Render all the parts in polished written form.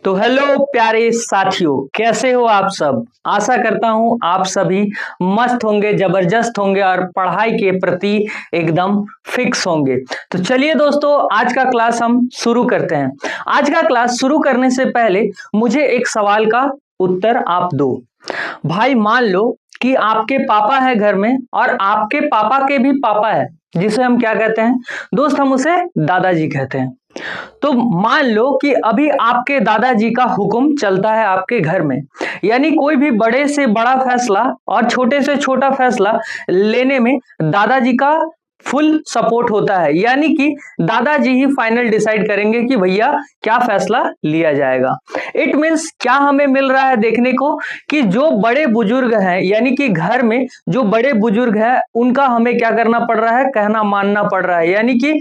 तो हेलो प्यारे साथियों, कैसे हो आप सब। आशा करता हूं आप सभी मस्त होंगे, जबरदस्त होंगे और पढ़ाई के प्रति एकदम फिक्स होंगे। तो चलिए दोस्तों, आज का क्लास हम शुरू करते हैं। आज का क्लास शुरू करने से पहले मुझे एक सवाल का उत्तर आप दो। भाई मान लो कि आपके पापा है घर में और आपके पापा के भी पापा है, जिसे हम क्या कहते हैं दोस्त, हम उसे दादाजी कहते हैं। तो मान लो कि अभी आपके दादाजी का हुक्म चलता है आपके घर में, यानी कोई भी बड़े से बड़ा फैसला और छोटे से छोटा फैसला लेने में दादाजी का फुल सपोर्ट होता है। यानी कि दादाजी ही फाइनल डिसाइड करेंगे कि भैया क्या फैसला लिया जाएगा। इट मीन्स क्या हमें मिल रहा है देखने को कि जो बड़े बुजुर्ग हैं, यानी कि घर में जो बड़े बुजुर्ग हैं, उनका हमें क्या करना पड़ रहा है, कहना मानना पड़ रहा है। यानी कि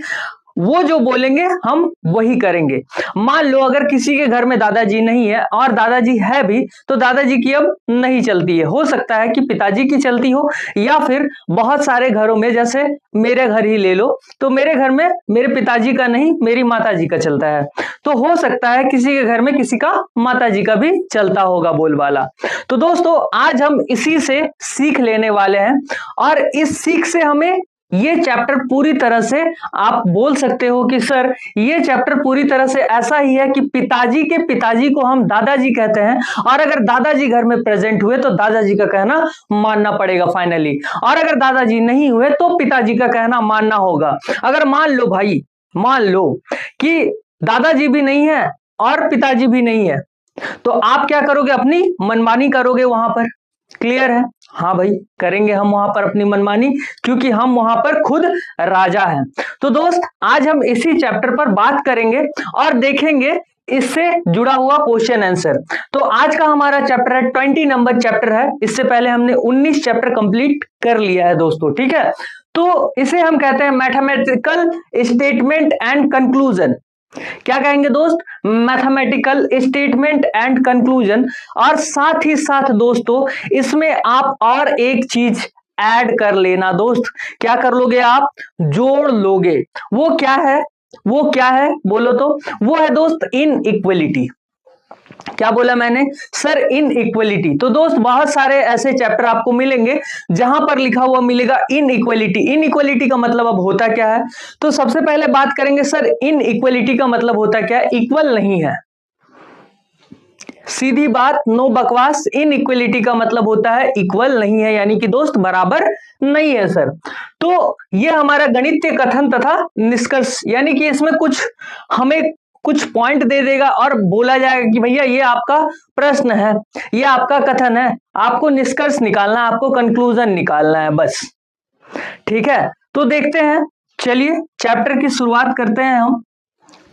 वो जो बोलेंगे हम वही करेंगे। मान लो अगर किसी के घर में दादाजी नहीं है और दादाजी है भी, तो दादाजी की अब नहीं चलती है। हो सकता है कि पिताजी की चलती हो, या फिर बहुत सारे घरों में, जैसे मेरे घर ही ले लो, तो मेरे घर में मेरे पिताजी का नहीं, मेरी माताजी का चलता है। तो हो सकता है किसी के घर में किसी का माताजी का भी चलता होगा बोलबाला। तो दोस्तों, आज हम इसी से सीख लेने वाले हैं और इस सीख से हमें ये चैप्टर पूरी तरह से, आप बोल सकते हो कि सर ये चैप्टर पूरी तरह से ऐसा ही है कि पिताजी के पिताजी को हम दादाजी कहते हैं, और अगर दादाजी घर में प्रेजेंट हुए तो दादाजी का कहना मानना पड़ेगा फाइनली, और अगर दादाजी नहीं हुए तो पिताजी का कहना मानना होगा। अगर मान लो भाई, मान लो कि दादाजी भी नहीं है और पिताजी भी नहीं है, तो आप क्या करोगे, अपनी मनमानी करोगे वहां पर। क्लियर है? हाँ भाई, करेंगे हम वहां पर अपनी मनमानी, क्योंकि हम वहां पर खुद राजा हैं। तो दोस्त, आज हम इसी चैप्टर पर बात करेंगे और देखेंगे इससे जुड़ा हुआ क्वेश्चन आंसर। तो आज का हमारा चैप्टर है 20 नंबर चैप्टर है। इससे पहले हमने 19 चैप्टर कंप्लीट कर लिया है दोस्तों, ठीक है। तो इसे हम कहते हैं मैथमेटिकल स्टेटमेंट एंड कंक्लूजन। क्या कहेंगे दोस्त? Mathematical statement and conclusion. और साथ ही साथ दोस्तों, इसमें आप और एक चीज ऐड कर लेना दोस्त। क्या कर लोगे आप? जोड़ लोगे। वो क्या है? वो क्या है बोलो तो? वो है दोस्त इनइक्वलिटी। क्या बोला मैंने? Sir inequality. तो दोस्त, बहुत सारे ऐसे चैप्टर आपको मिलेंगे जहां पर लिखा हुआ मिलेगा इनइक्वलिटी। इनइक्वलिटी का मतलब अब होता क्या है, तो सबसे पहले बात करेंगे सर इनइक्वलिटी का मतलब होता क्या है। इक्वल नहीं है, सीधी बात, नो बकवास। इनइक्वलिटी का मतलब होता है इक्वल नहीं है, यानी कि दोस्त बराबर नहीं है सर। तो ये हमारा गणितीय कथन तथा निष्कर्ष, यानी कि इसमें कुछ हमें कुछ पॉइंट दे देगा और बोला जाएगा कि भैया ये आपका प्रश्न है, ये आपका कथन है, आपको निष्कर्ष निकालना है, आपको कंक्लूजन निकालना है, बस। ठीक है, तो देखते हैं, चलिए चैप्टर की शुरुआत करते हैं हम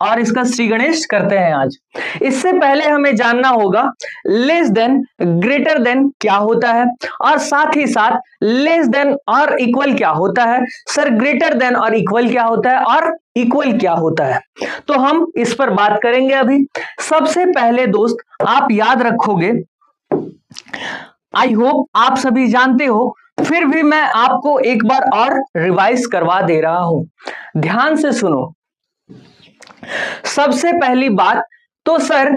और इसका श्री गणेश करते हैं आज। इससे पहले हमें जानना होगा लेस देन ग्रेटर देन क्या होता है, और साथ ही साथ लेस देन और इक्वल क्या होता है। सर ग्रेटर देन और इक्वल क्या होता है, और इक्वल क्या होता है, तो हम इस पर बात करेंगे अभी। सबसे पहले दोस्त, आप याद रखोगे, आई होप आप सभी जानते हो, फिर भी मैं आपको एक बार और रिवाइज करवा दे रहा हूं। ध्यान से सुनो। सबसे पहली बात तो सर,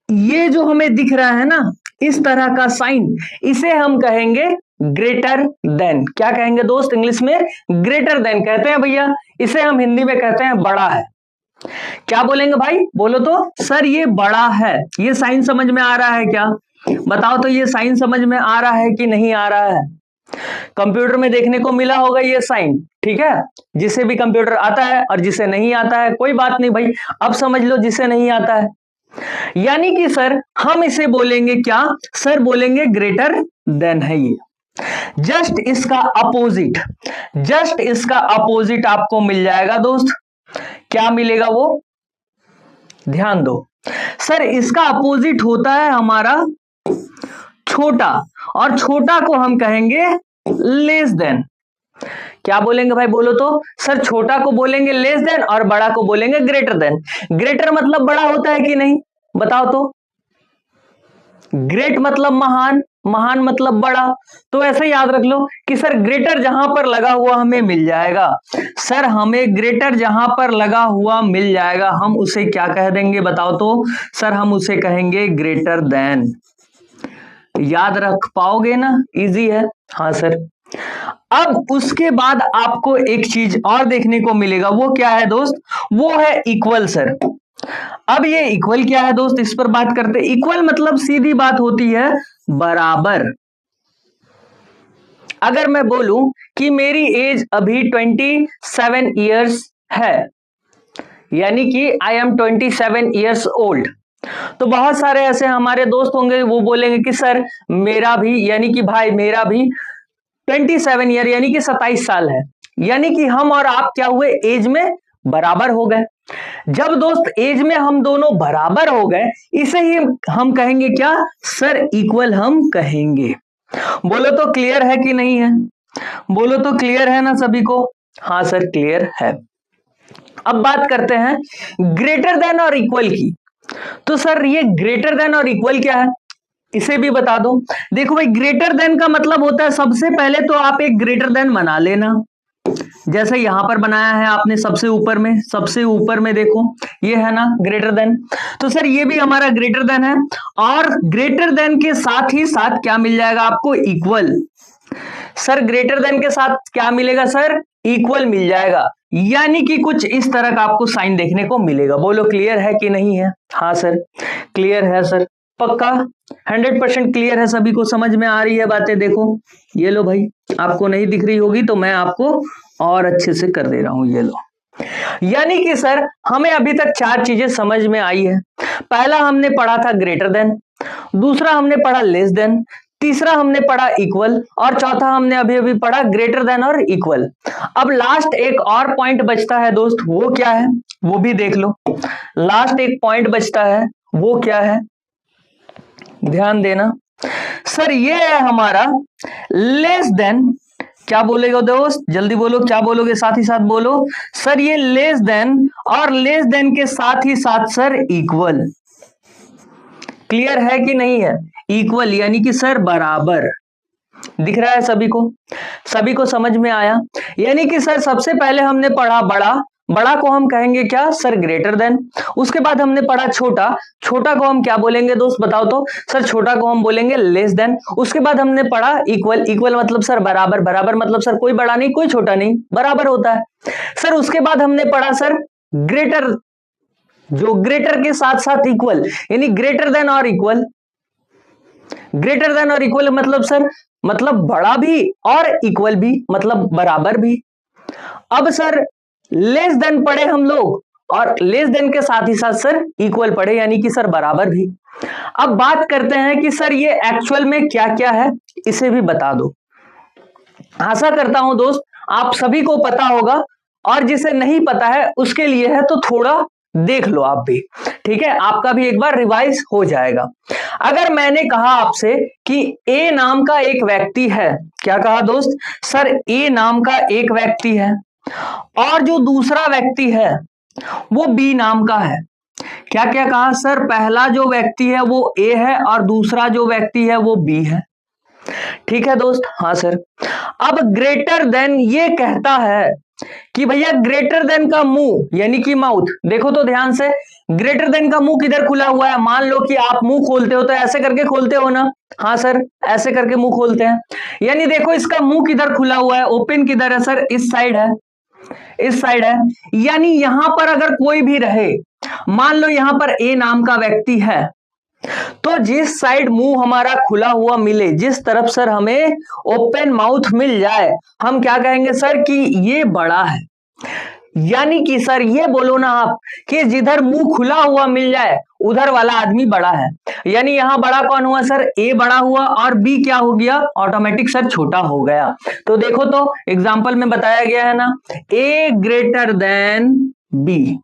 ये जो हमें दिख रहा है ना, इस तरह का साइन, इसे हम कहेंगे ग्रेटर देन। क्या कहेंगे दोस्त? इंग्लिश में ग्रेटर देन कहते हैं भैया। इसे हम हिंदी में कहते हैं बड़ा है। क्या बोलेंगे भाई, बोलो तो? सर ये बड़ा है। ये साइन समझ में आ रहा है क्या? बताओ तो, ये साइन समझ में आ रहा है कि नहीं आ रहा है? कंप्यूटर में देखने को मिला होगा ये साइन, ठीक है। जिसे भी कंप्यूटर आता है और जिसे नहीं आता है, कोई बात नहीं भाई, अब समझ लो जिसे नहीं आता है। यानी कि सर हम इसे बोलेंगे क्या? सर बोलेंगे ग्रेटर देन है ये। जस्ट इसका अपोजिट, जस्ट इसका अपोजिट आपको मिल जाएगा दोस्त। क्या मिलेगा वो? ध्यान दो सर, इसका अपोजिट होता है हमारा छोटा, और छोटा को हम कहेंगे लेस देन। क्या बोलेंगे भाई, बोलो तो? सर छोटा को बोलेंगे लेस देन और बड़ा को बोलेंगे ग्रेटर देन। ग्रेटर मतलब बड़ा होता है कि नहीं, बताओ तो? ग्रेट मतलब महान, महान मतलब बड़ा, तो ऐसे याद रख लो कि सर ग्रेटर जहां पर लगा हुआ हमें मिल जाएगा, सर हमें ग्रेटर जहां पर लगा हुआ मिल जाएगा, हम उसे क्या कह देंगे बताओ तो? सर हम उसे कहेंगे ग्रेटर देन। याद रख पाओगे ना? इजी है। हाँ सर। अब उसके बाद आपको एक चीज और देखने को मिलेगा, वो क्या है दोस्त? वो है इक्वल सर। अब ये इक्वल क्या है दोस्त, इस पर बात करते हैं। इक्वल मतलब सीधी बात होती है बराबर। अगर मैं बोलूं कि मेरी एज अभी 27 ईयर्स है, यानी कि आई एम 27 ईयर्स ओल्ड, तो बहुत सारे ऐसे हमारे दोस्त होंगे वो बोलेंगे कि सर मेरा भी, यानी कि भाई मेरा भी 27 ईयर यानी कि 27 साल है, यानी कि हम और आप क्या हुए? एज में बराबर हो गए। जब दोस्त एज में हम दोनों बराबर हो गए, इसे ही हम कहेंगे क्या? सर इक्वल हम कहेंगे। बोलो तो क्लियर है कि नहीं है? बोलो तो क्लियर है ना सभी को? हाँ सर क्लियर है। अब बात करते हैं ग्रेटर देन और इक्वल की। तो सर ये ग्रेटर देन और इक्वल क्या है, इसे भी बता दो। देखो भाई, ग्रेटर देन का मतलब होता है, सबसे पहले तो आप एक ग्रेटर देन बना लेना, जैसे यहां पर बनाया है आपने सबसे ऊपर में, सबसे ऊपर में देखो ये है ना ग्रेटर देन, तो सर ये भी हमारा ग्रेटर देन है। और ग्रेटर देन के साथ ही साथ क्या मिल जाएगा आपको? इक्वल। सर ग्रेटर देन के साथ क्या मिलेगा सर? इक्वल मिल जाएगा, यानी कि कुछ इस तरह का आपको साइन देखने को मिलेगा। बोलो क्लियर है कि नहीं है? हाँ सर क्लियर है सर, पक्का 100% क्लियर है, सभी को समझ में आ रही है बातें? देखो ये लो भाई, आपको नहीं दिख रही होगी तो मैं आपको और अच्छे से कर दे रहा हूं, ये लो। यानी कि सर हमें अभी तक चार चीजें समझ में आई है। पहला हमने पढ़ा था ग्रेटर देन, दूसरा हमने पढ़ा लेस देन, तीसरा हमने पढ़ा इक्वल, और चौथा हमने अभी अभी पढ़ा ग्रेटर देन और इक्वल। अब लास्ट एक और पॉइंट बचता है दोस्त, वो क्या है वो भी देख लो। लास्ट एक पॉइंट बचता है, वो क्या है? ध्यान देना सर, ये है हमारा लेस देन। क्या बोलेगा दोस्त? जल्दी बोलो, क्या बोलोगे? साथ ही साथ बोलो सर, ये लेस देन, और लेस देन के साथ ही साथ सर इक्वल। क्लियर है कि नहीं है? इक्वल यानी कि सर बराबर। दिख रहा है सभी को? सभी को समझ में आया? यानी कि सर सबसे पहले हमने पढ़ा बड़ा, बड़ा को हम कहेंगे क्या सर? Greater then. उसके बाद हमने पढ़ा छोटा, छोटा को हम क्या बोलेंगे दोस्त बताओ तो? सर छोटा को हम बोलेंगे लेस देन। उसके बाद हमने पढ़ा इक्वल, इक्वल मतलब सर बराबर, बराबर मतलब सर कोई बड़ा नहीं कोई छोटा नहीं, बराबर होता है सर। उसके बाद हमने पढ़ा सर ग्रेटर, जो ग्रेटर के साथ साथ इक्वल, यानी ग्रेटर देन और इक्वल। ग्रेटर देन और इक्वल मतलब सर मतलब बड़ा भी और इक्वल भी मतलब बराबर भी। अब सर लेस देन पढ़े हम लोग, और लेस देन के साथ ही साथ सर इक्वल पढ़े, यानी कि सर बराबर भी। अब बात करते हैं कि सर ये एक्चुअल में क्या क्या है, इसे भी बता दो। आशा करता हूं दोस्त आप सभी को पता होगा, और जिसे नहीं पता है उसके लिए है तो थोड़ा देख लो आप भी, ठीक है? आपका भी एक बार रिवाइज हो जाएगा। अगर मैंने कहा आपसे कि ए नाम का एक व्यक्ति है, क्या कहा दोस्त? सर ए नाम का एक व्यक्ति है, और जो दूसरा व्यक्ति है वो बी नाम का है। क्या क्या कहा सर? पहला जो व्यक्ति है वो ए है, और दूसरा जो व्यक्ति है वो बी है। ठीक है दोस्त? हाँ सर। अब ग्रेटर देन ये कहता है कि भैया ग्रेटर देन का मुंह यानी कि माउथ, देखो तो ध्यान से, ग्रेटर देन का मुंह किधर खुला हुआ है? मान लो कि आप मुंह खोलते हो तो ऐसे करके खोलते हो ना? हाँ सर ऐसे करके मुंह खोलते हैं, यानी देखो इसका मुंह किधर खुला हुआ है? ओपन किधर है सर? इस साइड है, इस साइड है। यानी यहां पर अगर कोई भी रहे, मान लो यहां पर ए नाम का व्यक्ति है, तो जिस साइड मुंह हमारा खुला हुआ मिले, जिस तरफ सर हमें ओपन माउथ मिल जाए, हम क्या कहेंगे सर? कि ये बड़ा है। यानी कि सर ये बोलो ना आप कि जिधर मुंह खुला हुआ मिल जाए उधर वाला आदमी बड़ा है। यानी यहां बड़ा कौन हुआ सर? ए बड़ा हुआ, और बी क्या हो गया? ऑटोमेटिक सर छोटा हो गया। तो देखो तो एग्जाम्पल में बताया गया है ना, ए ग्रेटर देन बी,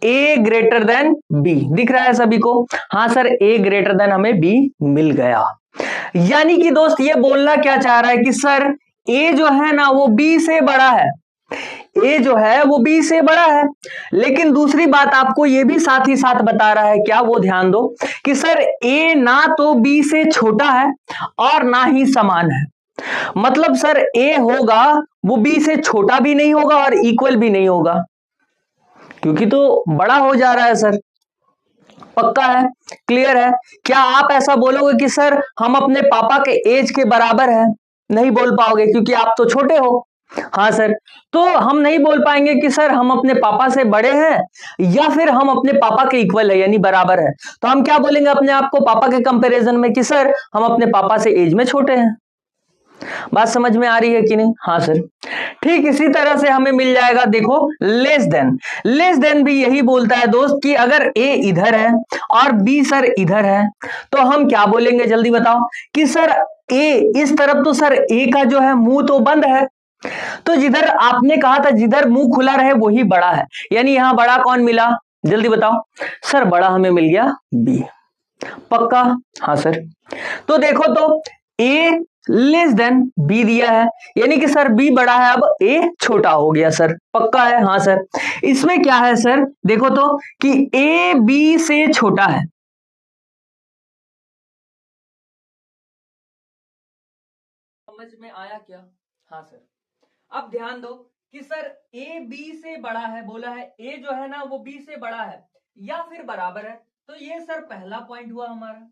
ए ग्रेटर देन बी। दिख रहा है सभी को? हाँ सर ए ग्रेटर देन हमें बी मिल गया। यानी कि दोस्त ये बोलना क्या चाह रहा है कि सर ए जो है ना वो बी से बड़ा है। ए जो है वो बी से बड़ा है। लेकिन दूसरी बात आपको ये भी साथ ही साथ बता रहा है, क्या, वो ध्यान दो कि सर ए ना तो बी से छोटा है और ना ही समान है। मतलब सर ए होगा वो बी से छोटा भी नहीं होगा और इक्वल भी नहीं होगा, क्योंकि तो बड़ा हो जा रहा है सर। पक्का है, क्लियर है। क्या आप ऐसा बोलोगे कि सर हम अपने पापा के एज के बराबर है? नहीं बोल पाओगे, क्योंकि आप तो छोटे हो। हाँ सर, तो हम नहीं बोल पाएंगे कि सर हम अपने पापा से बड़े हैं या फिर हम अपने पापा के इक्वल है यानी बराबर है। तो हम क्या बोलेंगे अपने आप को पापा के कंपैरिजन में कि सर हम अपने पापा से एज में छोटे हैं। बात समझ में आ रही है कि नहीं? हाँ सर। ठीक इसी तरह से हमें मिल जाएगा, देखो लेस देन। लेस देन भी यही बोलता है दोस्त कि अगर ए इधर है और बी सर इधर है तो हम क्या बोलेंगे, जल्दी बताओ। कि सर ए इस तरफ, तो सर ए का जो है मुंह तो बंद है, तो जिधर आपने कहा था जिधर मुंह खुला रहे वही बड़ा है, यानी यहां बड़ा कौन मिला, जल्दी बताओ। सर बड़ा हमें मिल गया बी। पक्का? हाँ सर। तो देखो तो ए लेस देन बी दिया है, यानी कि सर बी बड़ा है, अब ए छोटा हो गया सर। पक्का है? हाँ सर। इसमें क्या है सर, देखो तो कि ए बी से छोटा है। समझ में आया क्या? हाँ सर। अब ध्यान दो कि सर ए बी से बड़ा है, बोला है ए जो है ना वो बी से बड़ा है या फिर बराबर है, तो ये सर पहला पॉइंट हुआ हमारा।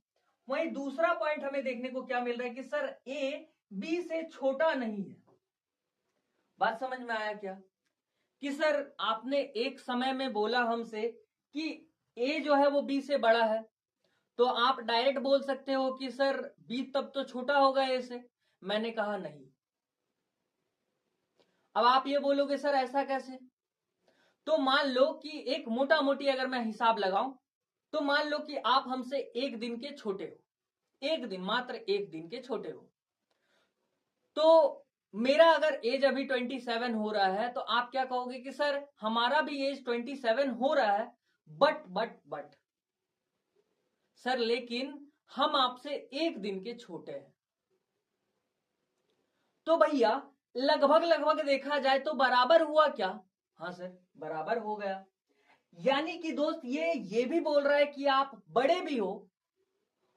वहीं दूसरा पॉइंट हमें देखने को क्या मिल रहा है कि सर ए बी से छोटा नहीं है। बात समझ में आया क्या? कि सर आपने एक समय में बोला हमसे कि ए जो है वो बी से बड़ा है, तो आप डायरेक्ट बोल सकते हो कि सर बी तब तो छोटा होगा ए से। मैंने कहा नहीं। अब आप ये बोलोगे सर ऐसा कैसे? तो मान लो कि एक मोटा मोटी अगर मैं हिसाब लगाऊं, तो मान लो कि आप हमसे एक दिन के छोटे हो, एक दिन, मात्र एक दिन के छोटे हो। तो मेरा अगर एज अभी 27 हो रहा है, तो आप क्या कहोगे कि सर हमारा भी एज 27 हो रहा है, बट सर लेकिन हम आपसे एक दिन के छोटे हैं। तो भैया लगभग लगभग देखा जाए तो बराबर हुआ क्या? हाँ सर, बराबर हो गया। यानी कि दोस्त ये भी बोल रहा है कि आप बड़े भी हो,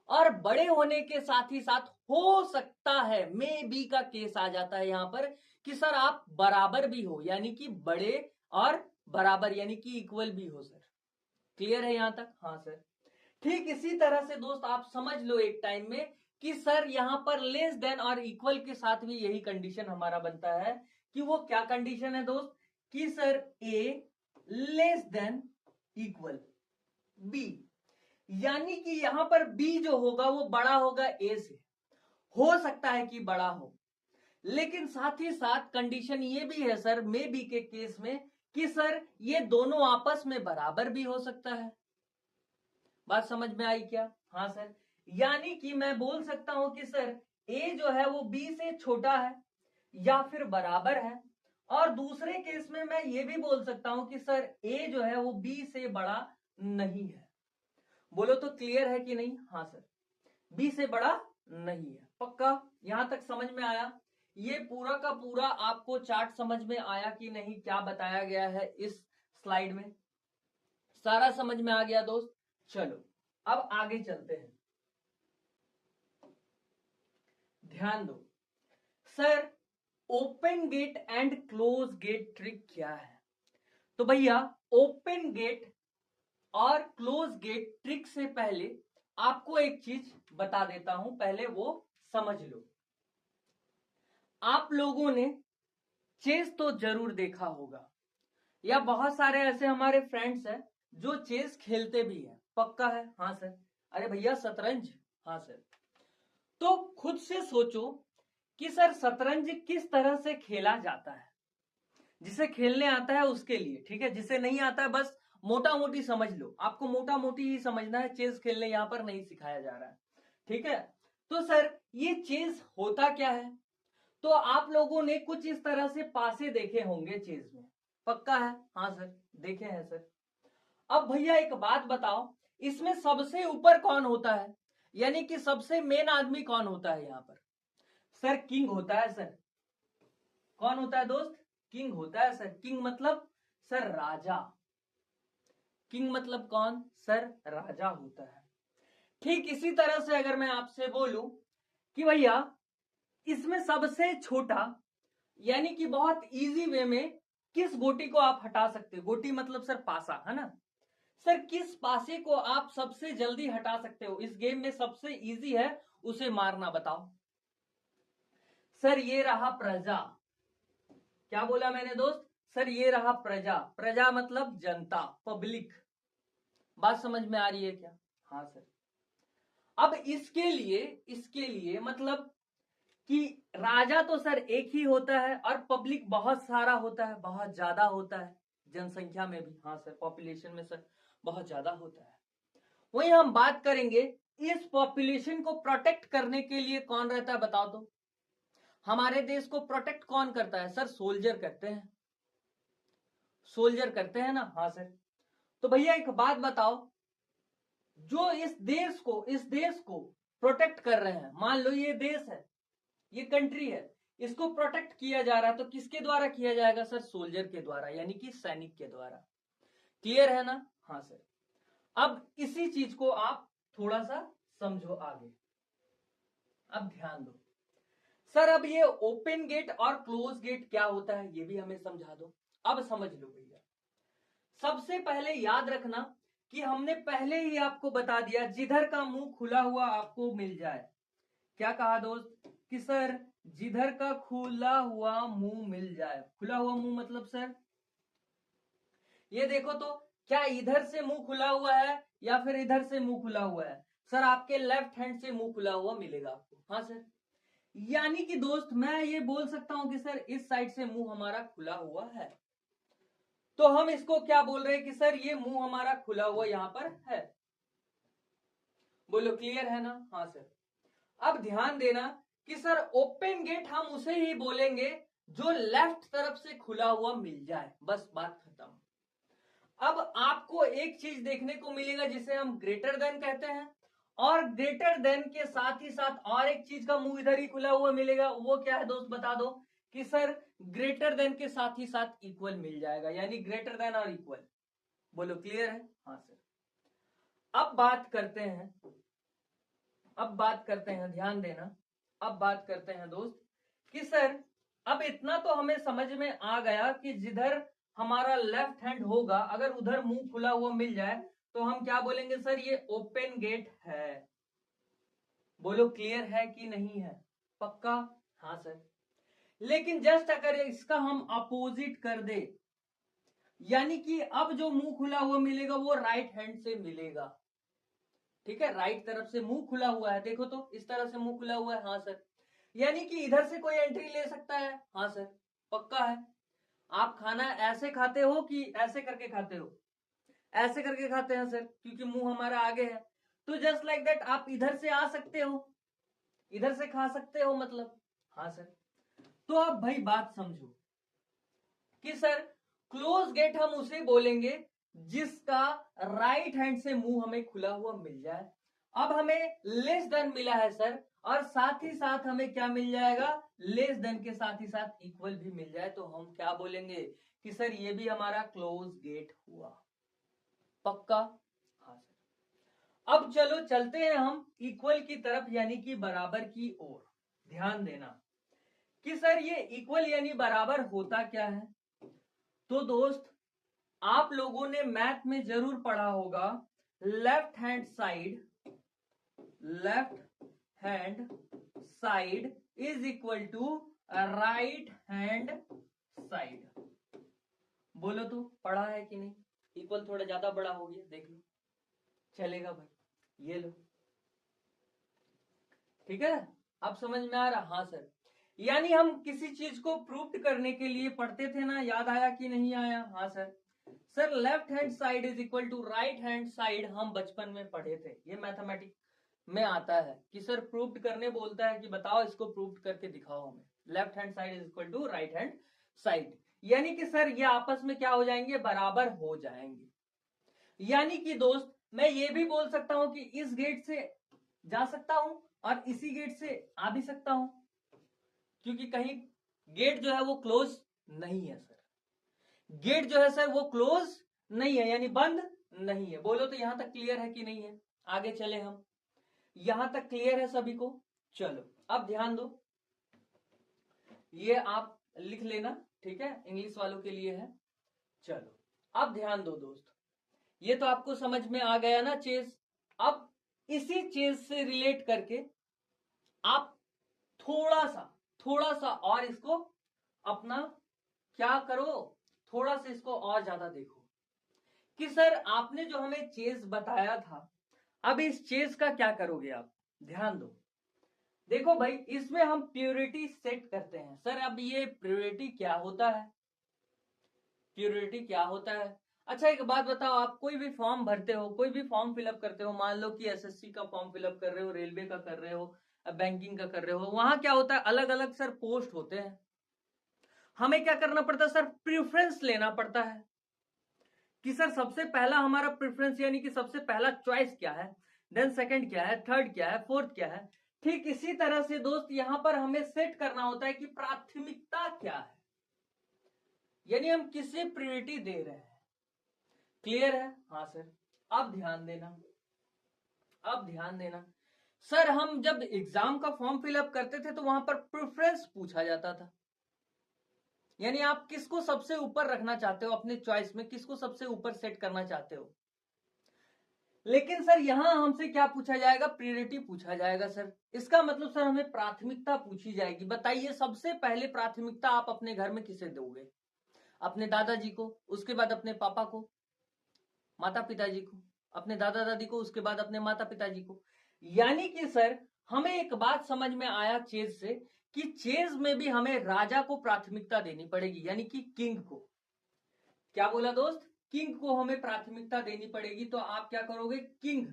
और बड़े होने के साथ ही साथ हो सकता है मे बी का केस आ जाता है यहां पर कि सर आप बराबर भी हो, यानी कि बड़े और बराबर यानी कि इक्वल भी हो सर। क्लियर है यहां तक? हाँ सर। ठीक इसी तरह से दोस्त आप समझ लो एक टाइम में कि सर यहां पर लेस देन और इक्वल के साथ भी यही कंडीशन हमारा बनता है। कि वो क्या कंडीशन है दोस्त? कि सर ए लेस देन इक्वल बी, यानी कि यहां पर बी जो होगा वो बड़ा होगा ए से। हो सकता है कि बड़ा हो, लेकिन साथ ही साथ कंडीशन ये भी है सर मे बी के केस में कि सर ये दोनों आपस में बराबर भी हो सकता है। बात समझ में आई क्या? हाँ सर। यानी कि मैं बोल सकता हूं कि सर ए जो है वो बी से छोटा है या फिर बराबर है, और दूसरे केस में मैं ये भी बोल सकता हूं कि सर ए जो है वो बी से बड़ा नहीं है। बोलो तो क्लियर है कि नहीं? हाँ सर, बी से बड़ा नहीं है। पक्का? यहां तक समझ में आया? ये पूरा का पूरा आपको चार्ट समझ में आया कि नहीं, क्या बताया गया है इस स्लाइड में? सारा समझ में आ गया दोस्त? चलो अब आगे चलते हैं। ध्यान दो sir, open gate and close gate trick क्या है? तो भैया ओपन गेट और क्लोज गेट ट्रिक से पहले आपको एक चीज बता देता हूं, पहले वो समझ लो। आप लोगों ने चेस तो जरूर देखा होगा, या बहुत सारे ऐसे हमारे फ्रेंड्स हैं जो चेस खेलते भी हैं। पक्का है? हाँ सर। अरे भैया शतरंज? हाँ सर। तो खुद से सोचो कि सर शतरंज किस तरह से खेला जाता है। जिसे खेलने आता है उसके लिए, ठीक है, जिसे नहीं आता है बस मोटा मोटी समझ लो, आपको मोटा मोटी ही समझना है, चेस खेलने यहां पर नहीं सिखाया जा रहा है, ठीक है। तो सर ये चेस होता क्या है? तो आप लोगों ने कुछ इस तरह से पासे देखे होंगे चेस में। पक्का है? हाँ सर, देखे हैं सर। अब भैया एक बात बताओ, इसमें सबसे ऊपर कौन होता है, यानी कि सबसे मेन आदमी कौन होता है यहां पर? सर किंग होता है सर। कौन होता है दोस्त? किंग होता है सर। किंग मतलब सर राजा। किंग मतलब कौन सर? राजा होता है। ठीक इसी तरह से अगर मैं आपसे बोलूं कि भैया इसमें सबसे छोटा यानी कि बहुत इजी वे में किस गोटी को आप हटा सकते हो? गोटी मतलब सर पासा, है ना सर? किस पासे को आप सबसे जल्दी हटा सकते हो? इस गेम में सबसे इजी है उसे मारना, बताओ। सर ये रहा प्रजा। क्या बोला मैंने दोस्त? सर ये रहा प्रजा। प्रजा मतलब जनता, पब्लिक। बात समझ में आ रही है क्या? हाँ सर। अब इसके लिए मतलब कि राजा तो सर एक ही होता है और पब्लिक बहुत सारा होता है, बहुत ज्यादा होता है जनसंख्या में भी। हाँ सर, पॉपुलेशन में सर बहुत ज्यादा होता है। वही हम बात करेंगे इस पॉपुलेशन को प्रोटेक्ट करने के लिए कौन रहता है, बताओ तो। हमारे देश को प्रोटेक्ट कौन करता है सर? सोल्जर करते हैं। सोल्जर करते हैं ना? हाँ सर। तो भैया एक बात बताओ, जो इस देश को प्रोटेक्ट कर रहे हैं, मान लो ये देश है, ये कंट्री है, इसको प्रोटेक्ट किया जा रहा है, तो किसके द्वारा किया जाएगा सर? सोल्जर के द्वारा, यानी कि सैनिक के द्वारा। क्लियर है ना? हाँ सर। अब इसी चीज को आप थोड़ा सा समझो आगे। अब ध्यान दो सर, अब ये ओपन गेट और क्लोज गेट क्या होता है ये भी हमें समझा दो। अब समझ लो भैया, सबसे पहले याद रखना कि हमने पहले ही आपको बता दिया, जिधर का मुंह खुला हुआ आपको मिल जाए। क्या कहा दोस्त? कि सर जिधर का खुला हुआ मुंह मिल जाए। खुला हुआ मुंह मतलब सर ये देखो तो, क्या इधर से मुंह खुला हुआ है या फिर इधर से मुंह खुला हुआ है? सर आपके लेफ्ट हैंड से मुंह खुला हुआ मिलेगा आपको। हाँ सर, यानी कि दोस्त मैं ये बोल सकता हूं कि सर इस साइड से मुंह हमारा खुला हुआ है, तो हम इसको क्या बोल रहे हैं कि सर ये मुंह हमारा खुला हुआ यहां पर है। बोलो क्लियर है ना? हाँ सर। अब ध्यान देना कि सर ओपन गेट हम उसे ही बोलेंगे जो लेफ्ट तरफ से खुला हुआ मिल जाए, बस बात खत्म। अब आपको एक चीज देखने को मिलेगा जिसे हम ग्रेटर देन कहते हैं, और ग्रेटर देन के साथ ही साथ और एक चीज का मुंह इधर ही खुला हुआ मिलेगा। वो क्या है दोस्त, बता दो। कि सर ग्रेटर देन के साथ ही साथ इक्वल मिल जाएगा, यानी ग्रेटर देन और इक्वल। बोलो क्लियर है? हाँ सर। अब बात करते हैं, ध्यान देना। अब बात करते हैं दोस्त कि सर अब इतना तो हमें समझ में आ गया कि जिधर हमारा लेफ्ट हैंड होगा, अगर उधर मुंह खुला हुआ मिल जाए तो हम क्या बोलेंगे सर? ये ओपन गेट है। बोलो क्लियर है कि नहीं है? पक्का? हाँ सर। लेकिन जस्ट अगर इसका हम अपोजिट कर दे, यानी कि अब जो मुंह खुला हुआ मिलेगा वो राइट हैंड से मिलेगा। ठीक है, राइट तरफ से मुंह खुला हुआ है, देखो तो इस तरह से मुंह खुला हुआ है। हाँ सर, यानी कि इधर से कोई एंट्री ले सकता है। हाँ सर, पक्का है। आप खाना ऐसे खाते हो कि ऐसे करके खाते हो? ऐसे करके खाते हैं सर, क्योंकि मुंह हमारा आगे है। तो जस्ट लाइक दैट आप इधर से आ सकते हो, इधर से खा सकते हो मतलब। हाँ सर। तो अब भाई बात समझो कि सर क्लोज गेट हम उसे बोलेंगे जिसका राइट हैंड से मुंह हमें खुला हुआ मिल जाए। अब हमें लेस देन मिला है सर, और साथ ही साथ हमें क्या मिल जाएगा? लेस देन के साथ ही साथ इक्वल भी मिल जाए, तो हम क्या बोलेंगे कि सर ये भी हमारा क्लोज गेट हुआ। पक्का? हाँ सर। अब चलो चलते हैं हम इक्वल की तरफ, यानी कि बराबर की ओर। ध्यान देना कि सर ये इक्वल यानी बराबर होता क्या है। तो दोस्त आप लोगों ने मैथ में जरूर पढ़ा होगा, left hand side is equal to right hand side. बोलो तो पढ़ा है कि नहीं? इक्वल थोड़ा ज्यादा बड़ा हो गया, देख लो, चलेगा भाई, ये लो। ठीक है, अब समझ में आ रहा? हाँ सर। यानी हम किसी चीज को प्रूव करने के लिए पढ़ते थे ना, याद आया कि नहीं आया? हाँ sir. Sir left hand side is equal to right hand side हम बचपन में पढ़े थे, ये मैथमेटिक्स में आता है कि सर प्रूव करने बोलता है कि बताओ इसको प्रूव करके दिखाओ हमें। Left hand side is equal to right hand side, यानी कि सर ये आपस में क्या हो जाएंगे? बराबर हो जाएंगे। यानी कि दोस्त मैं ये भी बोल सकता हूं कि इस गेट से जा सकता हूं और इसी गेट से आ भी सकता हूं, क्योंकि कहीं गेट जो है वो क्लोज नहीं है सर। गेट जो है सर वो क्लोज नहीं है, यानी बंद नहीं है। बोलो तो यहां तक क्लियर है कि नहीं है? आगे चले हम, यहां तक क्लियर है सभी को? चलो अब ध्यान दो, ये आप लिख लेना, ठीक है, इंग्लिश वालों के लिए है। चलो अब ध्यान दो दोस्त, ये तो आपको समझ में आ गया ना चेज। अब इसी चेज से रिलेट करके आप थोड़ा सा और इसको अपना क्या करो, थोड़ा सा इसको और ज्यादा देखो कि सर आपने जो हमें चेज बताया था, अब इस चेज का क्या करोगे आप? ध्यान दो, देखो भाई इसमें हम प्योरिटी सेट करते हैं। सर अब ये प्योरिटी क्या होता है? प्योरिटी क्या होता है? अच्छा एक बात बताओ, आप कोई भी फॉर्म भरते हो, कोई भी फॉर्म फिलअप करते हो, मान लो कि एसएससी का फॉर्म फिलअप कर रहे हो, रेलवे का कर रहे हो, बैंकिंग का कर रहे हो, वहां क्या होता है, अलग अलग सर पोस्ट होते हैं। हमें क्या करना पड़ता है सर? प्रेफरेंस लेना पड़ता है कि सर सबसे पहला हमारा प्रेफरेंस यानी कि सबसे पहला चॉइस क्या है, देन सेकंड क्या है, थर्ड क्या है, फोर्थ क्या है। ठीक इसी तरह से दोस्त यहां पर हमें सेट करना होता है कि प्राथमिकता क्या है, यानी हम किसे प्रायोरिटी दे रहे हैं। क्लियर है? हाँ सर। अब ध्यान देना, अब ध्यान देना सर, हम जब एग्जाम का फॉर्म फिलअप करते थे तो वहां पर प्रेफरेंस पूछा जाता था, यानी आप किसको सबसे ऊपर रखना चाहते हो अपने चॉइस में, किसको सबसे ऊपर सेट करना चाहते हो। लेकिन सर यहां हमसे क्या पूछा जाएगा? प्रायोरिटी पूछा जाएगा सर। इसका मतलब सर हमें प्राथमिकता पूछी जाएगी। बताइए सबसे पहले प्राथमिकता आप अपने घर में किसे दोगे? अपने दादाजी को, उसके बाद अपने पापा को, माता पिताजी को, अपने दादा दादी को, उसके बाद अपने माता पिताजी को। यानी कि सर हमें एक बात समझ में आया चेज से कि चेज में भी हमें राजा को प्राथमिकता देनी पड़ेगी, यानी कि किंग को। क्या बोला दोस्त? किंग को हमें प्राथमिकता देनी पड़ेगी। तो आप क्या करोगे? किंग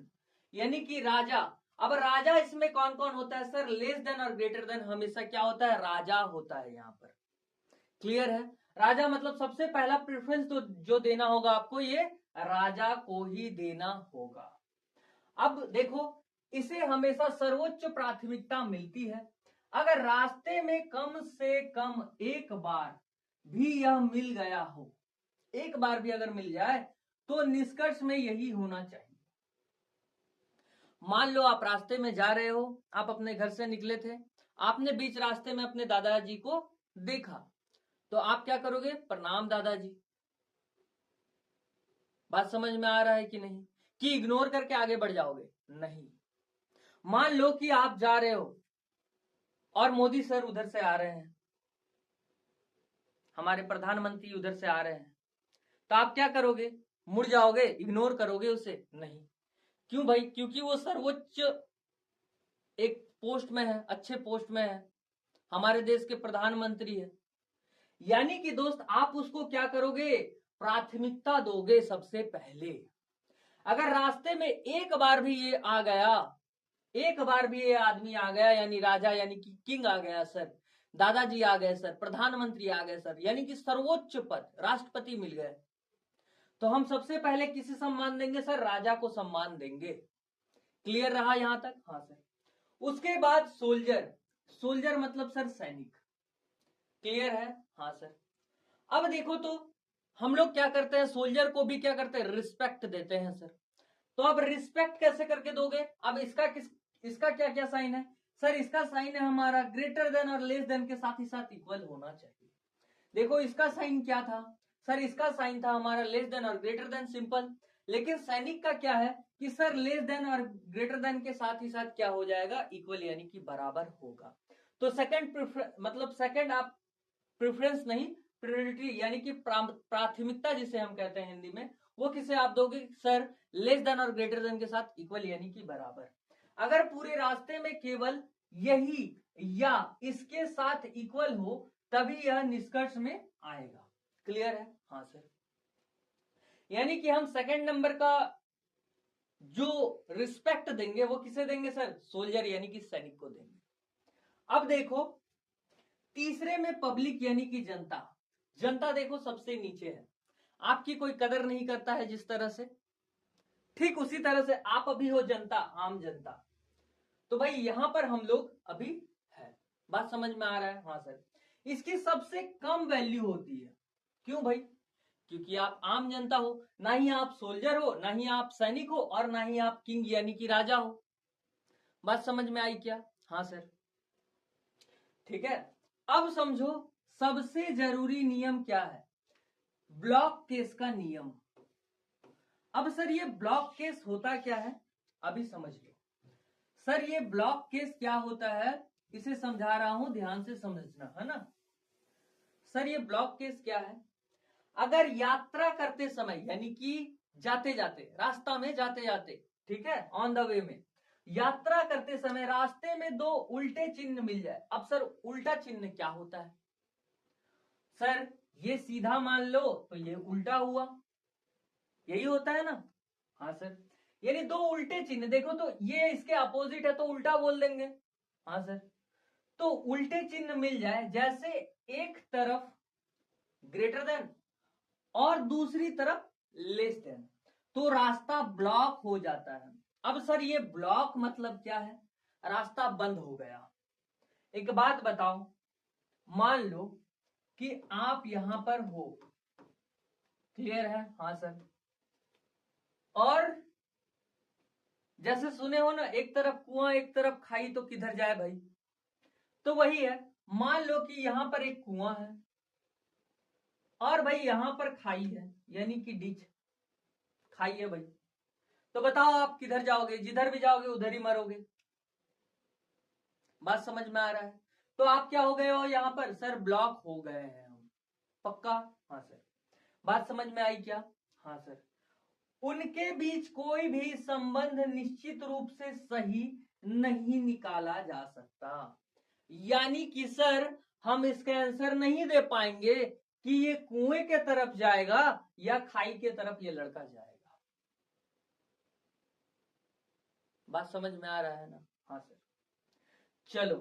यानी कि राजा। अब राजा इसमें कौन कौन होता है सर? लेस देन और ग्रेटर देन हमेशा क्या होता है? राजा होता है यहां पर। क्लियर है? राजा मतलब सबसे पहला प्रेफरेंस तो जो देना होगा आपको, ये राजा को ही देना होगा। अब देखो इसे हमेशा सर्वोच्च प्राथमिकता मिलती है। अगर रास्ते में कम से कम एक बार भी यह मिल गया हो, एक बार भी अगर मिल जाए तो निष्कर्ष में यही होना चाहिए। मान लो आप रास्ते में जा रहे हो, आप अपने घर से निकले थे, आपने बीच रास्ते में अपने दादाजी को देखा, तो आप क्या करोगे? प्रणाम दादाजी। बात समझ में आ रहा है कि नहीं? कि इग्नोर करके आगे बढ़ जाओगे? नहीं। मान लो कि आप जा रहे हो और मोदी सर उधर से आ रहे हैं, हमारे प्रधानमंत्री उधर से आ रहे हैं, तो आप क्या करोगे? मुड़ जाओगे? इग्नोर करोगे उसे? नहीं। क्यों भाई? क्योंकि वो सर्वोच्च एक पोस्ट में है, अच्छे पोस्ट में है, हमारे देश के प्रधानमंत्री है। यानी कि दोस्त आप उसको क्या करोगे? प्राथमिकता दोगे सबसे पहले। अगर रास्ते में एक बार भी ये आ गया, एक बार भी ये आदमी आ गया, यानी राजा यानी कि किंग आ गया सर, दादाजी आ गए सर, प्रधानमंत्री आ गए सर, यानी कि सर्वोच्च पद राष्ट्रपति मिल गए, तो हम सबसे पहले किसे सम्मान देंगे सर? राजा को सम्मान देंगे। क्लियर रहा यहां तक? हाँ सर। उसके बाद सोल्जर, सोल्जर मतलब सर सैनिक। क्लियर है? हाँ सर। अब देखो तो हम लोग क्या करते हैं, सोल्जर को भी क्या करते हैं? रिस्पेक्ट देते हैं सर। तो अब रिस्पेक्ट कैसे करके दोगे? अब इसका क्या क्या साइन है सर? इसका साइन है हमारा ग्रेटर देन और लेस देन के साथ ही साथ इक्वल होना चाहिए। देखो इसका साइन क्या था सर? इसका साइन था हमारा लेस देन और ग्रेटर देन, सिंपल। लेकिन सैनिक का क्या है कि सर लेस देन और ग्रेटर देन के साथ ही साथ क्या हो जाएगा? इक्वल, यानी कि बराबर होगा। तो सेकंड मतलब सेकंड आप प्रेफरेंस नहीं, प्रायोरिटी यानी कि प्राथमिकता जिसे हम कहते हैं हिंदी में, वो किसे आप दोगे सर? लेस देन और ग्रेटर देन के साथ इक्वल, यानी कि बराबर। अगर पूरे रास्ते में केवल यही या इसके साथ इक्वल हो तभी यह निष्कर्ष में आएगा। क्लियर है? हाँ सर। यानी कि हम सेकंड नंबर का जो रिस्पेक्ट देंगे वो किसे देंगे सर? सोल्जर यानी कि सैनिक को देंगे। अब देखो तीसरे में पब्लिक यानी कि जनता। जनता देखो सबसे नीचे है, आपकी कोई कदर नहीं करता है जिस तरह से, ठीक उसी तरह से आप अभी हो जनता, आम जनता। तो भाई यहां पर हम लोग अभी है। बात समझ में आ रहा है? हाँ सर। इसकी सबसे कम वैल्यू होती है। क्यों भाई? क्योंकि आप आम जनता हो, ना ही आप सोल्जर हो, ना ही आप सैनिक हो, और ना ही आप किंग यानी कि राजा हो। बात समझ में आई क्या? हाँ सर, ठीक है। अब समझो सबसे जरूरी नियम क्या है, ब्लॉक केस का नियम। अब सर ये ब्लॉक केस होता क्या है, अभी समझ लो। सर ये ब्लॉक केस क्या होता है, इसे समझा रहा हूं, ध्यान से समझना, है ना। सर ये ब्लॉक केस क्या है, अगर यात्रा करते समय यानी कि जाते जाते, रास्ता में जाते जाते, ठीक है, ऑन द वे में यात्रा करते समय रास्ते में दो उल्टे चिन्ह मिल जाए। अब सर उल्टा चिन्ह क्या होता है? सर ये सीधा मान लो तो ये उल्टा हुआ, यही होता है ना। हाँ सर, यानी दो उल्टे चिन्ह, देखो तो ये इसके अपोजिट है तो उल्टा बोल देंगे। हाँ सर, तो उल्टे चिन्ह मिल जाए, जैसे एक तरफ ग्रेटर देन और दूसरी तरफ लेस देन, तो रास्ता ब्लॉक हो जाता है। अब सर ये ब्लॉक मतलब क्या है, रास्ता बंद हो गया। एक बात बताओ, मान लो कि आप यहां पर हो, क्लियर है? हाँ सर, और जैसे सुने हो ना, एक तरफ कुआं एक तरफ खाई, तो किधर जाए भाई? तो वही है, मान लो कि यहां पर एक कुआं है और भाई यहां पर खाई है, यानी कि डिच, खाई है भाई। तो बताओ आप किधर जाओगे? जिधर भी जाओगे उधर ही मरोगे। बात समझ में आ रहा है? तो आप क्या हो गए हो यहां पर? सर ब्लॉक हो गए हैं हम। पक्का? हाँ सर। बात समझ में आई क्या? हाँ सर। उनके बीच कोई भी संबंध निश्चित रूप से सही नहीं निकाला जा सकता। यानी कि सर हम इसका आंसर नहीं दे पाएंगे कि ये कुएं के तरफ जाएगा या खाई के तरफ ये लड़का जाएगा। बात समझ में आ रहा है ना? हाँ सर। चलो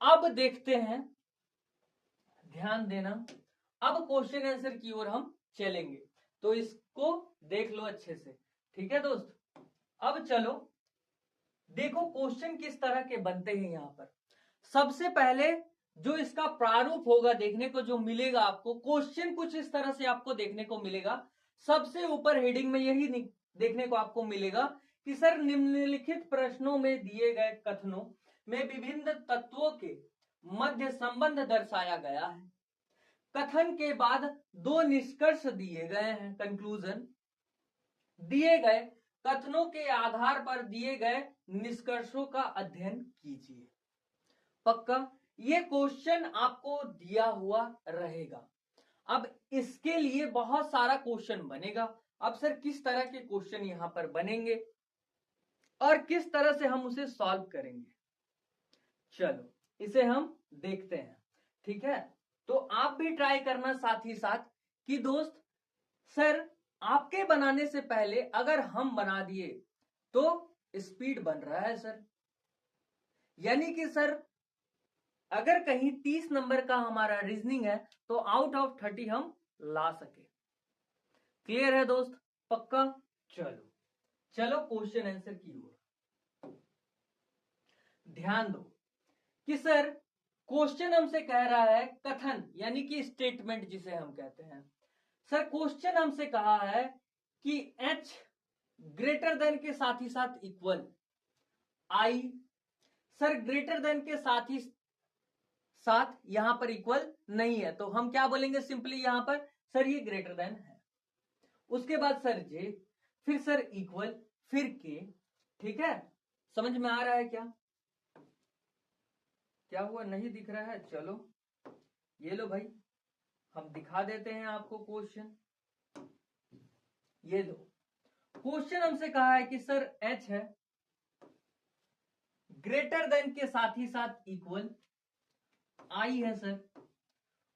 अब देखते हैं, ध्यान देना, अब क्वेश्चन आंसर की ओर हम चलेंगे, तो इसको देख लो अच्छे से, ठीक है दोस्त। अब चलो देखो क्वेश्चन किस तरह के बनते हैं यहां पर। सबसे पहले जो इसका प्रारूप होगा देखने को जो मिलेगा आपको, क्वेश्चन कुछ इस तरह से आपको देखने को मिलेगा। सबसे ऊपर हेडिंग में यही देखने को आपको मिलेगा कि सर निम्नलिखित प्रश्नों में दिए गए कथनों में विभिन्न तत्वों के मध्य संबंध दर्शाया गया है। कथन के बाद दो निष्कर्ष दिए गए हैं, कंक्लूजन। दिए गए कथनों के आधार पर दिए गए निष्कर्षों का अध्ययन कीजिए। पक्का? ये क्वेश्चन आपको दिया हुआ रहेगा। अब इसके लिए बहुत सारा क्वेश्चन बनेगा। अब सर किस तरह के क्वेश्चन यहां पर बनेंगे और किस तरह से हम उसे सॉल्व करेंगे, चलो इसे हम देखते हैं, ठीक है। तो आप भी ट्राई करना साथ ही साथ कि दोस्त सर आपके बनाने से पहले अगर हम बना दिए तो स्पीड बन रहा है सर, यानी कि सर अगर कहीं 30 नंबर का हमारा रीजनिंग है तो आउट ऑफ 30 हम ला सके। क्लियर है दोस्त? पक्का? चलो चलो क्वेश्चन आंसर की ओर ध्यान दो कि सर क्वेश्चन हमसे कह रहा है कथन यानी कि स्टेटमेंट जिसे हम कहते हैं। सर क्वेश्चन हमसे कहा है कि H ग्रेटर देन के साथ ही साथ equal I, sir greater then के साथ ही साथ यहां पर इक्वल नहीं है, तो हम क्या बोलेंगे सिंपली यहां पर, सर ये ग्रेटर देन है। उसके बाद सर J, फिर सर इक्वल, फिर K, ठीक है। समझ में आ रहा है क्या? क्या हुआ, नहीं दिख रहा है? चलो ये लो भाई, हम दिखा देते हैं आपको क्वेश्चन। ये लो क्वेश्चन हमसे कहा है कि सर H है ग्रेटर देन के साथ ही साथ इक्वल I है सर,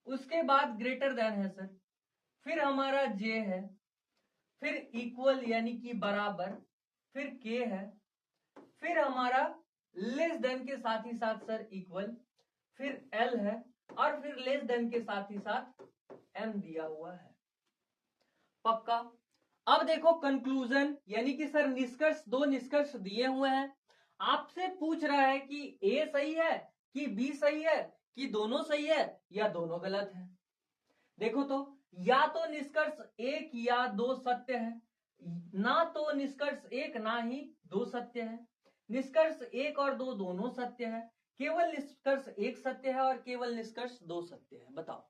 उसके बाद ग्रेटर देन है सर, फिर हमारा J है, फिर इक्वल यानी कि बराबर, फिर K है, फिर हमारा लेस देन के साथ ही साथ सर इक्वल, फिर L है, और फिर लेस देन के साथ ही साथ M दिया हुआ है। पक्का? अब देखो कंक्लूजन यानी कि सर निष्कर्ष, दो निष्कर्ष दिए हुए हैं। आपसे पूछ रहा है कि A सही है कि B सही है कि दोनों सही है या दोनों गलत है। देखो तो या तो निष्कर्ष एक या दो सत्य है, ना तो निष्कर्ष एक ना ही दो सत्य है, निष्कर्ष एक और दो दोनों सत्य है, केवल निष्कर्ष एक सत्य है और केवल निष्कर्ष दो सत्य है। बताओ,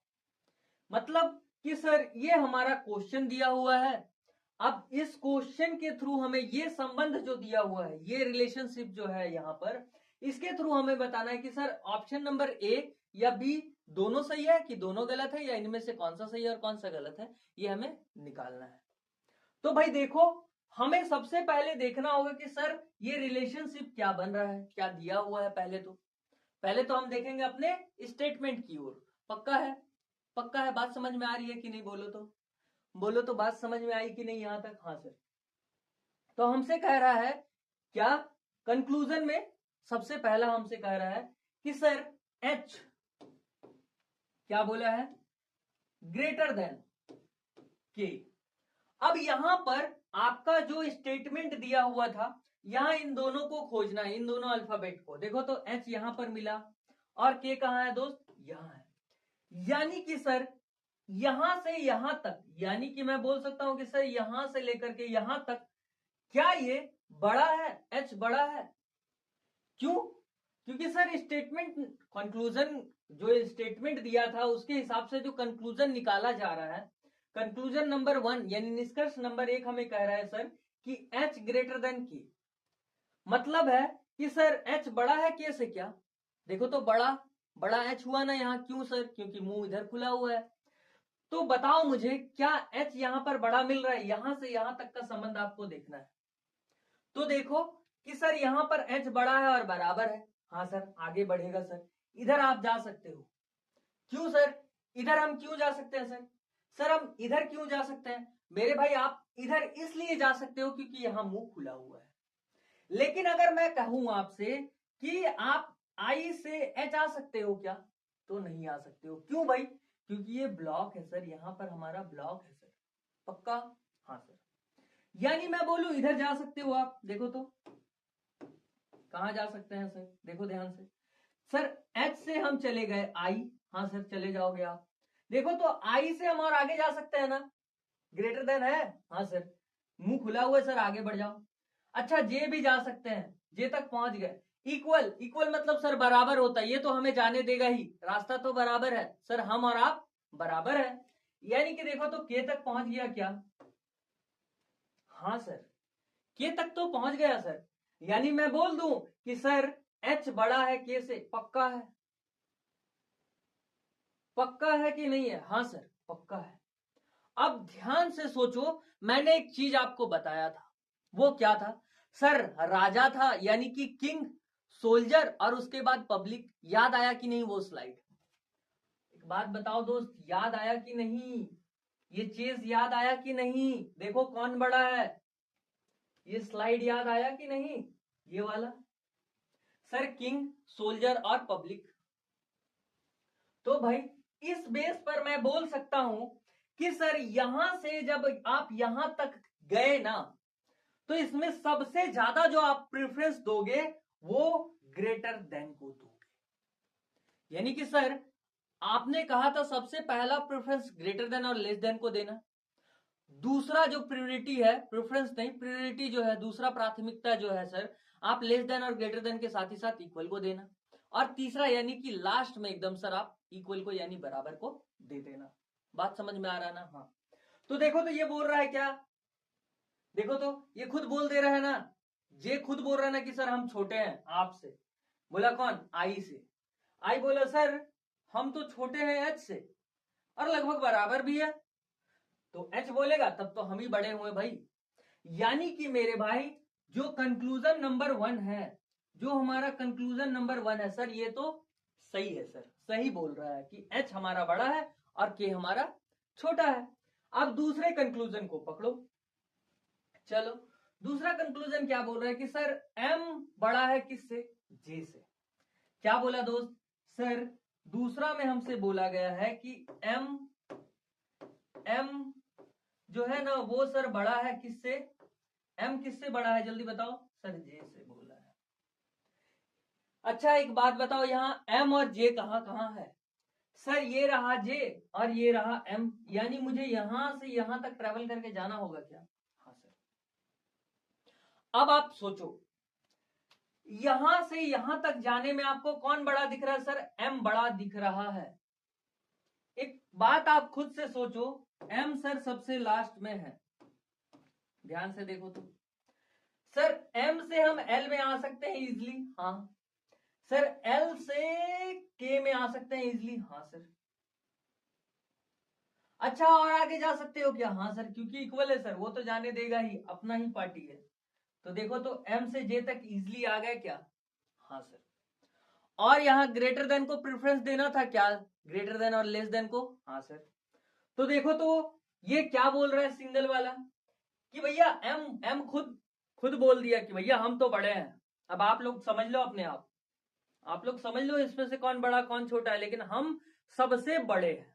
मतलब कि सर ये हमारा क्वेश्चन दिया हुआ है, अब इस क्वेश्चन के थ्रू हमें ये संबंध जो दिया हुआ है, ये रिलेशनशिप जो है यहाँ पर, इसके थ्रू हमें बताना है कि सर ऑप्शन नंबर ए या बी दोनों सही है कि दोनों गलत है, या इनमें से कौन सा सही है और कौन सा गलत है, ये हमें निकालना है। तो भाई देखो, हमें सबसे पहले देखना होगा कि सर ये रिलेशनशिप क्या बन रहा है, क्या दिया हुआ है। पहले तो हम देखेंगे अपने स्टेटमेंट की ओर। पक्का है? पक्का है? बात समझ में आ रही है कि नहीं? बोलो तो बात समझ में आई कि नहीं यहां तक? हाँ सर। तो हमसे कह रहा है क्या, कंक्लूजन में सबसे पहला हमसे कह रहा है कि सर H क्या बोला है, ग्रेटर देन K। अब यहां पर आपका जो स्टेटमेंट दिया हुआ था, यहां इन दोनों को खोजना है, इन दोनों अल्फाबेट को। देखो तो H यहां पर मिला और K कहां है दोस्त? यहां है। यानी कि सर यहां से यहां तक, यानी कि मैं बोल सकता हूं कि सर यहां से लेकर के यहां तक, क्या ये बड़ा है? H बड़ा है। क्यों? क्योंकि सर स्टेटमेंट कंक्लूजन, जो स्टेटमेंट दिया था उसके हिसाब से जो कंक्लूजन निकाला जा रहा है, कंक्लूजन नंबर 1 यानी निष्कर्ष नंबर 1 हमें कह रहा है सर कि H ग्रेटर देन K। मतलब है कि सर H बड़ा है K से। क्या? देखो तो बड़ा H हुआ ना यहाँ। क्यों सर? क्योंकि मुंह इधर खुला हुआ है। तो बताओ मुझे, क्या H यहां पर बड़ा मिल रहा है? यहां से यहां तक का संबंध आपको देखना है। तो देखो कि सर यहां पर H बड़ा है और बराबर है। हाँ सर, आगे बढ़ेगा सर। इधर आप जा सकते हो। क्यों सर? इधर हम क्यों जा सकते हैं सर? सर हम इधर क्यों जा सकते हैं मेरे भाई? आप इधर इसलिए जा सकते हो क्योंकि यहां मुंह खुला हुआ है। लेकिन अगर मैं कहूं आपसे कि आप I से H आ सकते हो क्या, तो नहीं आ सकते हो। क्यों भाई? क्योंकि ये ब्लॉक है सर, यहां पर हमारा ब्लॉक है सर। पक्का? हाँ सर। यानी मैं बोलूं इधर जा सकते हो आप। देखो तो कहां जा सकते हैं सर? देखो ध्यान से। सर H से हम चले गए I। हाँ सर, चले जाओगे आप। देखो तो I से हम और आगे जा सकते हैं ना? ग्रेटर देन है। हाँ सर, मुंह खुला हुआ है सर, आगे बढ़ जाओ। अच्छा, जे भी जा सकते हैं, जे तक पहुंच गए। इक्वल मतलब सर बराबर होता है, ये तो हमें जाने देगा ही, रास्ता तो बराबर है सर, हम और आप बराबर है। यानी कि देखो तो के तक पहुंच गया क्या? हाँ सर, के तक तो पहुंच गया सर। यानी मैं बोल दूं कि सर H बड़ा है के से। पक्का है? पक्का है कि नहीं है? हाँ सर, पक्का है। अब ध्यान से सोचो, मैंने एक चीज आपको बताया था, वो क्या था सर? राजा था, यानी कि किंग, सोल्जर और उसके बाद पब्लिक। याद आया कि नहीं वो स्लाइड? एक बात बताओ दोस्त, याद आया कि नहीं? ये चीज याद आया कि नहीं? देखो कौन बड़ा है, ये स्लाइड याद आया कि नहीं? ये वाला सर, किंग, सोल्जर और पब्लिक। तो भाई इस बेस पर मैं बोल सकता हूं कि सर यहां से जब आप यहां तक गए ना, तो इसमें सबसे ज्यादा जो आप प्रेफरेंस दोगे वो ग्रेटर देन को दोगे। यानी कि सर आपने कहा था सबसे पहला प्रेफरेंस ग्रेटर देन और लेस देन को देना। दूसरा जो प्रियोरिटी है, प्रेफरेंस नहीं, प्रियोरिटी जो है, दूसरा प्राथमिकता जो है सर, आप लेस देन और ग्रेटर देन के साथ ही साथ इक्वल को देना। और तीसरा यानी कि लास्ट में एकदम सर आप इक्वल को यानी बराबर को दे देना। बात समझ में आ रहा है ना? हाँ। तो देखो तो ये बोल रहा है क्या? देखो तो ये खुद बोल दे रहा है ना, ये खुद बोल रहा है ना कि सर हम छोटे हैं आपसे। बोला कौन? आई से। आई बोला सर हम तो छोटे हैं एच से और लगभग बराबर भी है। तो एच बोलेगा तब तो हम ही बड़े हुए भाई। यानी कि मेरे भाई जो कंक्लूजन नंबर 1 है, जो हमारा कंक्लूजन नंबर 1 है सर, ये तो सही है सर, सही बोल रहा है कि एच हमारा बड़ा है और के हमारा छोटा है। अब दूसरे कंक्लूजन को पकड़ो। चलो, दूसरा कंक्लूजन क्या बोल रहा है कि सर एम बड़ा है किससे? जे से। क्या बोला दोस्त? सर दूसरा में हमसे बोला गया है कि एम जो है ना वो सर बड़ा है किससे? एम किससे बड़ा है? जल्दी बताओ सर। जे से बोला है। अच्छा एक बात बताओ, यहाँ एम और जे कहाँ कहाँ है? सर ये रहा जे और ये रहा एम, यानी मुझे यहां से यहां तक ट्रेवल करके जाना होगा क्या? हाँ सर। अब आप सोचो, यहां से यहां तक जाने में आपको कौन बड़ा दिख रहा है? सर एम बड़ा दिख रहा है। एक बात आप खुद से सोचो, एम सर सबसे लास्ट में है, ध्यान से देखो तो। सर एम से हम एल में आ सकते हैं इजिली, हाँ। सर एल से के में आ सकते हैं इजिली, हाँ सर। अच्छा और आगे जा सकते हो क्या? हाँ सर, क्योंकि इक्वल है सर, वो तो जाने देगा ही, अपना ही पार्टी है। तो देखो तो एम से जे तक इजिली आ गए क्या? हाँ सर। और यहां ग्रेटर देन को प्रेफरेंस देना था क्या? ग्रेटर देन और लेस देन को, हाँ सर। तो देखो तो ये क्या बोल रहा है सिंगल वाला कि भैया एम एम खुद खुद बोल दिया कि भैया हम तो बड़े हैं। अब आप लोग समझ लो अपने आप लोग समझ लो इसमें से कौन बड़ा कौन छोटा है, लेकिन हम सबसे बड़े हैं।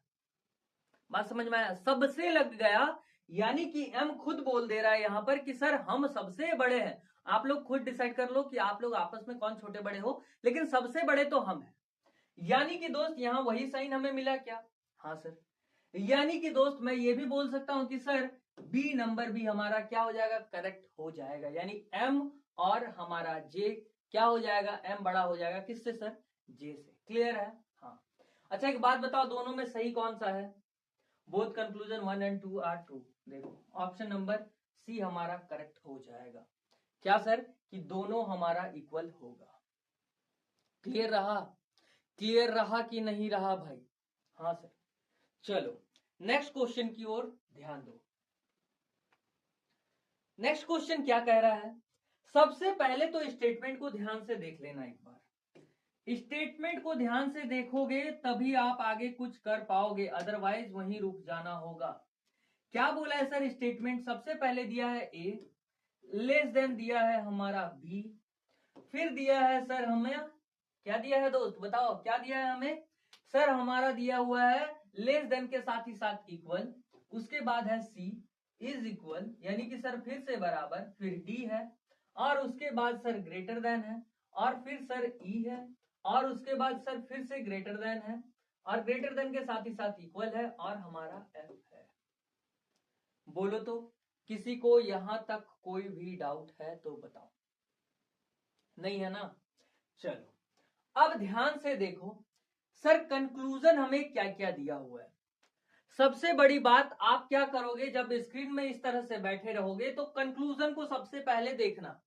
बात समझ में आया? सबसे लग गया, यानी कि एम खुद बोल दे रहा है यहां पर कि सर हम सबसे बड़े हैं। आप लोग खुद डिसाइड कर लो कि आप लोग आपस में कौन छोटे बड़े हो, लेकिन सबसे बड़े तो हम हैं। यानी कि दोस्त यहां वही साइन हमें मिला क्या? हाँ सर। यानी कि दोस्त मैं ये भी बोल सकता हूं कि सर बी नंबर भी हमारा क्या हो जाएगा? करेक्ट हो जाएगा। यानी एम और हमारा जे क्या हो जाएगा? एम बड़ा हो जाएगा किससे सर? जे से। क्लियर है? हाँ। अच्छा एक बात बताओ, दोनों में सही कौन सा है? Both conclusion 1 and 2 are true. देखो ऑप्शन नंबर सी हमारा करेक्ट हो जाएगा। क्या सर? कि दोनों हमारा इक्वल होगा। क्लियर रहा? क्लियर रहा कि नहीं रहा भाई? हाँ सर। चलो नेक्स्ट क्वेश्चन की ओर ध्यान दो। नेक्स्ट क्वेश्चन क्या कह रहा है? सबसे पहले तो स्टेटमेंट को ध्यान से देख लेना एक बार। स्टेटमेंट को ध्यान से देखोगे तभी आप आगे कुछ कर पाओगे, अदरवाइज वहीं रुक जाना होगा। क्या बोला है सर? स्टेटमेंट सबसे पहले दिया है ए, लेस देन दिया है हमारा बी, फिर दिया है सर हमें, क्या दिया है दोस्त बताओ, क्या दिया है हमें? सर हमारा दिया हुआ है लेस देन के साथ ही साथ इक्वल, उसके बाद है सी इज इक्वल, यानी कि सर फिर से बराबर, फिर डी है, और उसके बाद सर ग्रेटर देन है, और फिर सर ई है, और उसके बाद सर फिर से ग्रेटर देन है, और ग्रेटर देन के साथ ही साथ इक्वल है, और हमारा एफ है। बोलो तो किसी को यहां तक कोई भी डाउट है तो बताओ? नहीं है ना? चलो अब ध्यान से देखो, सर कंक्लूजन हमें क्या क्या दिया हुआ है। सबसे बड़ी बात, आप क्या करोगे जब स्क्रीन में इस तरह से बैठे रहोगे तो कंक्लूजन को सबसे पहले देखना।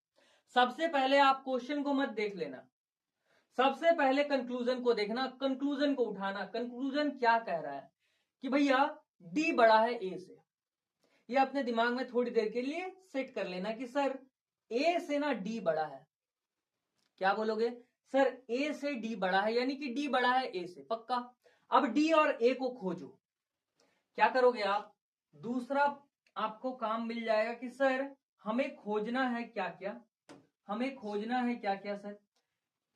सबसे पहले आप क्वेश्चन को मत देख लेना, सबसे पहले कंक्लूजन को देखना, कंक्लूजन को उठाना। कंक्लूजन क्या कह रहा है कि भैया डी बड़ा है ए से। ये अपने दिमाग में थोड़ी देर के लिए सेट कर लेना कि सर ए से ना डी बड़ा है। क्या बोलोगे? सर ए से डी बड़ा है, यानी कि डी बड़ा है ए से, पक्का। अब डी और ए को खोजो। क्या करोगे आप? दूसरा आपको काम मिल जाएगा कि सर हमें खोजना है क्या क्या, हमें खोजना है क्या क्या सर?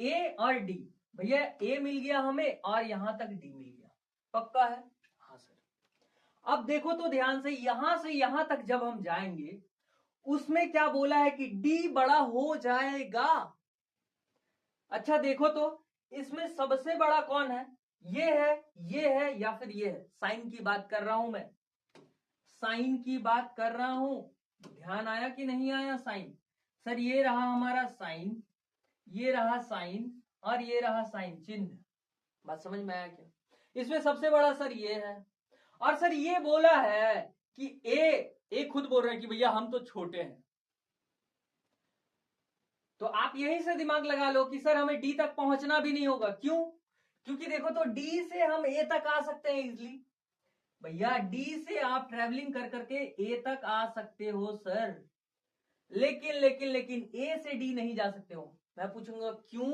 ए और डी। भैया ए मिल गया हमें और यहां तक डी मिल गया, पक्का है? हाँ सर। अब देखो तो ध्यान से यहां तक जब हम जाएंगे, उसमें क्या बोला है कि डी बड़ा हो जाएगा। अच्छा देखो तो इसमें सबसे बड़ा कौन है? ये है या फिर ये है? साइन की बात कर रहा हूं मैं, साइन की बात कर रहा हूं। ध्यान आया कि नहीं आया? साइन, सर ये रहा हमारा साइन, ये रहा साइन, और ये रहा साइन चिन्ह। बात समझ में आया क्या? इसमें सबसे बड़ा सर ये है, और सर ये बोला है कि ए खुद बोल रहे हैं कि भैया हम तो छोटे हैं। तो आप यहीं से दिमाग लगा लो कि सर हमें डी तक पहुंचना भी नहीं होगा। क्यों? क्योंकि देखो तो डी से हम ए तक आ सकते हैं इजिली। भैया डी से आप ट्रेवलिंग कर करके ए तक आ सकते हो सर, लेकिन ए से डी नहीं जा सकते हो। मैं पूछूंगा क्यों?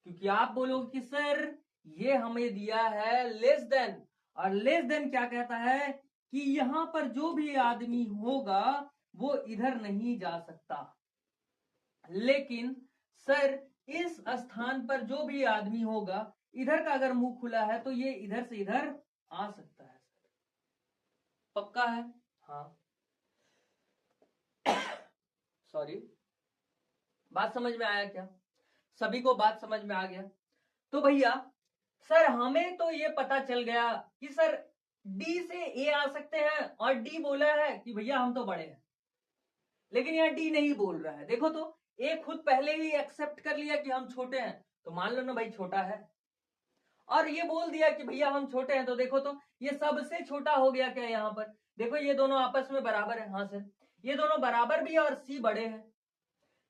क्योंकि आप बोलोगे कि सर ये हमें दिया है लेस देन, और लेस देन क्या कहता है कि यहां पर जो भी आदमी होगा वो इधर नहीं जा सकता, लेकिन सर इस स्थान पर जो भी आदमी होगा, इधर का अगर मुंह खुला है तो ये इधर से इधर आ सकता है सर, पक्का है? हाँ सॉरी, बात समझ में आया क्या? सभी को बात समझ में आ गया? तो भैया सर हमें तो ये पता चल गया कि सर डी से ए आ सकते हैं, और डी बोला है कि भैया हम तो बड़े हैं, लेकिन यहाँ डी नहीं बोल रहा है। देखो तो ए खुद पहले ही एक्सेप्ट कर लिया कि हम छोटे हैं, तो मान लो ना भाई छोटा है, और ये बोल दिया कि भैया हम छोटे हैं, तो देखो तो ये सबसे छोटा हो गया क्या यहाँ पर? देखो ये दोनों आपस में बराबर है, हाँ सर ये दोनों बराबर भी है और सी बड़े हैं।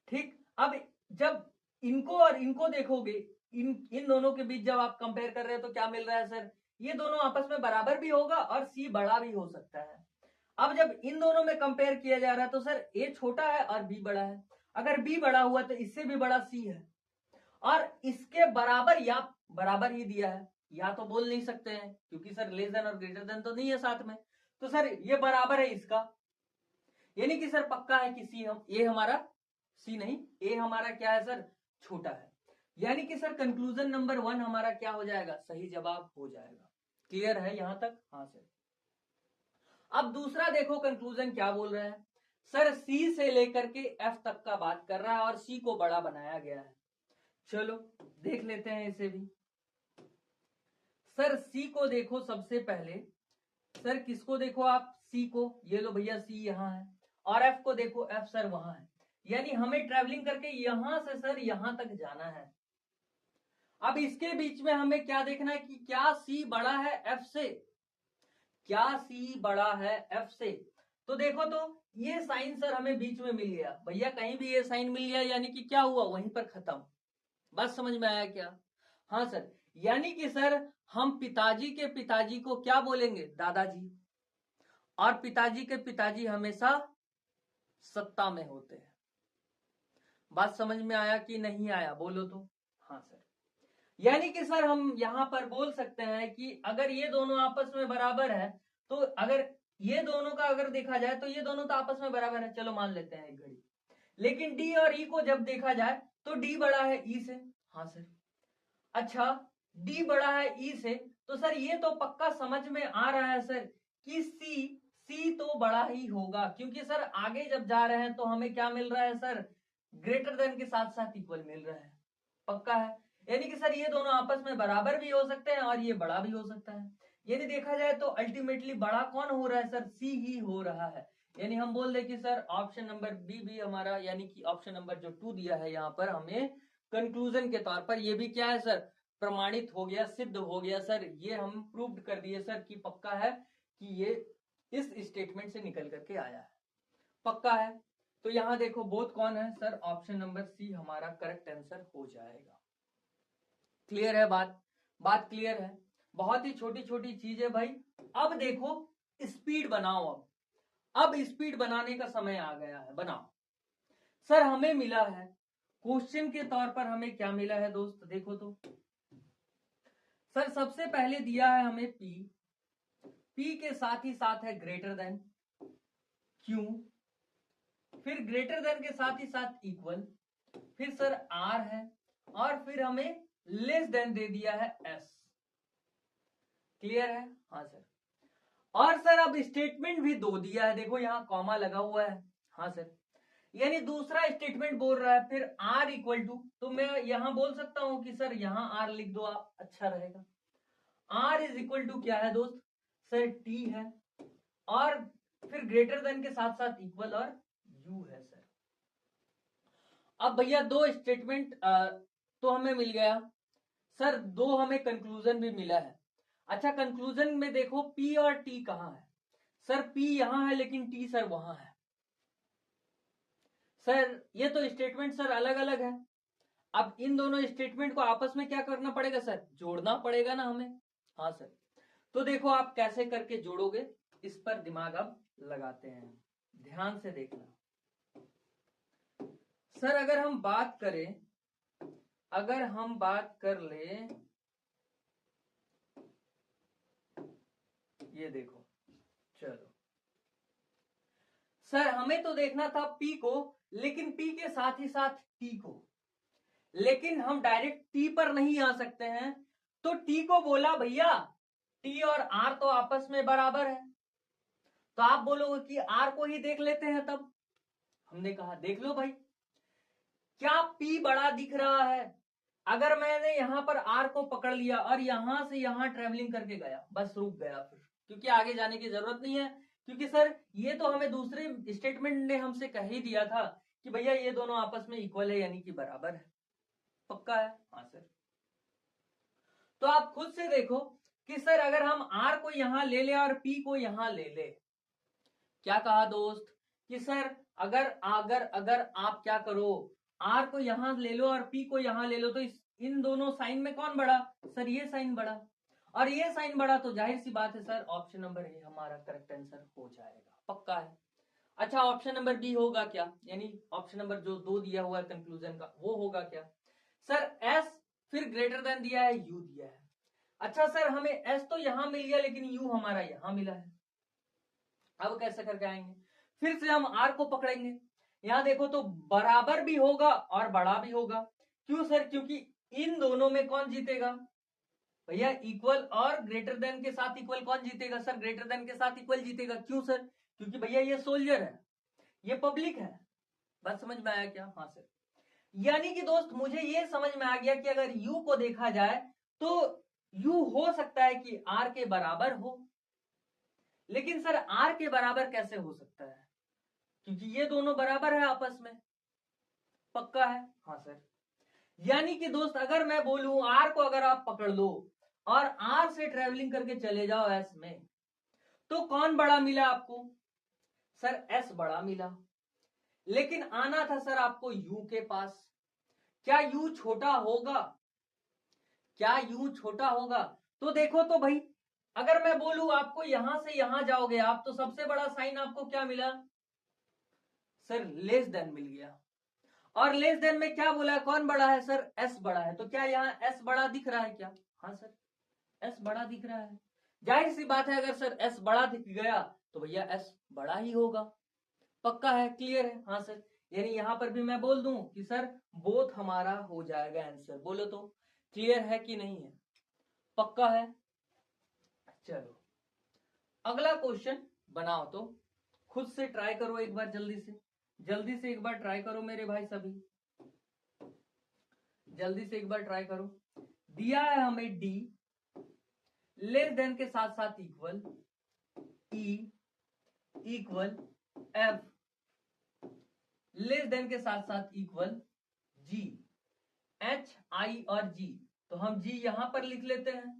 ठीक, अब जब इनको और इनको देखोगे, इन दोनों के बीच जब आप कंपेयर कर रहे हो तो क्या मिल रहा है सर? ये दोनों आपस में बराबर भी होगा और सी बड़ा भी हो सकता है। अब जब इन दोनों में कंपेयर किया जा रहा है तो सर ए छोटा है और बी बड़ा है। अगर बी बड़ा हुआ तो इससे भी बड़ा सी है, और इसके बराबर या बराबर ही दिया है, या तो बोल नहीं सकते हैं क्योंकि सर लेस देन और ग्रेटर देन तो नहीं है साथ में, तो सर ये बराबर है इसका, यानी कि सर पक्का है कि सी हम ए हमारा सी नहीं, ए हमारा क्या है सर? छोटा है। यानी कि सर कंक्लूजन नंबर 1 हमारा क्या हो जाएगा? सही जवाब हो जाएगा। क्लियर है यहां तक? हाँ सर। अब दूसरा देखो कंक्लूजन क्या बोल रहा है सर, सी से लेकर के एफ तक का बात कर रहा है और सी को बड़ा बनाया गया है। चलो देख लेते हैं इसे भी। सर सी को देखो सबसे पहले, सर किसको देखो आप? सी को, ये लो भैया सी यहां है, और एफ को देखो, एफ सर वहां है, यानी हमें ट्रेवलिंग करके यहां से सर यहां तक जाना है। अब इसके बीच में हमें क्या देखना है कि क्या सी बड़ा है एफ से? क्या सी बड़ा है एफ से? तो देखो तो ये साइन सर हमें बीच में मिल गया भैया, कहीं भी ये साइन मिल गया यानी कि क्या हुआ? वहीं पर खत्म। बात समझ में आया क्या? हाँ सर, यानी कि सर हम पिताजी के पिताजी को क्या बोलेंगे? दादाजी, और पिताजी के पिताजी हमेशा सत्ता में होते हैं। बात समझ में आया कि नहीं आया? बोलो तो। हाँ सर, यानी कि सर हम यहां पर बोल सकते हैं कि अगर ये दोनों आपस में बराबर है, तो अगर ये दोनों का अगर देखा जाए तो ये दोनों तो आपस में बराबर है, चलो मान लेते हैं एक घड़ी, लेकिन डी और ई को जब देखा जाए तो डी बड़ा है ई से। हाँ सर, अच्छा डी बड़ा है ई से, तो सर ये तो पक्का समझ में आ रहा है सर कि सी तो बड़ा ही होगा, क्योंकि सर आगे जब जा रहे हैं तो हमें क्या मिल रहा है सर? ग्रेटर देन के साथ साथ इक्वल मिल रहा है। पक्का है, यानी कि सर ये दोनों आपस में बराबर भी हो सकते हैं और ये बड़ा भी हो सकता है। यानी देखा जाए तो अल्टीमेटली बड़ा कौन हो रहा है सर? सी ही हो रहा है। यानी हम बोल दे कि सर ऑप्शन नंबर बी भी हमारा, यानी कि ऑप्शन नंबर जो 2 दिया है यहाँ पर हमें कंक्लूजन के तौर पर, ये भी क्या है सर? प्रमाणित हो गया, सिद्ध हो गया सर, ये हम प्रूव कर दिए सर कि पक्का है कि ये इस स्टेटमेंट से निकल करके आया है। पक्का है, तो यहां देखो बोथ कौन है सर? ऑप्शन नंबर सी हमारा करेक्ट आंसर हो जाएगा। क्लियर है बात? बात क्लियर है? बहुत ही छोटी छोटी चीज है भाई। अब देखो स्पीड बनाओ। अब स्पीड बनाने का समय आ गया है, बनाओ। सर हमें मिला है क्वेश्चन के तौर पर, हमें क्या मिला है दोस्त? देखो तो सर सबसे पहले दिया है हमें पी, पी के साथ ही साथ है ग्रेटर देन, क्यू, फिर ग्रेटर देन के साथ ही साथ इक्वल, फिर सर आर है, और फिर हमें लेस देन दे दिया है एस। क्लियर है? हाँ सर। और सर अब स्टेटमेंट भी दो दिया है, देखो यहां कॉमा लगा हुआ है। हाँ सर, यानी दूसरा स्टेटमेंट बोल रहा है फिर आर इक्वल टू, तो मैं यहां बोल सकता हूं कि सर यहां आर लिख दो आप, अच्छा रहेगा। आर इज इक्वल टू क्या है दोस्त? सर टी है, और फिर ग्रेटर देन के साथ साथ इक्वल और यू है सर। अब भैया दो स्टेटमेंट तो हमें मिल गया सर, दो हमें कंक्लूजन भी मिला है। अच्छा कंक्लूजन में देखो पी और टी कहां है? सर पी यहां है लेकिन टी सर वहां है। सर ये तो स्टेटमेंट सर अलग अलग है, अब इन दोनों स्टेटमेंट को आपस में क्या करना पड़ेगा सर? जोड़ना पड़ेगा ना हमें। हाँ सर, तो देखो आप कैसे करके जोड़ोगे, इस पर दिमाग अब लगाते हैं, ध्यान से देखना। सर अगर हम बात करें, अगर हम बात कर ले, ये देखो, चलो सर हमें तो देखना था पी को, लेकिन पी के साथ ही साथ टी को, लेकिन हम डायरेक्ट टी पर नहीं आ सकते हैं, तो टी को बोला भैया टी और आर तो आपस में बराबर है, तो आप बोलोगे कि आर को ही देख लेते हैं, तब हमने कहा देख लो भाई, क्या P बड़ा दिख रहा है। अगर मैंने यहां पर R को पकड़ लिया और यहां से यहां ट्रेवलिंग करके गया, बस रुक गया फिर, क्योंकि आगे जाने की जरूरत नहीं है, क्योंकि सर ये तो हमें दूसरे स्टेटमेंट ने हमसे कह ही दिया था कि भैया ये दोनों आपस में इक्वल है, यानी कि बराबर है। पक्का है? हाँ सर। तो आप खुद से देखो कि सर अगर हम R को यहां ले ले और P को यहां ले ले, क्या कहा दोस्त कि सर अगर अगर अगर आप क्या करो, R को यहां ले लो और P को यहां ले लो, तो इन दोनों साइन में कौन बड़ा? सर ये साइन बड़ा, और ये साइन बड़ा, तो जाहिर सी बात है सर ऑप्शन नंबर ए हमारा करेक्ट आंसर हो जाएगा। पक्का है? अच्छा, ऑप्शन नंबर बी होगा क्या, यानी ऑप्शन नंबर जो 2 दिया हुआ है कंक्लूजन का, वो होगा क्या? सर एस फिर ग्रेटर देन दिया है, यू दिया है। अच्छा सर हमें एस तो यहां मिल गया, लेकिन यू हमारा यहां मिला है। अब कैसे करके आएंगे? फिर से हम आर को पकड़ेंगे, यहां देखो तो बराबर भी होगा और बड़ा भी होगा। क्यों सर? क्योंकि इन दोनों में कौन जीतेगा भैया? इक्वल और ग्रेटर देन के साथ इक्वल कौन जीतेगा? सर ग्रेटर देन के साथ इक्वल जीतेगा। क्यों सर? क्योंकि भैया ये सोल्जर है, ये पब्लिक है। बात समझ में आया क्या? हाँ सर। यानी कि दोस्त मुझे ये समझ में आ गया कि अगर u को देखा जाए तो u हो सकता है कि r के बराबर हो, लेकिन सर r के बराबर कैसे हो सकता है? क्योंकि ये दोनों बराबर है आपस में। पक्का है? हाँ सर। यानी कि दोस्त अगर मैं बोलूं r को अगर आप पकड़ लो और r से ट्रेवलिंग करके चले जाओ s में, तो कौन बड़ा मिला आपको? सर s बड़ा मिला, लेकिन आना था सर आपको u के पास। क्या u छोटा होगा? क्या u छोटा होगा? तो देखो तो भाई, अगर मैं बोलूं आपको यहां से यहां जाओगे आप, तो सबसे बड़ा साइन आपको क्या मिला? सर लेस देन मिल गया। और लेस देन में क्या बोला है? कौन बड़ा है? सर s बड़ा है। तो क्या यहाँ s बड़ा दिख रहा है क्या? हाँ सर, s बड़ा दिख रहा है। जाहिर सी बात है, अगर सर s बड़ा दिख गया तो भैया s बड़ा ही होगा। पक्का है? क्लियर है? हाँ सर। यानी यहां पर भी मैं बोल दूं कि सर बोथ हमारा हो जाएगा आंसर। बोलो तो क्लियर है कि नहीं है? पक्का है? चलो अगला क्वेश्चन बनाओ, तो खुद से ट्राई करो एक बार, जल्दी से एक बार ट्राई करो मेरे भाई सभी, जल्दी से एक बार ट्राई करो। दिया है हमें डी लेस देन के साथ साथ equal, E equal F less than के साथ साथ इक्वल जी, एच आई और जी, तो हम जी यहां पर लिख लेते हैं।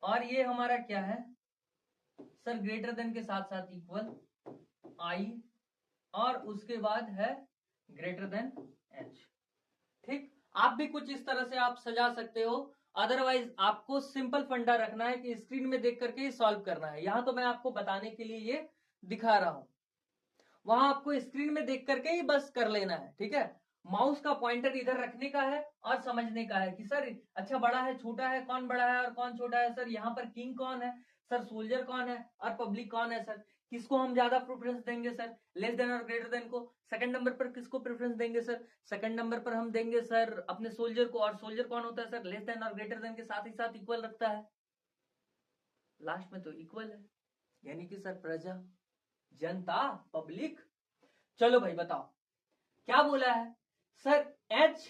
और ये हमारा क्या है सर? ग्रेटर देन के साथ साथ इक्वल आई, और उसके बाद है ग्रेटर देन एच। ठीक, आप भी कुछ इस तरह से आप सजा सकते हो। अदरवाइज आपको सिंपल फंडा रखना है कि स्क्रीन में देख करके सॉल्व करना है। यहां तो मैं आपको बताने के लिए ये दिखा रहा हूं, वहां आपको स्क्रीन में देख करके ही बस कर लेना है। ठीक है, माउस का पॉइंटर इधर रखने का है और समझने का है कि सर अच्छा बड़ा है छोटा है, कौन बड़ा है और कौन छोटा है। सर यहाँ पर किंग कौन है? सर सोल्जर कौन है? और पब्लिक कौन है? सर किसको हम ज्यादा प्रेफरेंस देंगे? सर लेस देन और ग्रेटर देन को। सेकंड नंबर पर किसको प्रेफरेंस देंगे? सर सेकंड नंबर पर हम देंगे सर अपने सोल्जर को। और सोल्जर कौन होता है? सर लेस देन और ग्रेटर देन के साथ ही साथ इक्वल रखता है, लास्ट में तो इक्वल है, यानी कि सर प्रजा, जनता, पब्लिक। चलो भाई बताओ क्या बोला है? Sir H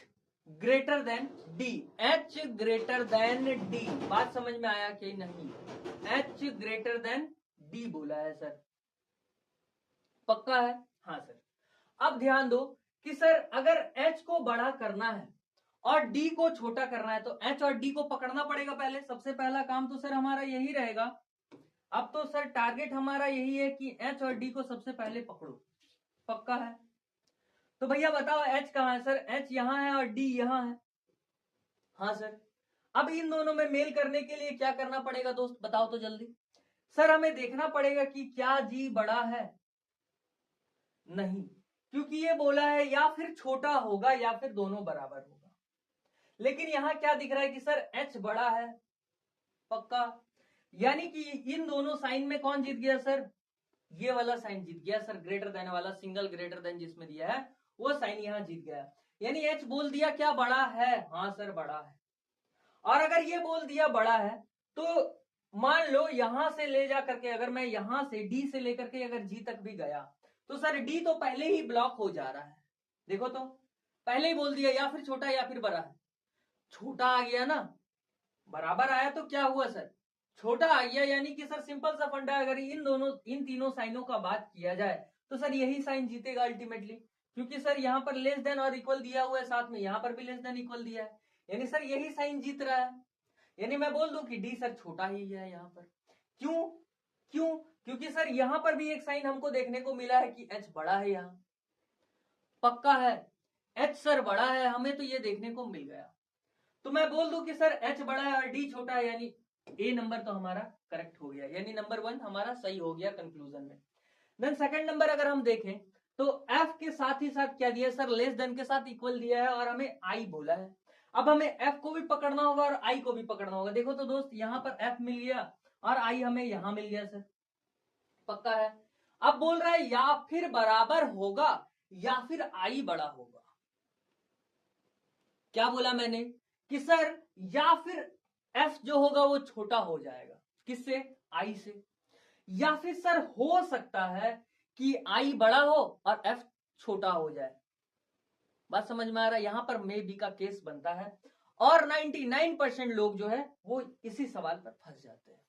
greater than D, H greater than D। बात समझ में आया कि नहीं? H ग्रेटर देन D बोला है सर। पक्का है? हाँ सर। अब ध्यान दो कि सर अगर H को बड़ा करना है और D को छोटा करना है, तो H और D को पकड़ना पड़ेगा पहले। सबसे पहला काम तो सर हमारा यही रहेगा। अब तो सर टारगेट हमारा यही है कि H और D को सबसे पहले पकड़ो। पक्का है? तो भैया बताओ H कहां है? सर H यहां है और D यहां है। हाँ सर। अब इन दोनों में मेल करने के लिए क्या करना पड़ेगा दोस्त? बताओ तो जल्दी। सर हमें देखना पड़ेगा कि क्या G बड़ा है? नहीं, क्योंकि ये बोला है या फिर छोटा होगा या फिर दोनों बराबर होगा। लेकिन यहां क्या दिख रहा है कि सर H बड़ा है। पक्का? यानी कि इन दोनों साइन में कौन जीत गया? सर ये वाला साइन जीत गया सर, ग्रेटर देन वाला, सिंगल ग्रेटर देन जिसमें दिया है वो साइन यहां जीत गया। यानी H बोल दिया क्या? बड़ा है। हाँ सर बड़ा है। और अगर ये बोल दिया बड़ा है, तो मान लो यहां से ले जा करके अगर मैं यहां से D से लेकर के अगर G तक भी गया, तो सर D तो पहले ही ब्लॉक हो जा रहा है। देखो तो पहले ही बोल दिया, या फिर छोटा या फिर बड़ा है। छोटा आ गया ना, बराबर आया तो क्या हुआ सर, छोटा आ गया, यानी कि सर सिंपल सा फंडा, अगर इन तीनों साइनों का बात किया जाए तो सर यही साइन जीतेगा अल्टीमेटली, क्योंकि सर यहाँ पर लेस देन और इक्वल दिया हुआ है, साथ में यहाँ पर भी लेस देन इक्वल दिया है, यानी सर यही साइन जीत रहा है। यानी मैं बोल दूं कि डी सर छोटा ही है यहाँ पर। क्यों क्यों क्योंकि सर यहाँ पर भी एक साइन हमको देखने को मिला है कि एच बड़ा है, यहाँ पक्का है एच सर बड़ा है, हमें तो ये देखने को मिल गया। तो मैं बोल दूं कि सर एच बड़ा है और डी छोटा है, यानी ए नंबर तो हमारा करेक्ट हो गया, यानी नंबर 1 हमारा सही हो गया कंक्लूजन में। देन सेकंड नंबर अगर हम देखें तो एफ के साथ ही साथ क्या दिया सर, लेस देन के साथ इक्वल दिया है और हमें आई बोला है। अब हमें एफ को भी पकड़ना होगा और आई को भी पकड़ना होगा। देखो तो दोस्त, यहां पर एफ मिल गया और आई हमें यहां मिल गया सर, पक्का है। अब बोल रहा है या फिर बराबर होगा या फिर आई बड़ा होगा। क्या बोला मैंने कि सर या फिर एफ जो होगा वो छोटा हो जाएगा, किससे, आई से, या फिर सर हो सकता है कि आई बड़ा हो और एफ छोटा हो जाए। बात समझ में आ रहा है, यहां पर मे बी का केस बनता है और 99% लोग जो है वो इसी सवाल पर फंस जाते हैं,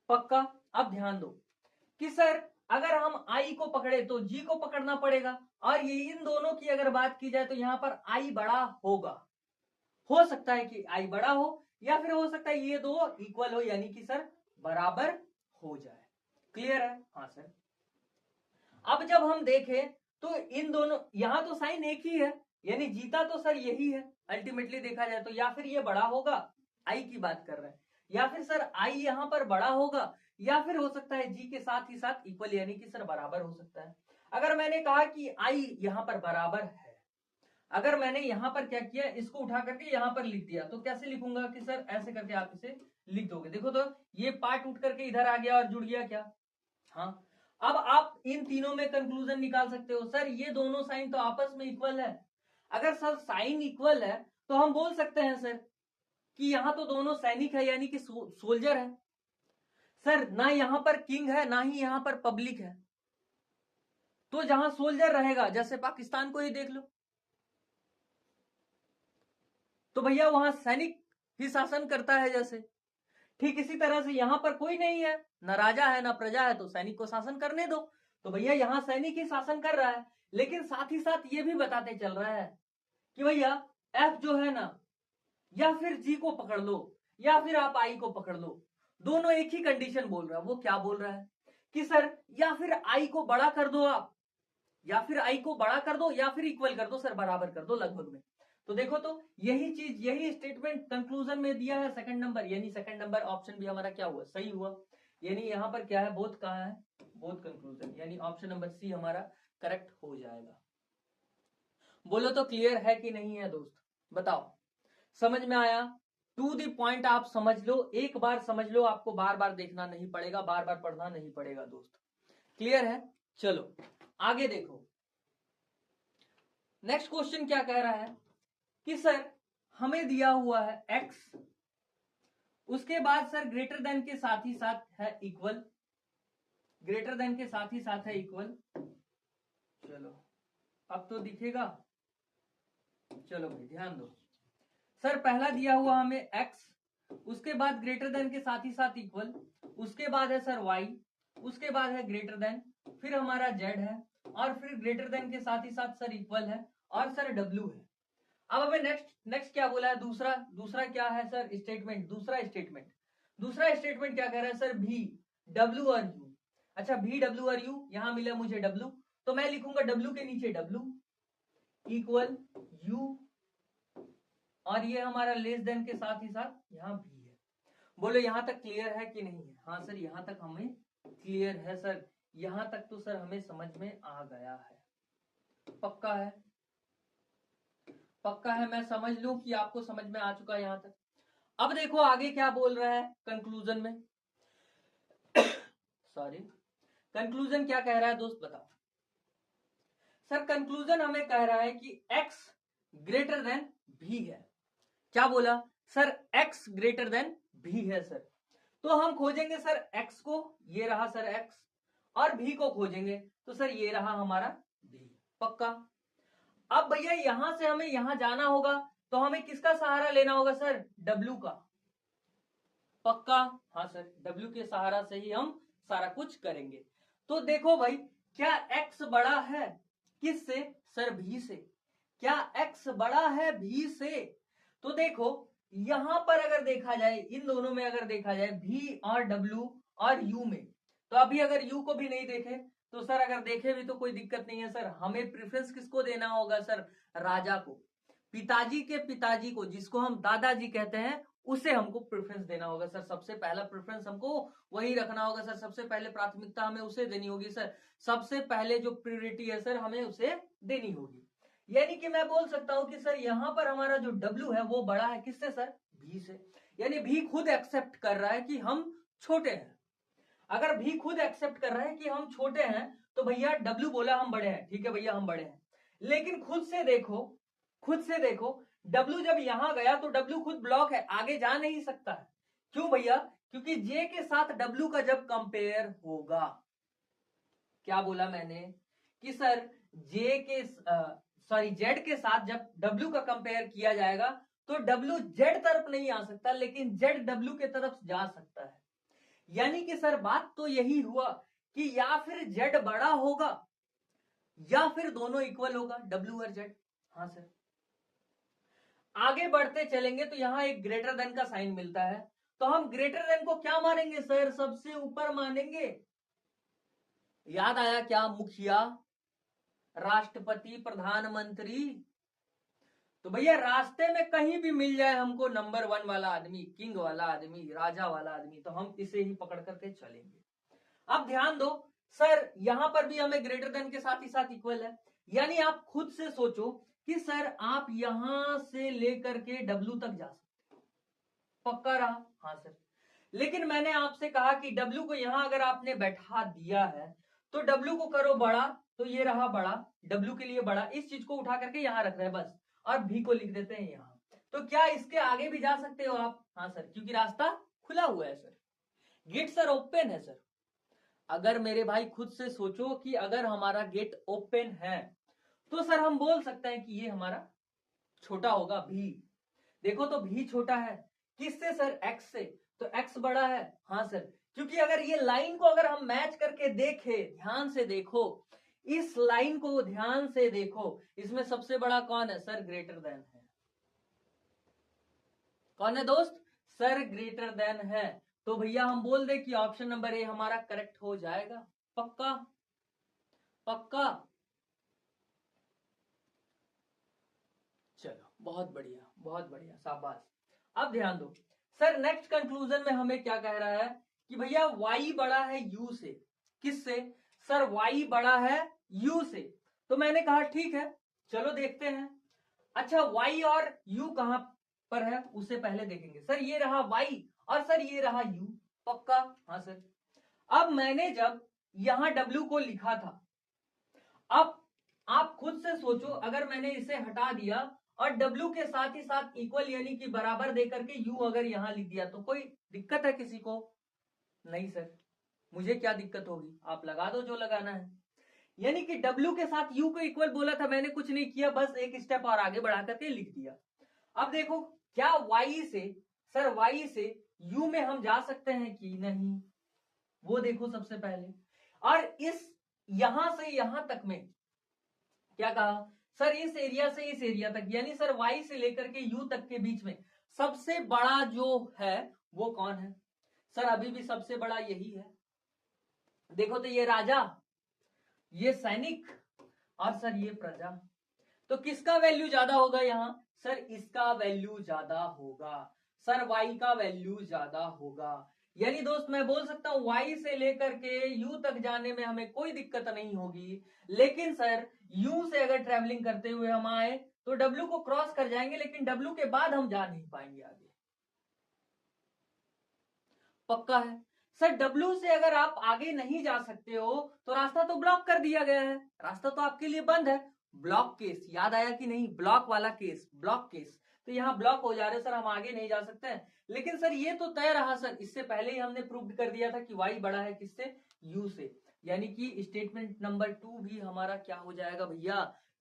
पक्का। अब ध्यान दो कि सर अगर हम आई को पकड़े तो जी को पकड़ना पड़ेगा, और ये इन दोनों की अगर बात की जाए तो यहां पर आई बड़ा होगा, हो सकता है कि आई बड़ा हो या फिर हो सकता है ये दो इक्वल हो, यानी कि सर बराबर हो जाए। क्लियर है, हाँ सर। अब जब हम देखें तो इन दोनों, यहां तो साइन एक ही है, यानी जीता तो सर यही है अल्टीमेटली देखा जाए तो, या फिर ये बड़ा होगा, आई की बात कर रहे हैं, या फिर सर आई यहां पर बड़ा होगा, या फिर हो सकता है जी के साथ ही साथ इक्वल, यानी कि सर बराबर हो सकता है। अगर मैंने कहा कि आई यहां पर बराबर है, अगर मैंने यहां पर क्या किया, इसको उठा करके यहां पर लिख दिया, तो कैसे लिखूंगा कि सर ऐसे करके आप इसे लिख दोगे। देखो तो ये पार्ट उठ करके इधर आ गया और जुड़ गया क्या, हाँ। अब आप इन तीनों में कंक्लूजन निकाल सकते हो, सर ये दोनों साइन तो आपस में इक्वल है। अगर सर साइन इक्वल है तो हम बोल सकते हैं सर कि यहां तो दोनों सैनिक है, यानी कि सोल्जर है सर, ना यहां पर किंग है ना ही यहां पर पब्लिक है। तो जहां सोल्जर रहेगा, जैसे पाकिस्तान को ही देख लो, तो भैया वहां सैनिक ही शासन करता है जैसे, ठीक इसी तरह से यहां पर कोई नहीं है, ना राजा है ना प्रजा है, तो सैनिक को शासन करने दो। तो भैया यहां सैनिक ही शासन कर रहा है, लेकिन साथ ही साथ ये भी बताते चल रहा है कि भैया एफ जो है ना, या फिर जी को पकड़ लो या फिर आप आई को पकड़ लो, दोनों एक ही कंडीशन बोल रहा है। वो क्या बोल रहा है कि सर या फिर आई को बड़ा कर दो आप, या फिर आई को बड़ा कर दो या फिर इक्वल कर दो सर, बराबर कर दो लगभग में। तो देखो तो यही चीज, यही स्टेटमेंट कंक्लूजन में दिया है सेकंड नंबर, यानी सेकंड नंबर ऑप्शन भी हमारा क्या हुआ, सही हुआ। यानी यहां पर क्या है, बोथ कहां है, बोथ कंक्लूजन, यानी ऑप्शन नंबर सी हमारा करेक्ट हो जाएगा। बोलो तो क्लियर है कि नहीं है दोस्त, बताओ, समझ में आया। टू दी पॉइंट आप समझ लो, एक बार समझ लो, आपको बार बार देखना नहीं पड़ेगा, बार बार पढ़ना नहीं पड़ेगा दोस्त, क्लियर है। चलो आगे देखो, नेक्स्ट क्वेश्चन क्या कह रहा है कि सर हमें दिया हुआ है x, उसके बाद सर ग्रेटर देन के साथ ही साथ है इक्वल, ग्रेटर देन के साथ ही साथ है इक्वल। चलो अब तो दिखेगा, चलो भाई ध्यान दो, सर पहला दिया हुआ हमें x, उसके बाद ग्रेटर देन के साथ ही साथ इक्वल, उसके बाद है सर y, उसके बाद है ग्रेटर देन, फिर हमारा z है, और फिर ग्रेटर देन के साथ ही साथ सर इक्वल है, और सर w है। अब हमें नेक्स्ट क्या बोला है, दूसरा दूसरा क्या है सर स्टेटमेंट, दूसरा स्टेटमेंट क्या कह रहा है सर, भी डब्ल्यू और यू। अच्छा भी डब्ल्यू और यू, यहां मिला मुझे डब्ल्यू, तो मैं लिखूंगा डब्ल्यू के नीचे डब्ल्यू इक्वल यू, और ये हमारा लेस देन के साथ ही साथ यहां भी है। बोलो यहां तक क्लियर है कि नहीं है, हाँ सर यहां तक हमें क्लियर है सर, यहां तक तो सर हमें समझ में आ गया है, पक्का है, पक्का है, मैं समझ लूं कि आपको समझ में आ चुका है यहां तक। अब देखो आगे क्या बोल रहा है कंक्लूजन में, सॉरी कंक्लूजन क्या कह रहा है दोस्त बताओ। सर कंक्लूजन हमें कह रहा है कि x ग्रेटर देन भी है, क्या बोला सर, x ग्रेटर देन भी है सर। तो हम खोजेंगे सर x को, ये रहा सर x, और भी को खोजेंगे तो सर ये रहा हमारा भी, पक्का। अब भैया यहां से हमें यहां जाना होगा, तो हमें किसका सहारा लेना होगा सर? डब्ल्यू का। पक्का? हाँ सर, डब्ल्यू के सहारा से ही हम सारा कुछ करेंगे। तो देखो भाई, क्या x बड़ा है किससे? सर भी से। क्या x बड़ा है भी से? तो देखो यहां पर अगर देखा जाए, इन दोनों में अगर देखा जाए v और w और u में, तो अभी अगर u को भी नहीं देखे तो सर अगर देखे भी तो कोई दिक्कत नहीं है सर। हमें प्रेफरेंस किसको देना होगा सर? राजा को। पिताजी के पिताजी को, जिसको हम दादाजी कहते हैं, उसे हमको प्रेफरेंस देना होगा सर। सबसे पहला प्रेफरेंस हमको वही रखना होगा सर। सबसे पहले प्राथमिकता हमें उसे देनी होगी सर। सबसे पहले जो प्रियोरिटी है सर, हमें उसे देनी होगी। यानी कि मैं बोल सकता हूं कि सर यहां पर हमारा जो W है वो बड़ा है किससे सर? भी से। यानी भी खुद एक्सेप्ट कर रहा है कि हम छोटे हैं। अगर भी खुद एक्सेप्ट कर रहा है कि हम छोटे हैं, तो भैया W बोला हम बड़े हैं, ठीक है भैया हम बड़े हैं। लेकिन खुद से देखो, खुद से देखो, W जब यहां गया तो W खुद ब्लॉक है, आगे जा नहीं सकता है। क्यों भैया? क्योंकि J के साथ W का जब कंपेयर होगा, क्या बोला मैंने कि सर J के Z के साथ जब W का कंपेयर किया जाएगा तो W Z तरफ नहीं आ सकता, लेकिन Z W के तरफ जा सकता है। यानी कि सर बात तो यही हुआ कि या फिर Z बड़ा होगा या फिर दोनों इक्वल होगा, W और Z। हाँ सर, आगे बढ़ते चलेंगे तो यहां एक ग्रेटर देन का साइन मिलता है, तो हम ग्रेटर देन को क्या मानेंगे सर? सबसे ऊपर मानेंगे। याद आया क्या? मुखिया, राष्ट्रपति, प्रधानमंत्री। तो भैया रास्ते में कहीं भी मिल जाए हमको नंबर 1 वाला आदमी, किंग वाला आदमी, राजा वाला आदमी, तो हम इसे ही पकड़ करके चलेंगे। अब ध्यान दो सर, यहां पर भी हमें ग्रेटर देन के साथ ही साथ इक्वल है। यानी आप खुद से सोचो कि सर आप यहां से लेकर के W तक जा सकते हो। पक्का रहा? हाँ सर। लेकिन मैंने आपसे कहा कि W को यहां अगर आपने बैठा दिया है तो W को करो बड़ा, तो ये रहा बड़ा, W के लिए बड़ा। इस चीज को उठा करके यहां रख रहे हैं बस, और V को लिख देते हैं यहां। तो क्या इसके आगे भी जा सकते हो आप? हाँ सर, क्योंकि रास्ता खुला हुआ है सर। गेट सर ओपन है सर। अगर मेरे भाई खुद से सोचो कि अगर हमारा गेट ओपन है तो सर हम बोल सकते हैं कि ये हमारा छोटा होगा भी। देखो तो भी छोटा है किससे सर? x से। तो x बड़ा है। हाँ सर, क्योंकि अगर ये लाइन को अगर हम मैच करके देखें, ध्यान से देखो, इस लाइन को ध्यान से देखो, इसमें सबसे बड़ा कौन है सर? ग्रेटर देन है। कौन है दोस्त? सर ग्रेटर देन है। तो भैया हम बोल दे कि ऑप्शन नंबर ए हमारा करेक्ट हो जाएगा। पक्का? पक्का? चलो बहुत बढ़िया, बहुत बढ़िया, शाबाश। अब ध्यान दो सर, नेक्स्ट कंक्लूजन में हमें क्या कह रहा है कि भैया y बड़ा है u से। किससे सर? y बड़ा है u से। तो मैंने कहा ठीक है, चलो देखते हैं। अच्छा, y और u कहां पर है उससे पहले देखेंगे। सर ये रहा y और सर ये रहा u। पक्का? हाँ सर। अब मैंने जब यहां w को लिखा था, अब आप खुद से सोचो, अगर मैंने इसे हटा दिया और W के साथ ही साथ इक्वल यानी कि बराबर देकर के U अगर यहां लिख दिया, तो कोई दिक्कत है किसी को? नहीं सर। मुझे क्या दिक्कत होगी? आप लगा दो जो लगाना है। यानी कि W के साथ U को इक्वल बोला था, मैंने कुछ नहीं किया, बस एक स्टेप और आगे बढ़ा करके लिख दिया। अब देखो क्या Y से सर, Y से U में हम जा सकते हैं कि नहीं, वो देखो सबसे पहले। और इस यहां से यहां तक में क्या कहा सर? इस एरिया से इस एरिया तक, यानी सर Y से लेकर के U तक के बीच में सबसे बड़ा जो है वो कौन है सर? अभी भी सबसे बड़ा यही है। देखो तो ये राजा, ये सैनिक और सर ये प्रजा। तो किसका वैल्यू ज्यादा होगा यहां? सर इसका वैल्यू ज्यादा होगा सर, Y का वैल्यू ज्यादा होगा। यानी दोस्त मैं बोल सकता हूं Y से लेकर के U तक जाने में हमें कोई दिक्कत नहीं होगी। लेकिन सर U से अगर ट्रेवलिंग करते हुए हम आए तो W को क्रॉस कर जाएंगे, लेकिन W के बाद हम जा नहीं पाएंगे आगे। पक्का है सर? W से अगर आप आगे नहीं जा सकते हो तो रास्ता तो ब्लॉक कर दिया गया है, रास्ता तो आपके लिए बंद है। ब्लॉक केस याद आया कि नहीं? ब्लॉक वाला केस, ब्लॉक केस। तो यहाँ ब्लॉक हो जा रहे सर, हम आगे नहीं जा सकते हैं। लेकिन सर ये तो तय रहा सर, इससे पहले ही हमने प्रूव कर दिया था कि y बड़ा है किससे? u से। यानी कि स्टेटमेंट नंबर 2 भी हमारा क्या हो जाएगा भैया?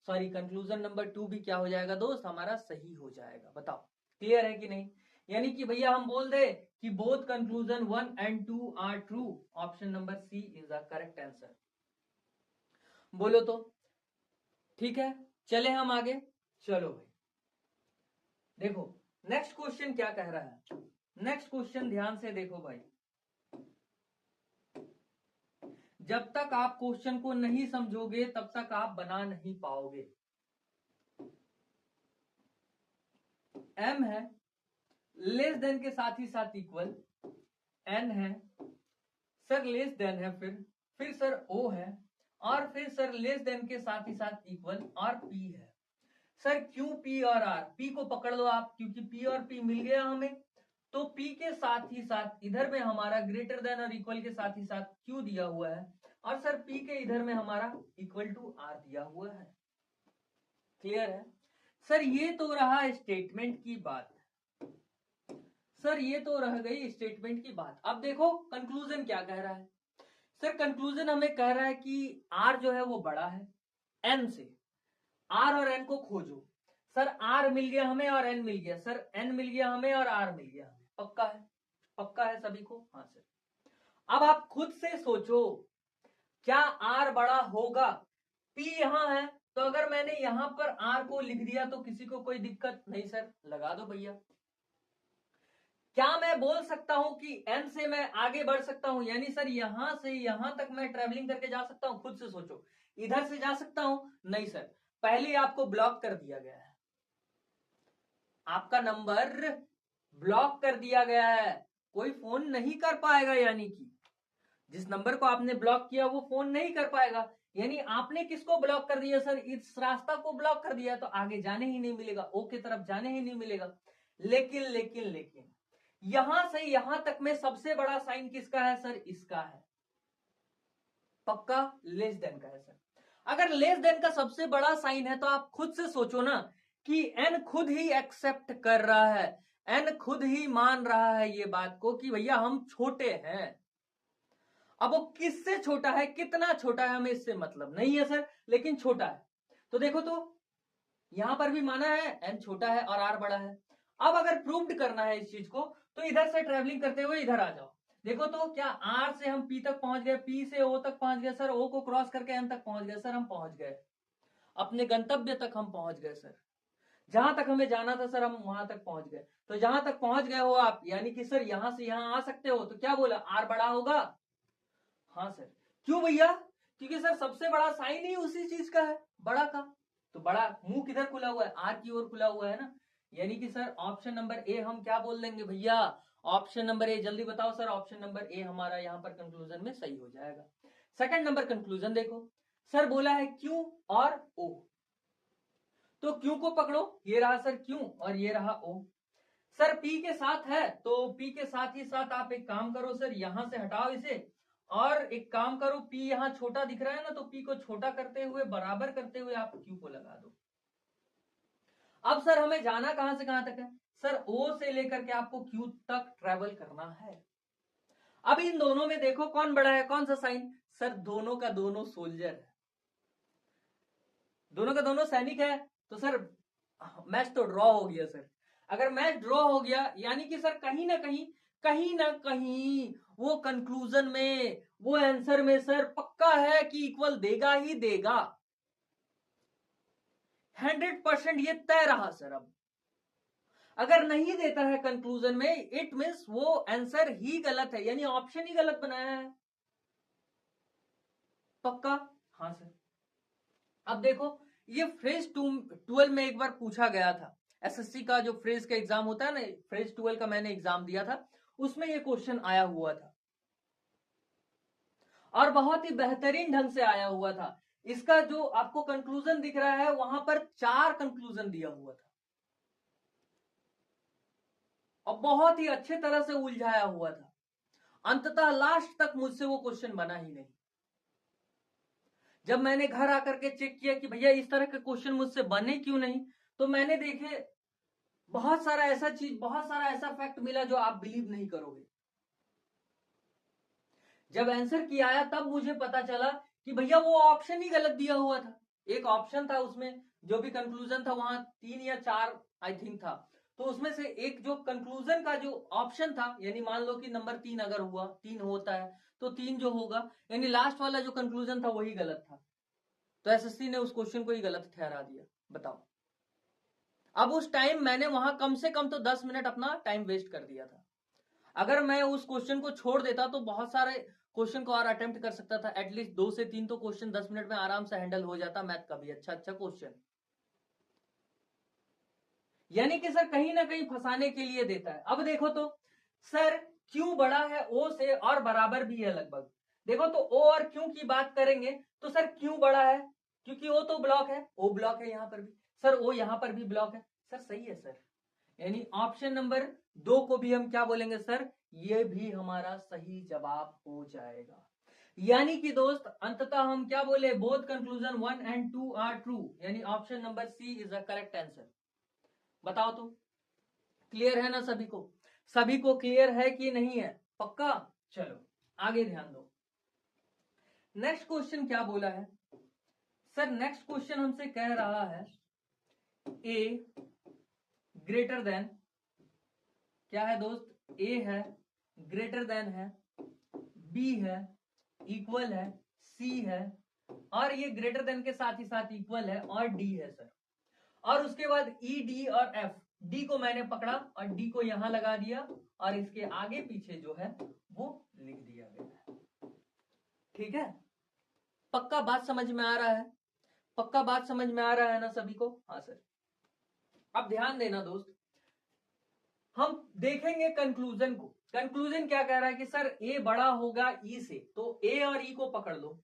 सॉरी कंक्लूजन नंबर 2 भी क्या हो जाएगा दोस्त, हमारा सही हो जाएगा। बताओ क्लियर है कि नहीं? यानी कि भैया हम बोल दे कि both conclusion 1 and 2 are true, option number C is the correct answer. बोलो तो ठीक है, चले हम आगे। चलो भाई देखो नेक्स्ट क्वेश्चन क्या कह रहा है, नेक्स्ट क्वेश्चन ध्यान से देखो भाई। जब तक आप क्वेश्चन को नहीं समझोगे तब तक आप बना नहीं पाओगे। m है लेस देन के साथ ही साथ इक्वल, n है सर लेस देन है, फिर सर o है, और फिर सर लेस देन के साथ ही साथ इक्वल, और p है। सर क्यों p और r? p को पकड़ लो आप, क्योंकि p और p मिल गया हमें, तो p के साथ ही साथ इधर में हमारा ग्रेटर देन और इक्वल के साथ ही साथ q दिया हुआ है, और सर p के इधर में हमारा इक्वल टू r दिया हुआ है। क्लियर है? सर ये तो रहा स्टेटमेंट की बात, सर ये तो रह गई स्टेटमेंट की बात। अब देखो कंक्लूजन क्या कह रहा है। सर कंक्लूजन हमें कह रहा है कि r जो है वो बड़ा है n से, r और n को खोजो। सर r मिल गया हमें और n मिल गया, सर n मिल गया हमें और r मिल गया हमें, पक्का है? पक्का है सभी को? हाँ सर। अब आप खुद से सोचो क्या r बड़ा होगा? p यहां है, तो अगर मैंने यहां पर r को लिख दिया तो किसी को कोई दिक्कत नहीं? सर लगा दो भैया। क्या मैं बोल सकता हूं कि n से मैं आगे बढ़ सकता हूं, यानी सर यहां से यहां तक मैं ट्रेवलिंग करके जा सकता हूं? खुद से सोचो, इधर से जा सकता हूं? नहीं सर, पहले आपको ब्लॉक कर दिया गया है, आपका नंबर ब्लॉक कर दिया गया है, कोई फोन नहीं कर पाएगा। यानी कि जिस नंबर को आपने ब्लॉक किया वो फोन नहीं कर पाएगा। यानी आपने किसको ब्लॉक कर दिया? सर इस रास्ता को ब्लॉक कर दिया, तो आगे जाने ही नहीं मिलेगा, ओ की तरफ जाने ही नहीं मिलेगा। लेकिन लेकिन लेकिन यहां से यहां तक में सबसे बड़ा साइन किसका है? सर इसका है, पक्का लेस देन का है। सर अगर लेस देन का सबसे बड़ा साइन है तो आप खुद से सोचो ना कि एन खुद ही एक्सेप्ट कर रहा है, एन खुद ही मान रहा है ये बात को कि भैया हम छोटे हैं। अब वो किससे छोटा है, कितना छोटा है, हमें इससे मतलब नहीं है सर, लेकिन छोटा है। तो देखो तो यहां पर भी माना है एन छोटा है और आर बड़ा है। अब अगर प्रूव्ड करना है इस चीज को तो इधर से ट्रेवलिंग करते हुए इधर आ जाओ। देखो तो क्या आर से हम पी तक पहुंच गए, पी से ओ तक पहुंच गए, सर ओ को क्रॉस करके एन तक पहुंच गए, सर हम पहुंच गए अपने गंतव्य तक, हम पहुंच गए सर, जहां तक हमें जाना था सर हम वहां तक पहुंच गए। तो जहां तक पहुंच गए हो आप, यानी कि सर यहां से यहां आ सकते हो, तो क्या बोला, आर बड़ा होगा? हाँ सर। क्यों भैया? क्योंकि सर सबसे बड़ा साइन ही उसी चीज का है, बड़ा का। तो बड़ा मुंह किधर खुला हुआ है? आर की ओर खुला हुआ है ना। यानी कि सर ऑप्शन नंबर ए हम क्या बोल देंगे भैया? ऑप्शन नंबर ए, जल्दी बताओ सर, ऑप्शन नंबर ए हमारा यहां पर कंक्लूजन में सही हो जाएगा। सेकंड नंबर कंक्लूजन देखो, सर बोला है क्यू और ओ, तो क्यू को पकड़ो, ये रहा सर क्यू और ये रहा ओ। सर पी के साथ है तो पी के साथ ही साथ आप एक काम करो सर, यहां से हटाओ इसे, और एक काम करो, पी यहां छोटा दिख रहा है ना, तो पी को छोटा करते हुए बराबर करते हुए आप क्यू को लगा दो। अब सर हमें जाना कहां से कहां तक है? सर ओ से लेकर के आपको क्यू तक ट्रेवल करना है। अब इन दोनों में देखो कौन बड़ा है, कौन सा साइन? सर दोनों का दोनों सोल्जर है, दोनों का दोनों सैनिक है, तो सर मैच तो ड्रॉ हो गया सर। अगर मैच ड्रॉ हो गया यानी कि सर कहीं ना कहीं वो कंक्लूजन में, वो आंसर में सर पक्का है कि इक्वल देगा ही देगा, 100% ये तय रहा सर। अब अगर नहीं देता है कंक्लूजन में, इट मींस वो आंसर ही गलत है, यानी ऑप्शन ही गलत बनाया है, पक्का? हाँ सर। अब देखो ये फ्रेज 12 में एक बार पूछा गया था, एसएससी का जो फ्रेज का एग्जाम होता है ना, फ्रेज 12 का मैंने एग्जाम दिया था, उसमें ये क्वेश्चन आया हुआ था और बहुत ही बेहतरीन ढंग से आया हुआ था। इसका जो आपको कंक्लूजन दिख रहा है वहां पर 4 कंक्लूजन दिया हुआ था और बहुत ही अच्छे तरह से उलझाया हुआ था। अंततः लास्ट तक मुझसे वो क्वेश्चन बना ही नहीं। जब मैंने घर आकर के चेक किया कि भैया इस तरह के क्वेश्चन मुझसे बने क्यों नहीं, तो मैंने देखे बहुत सारा ऐसा चीज, बहुत सारा ऐसा फैक्ट मिला जो आप बिलीव नहीं करोगे। जब आंसर किया आया तब मुझे पता चला कि भैया वो ऑप्शन ही गलत दिया हुआ था, एक ऑप्शन था उसमें, जो भी कंक्लूजन था वहां 3 या 4 आई थिंक था, तो उसमें से एक जो कंक्लूजन का जो ऑप्शन था, यानी मान लो कि नंबर 3 अगर हुआ, 3 होता है तो 3 जो होगा, यानी लास्ट वाला जो कंक्लूजन था वही गलत था, तो एसएससी ने उस क्वेश्चन को ही गलत ठहरा दिया। बताओ, अब उस टाइम मैंने वहां कम से कम तो 10 मिनट अपना टाइम वेस्ट कर दिया था। अगर मैं उस क्वेश्चन को छोड़ देता तो बहुत सारे क्वेश्चन को और अटेम्प्ट कर सकता था, एटलीस्ट 2 से 3 तो क्वेश्चन 10 मिनट में आराम से हैंडल हो जाता मैथ का भी अच्छा क्वेश्चन। यानी कि सर कहीं ना कहीं फंसाने के लिए देता है। अब देखो तो सर क्यू बड़ा है ओ से और बराबर भी है लगभग। देखो तो ओ और क्यू की बात करेंगे तो सर क्यू बड़ा है, क्योंकि ओ तो ब्लॉक है, ओ ब्लॉक है, यहां पर भी सर ओ यहां पर भी ब्लॉक है। सर सही है सर, यानी ऑप्शन नंबर 2 को भी हम क्या बोलेंगे सर, ये भी हमारा सही जवाब हो जाएगा। यानी कि दोस्त अंततः हम क्या बोले, both conclusion 1 and 2 are true, यानी option number C is the correct answer. बताओ तो क्लियर है ना सभी को? सभी को क्लियर है कि नहीं है? पक्का? चलो आगे ध्यान दो। नेक्स्ट क्वेश्चन क्या बोला है सर? नेक्स्ट क्वेश्चन हमसे कह रहा है ए ग्रेटर देन, क्या है दोस्त, ए है, ग्रेटर देन है, बी है, इक्वल है, सी है, और ये ग्रेटर देन के साथ ही साथ इक्वल है, और डी है सर। और उसके बाद ई डी और एफ, डी को मैंने पकड़ा और डी को यहां लगा दिया और इसके आगे पीछे जो है वो लिख दिया गया है। ठीक है, पक्का बात समझ में आ रहा है? पक्का बात समझ में आ रहा है ना सभी को? हाँ सर। अब ध्यान देना दोस्त, हम देखेंगे कंक्लूजन को। कंक्लूजन क्या कह रहा है कि सर ए बड़ा होगा ई से, तो ए और ई को पकड़ लो।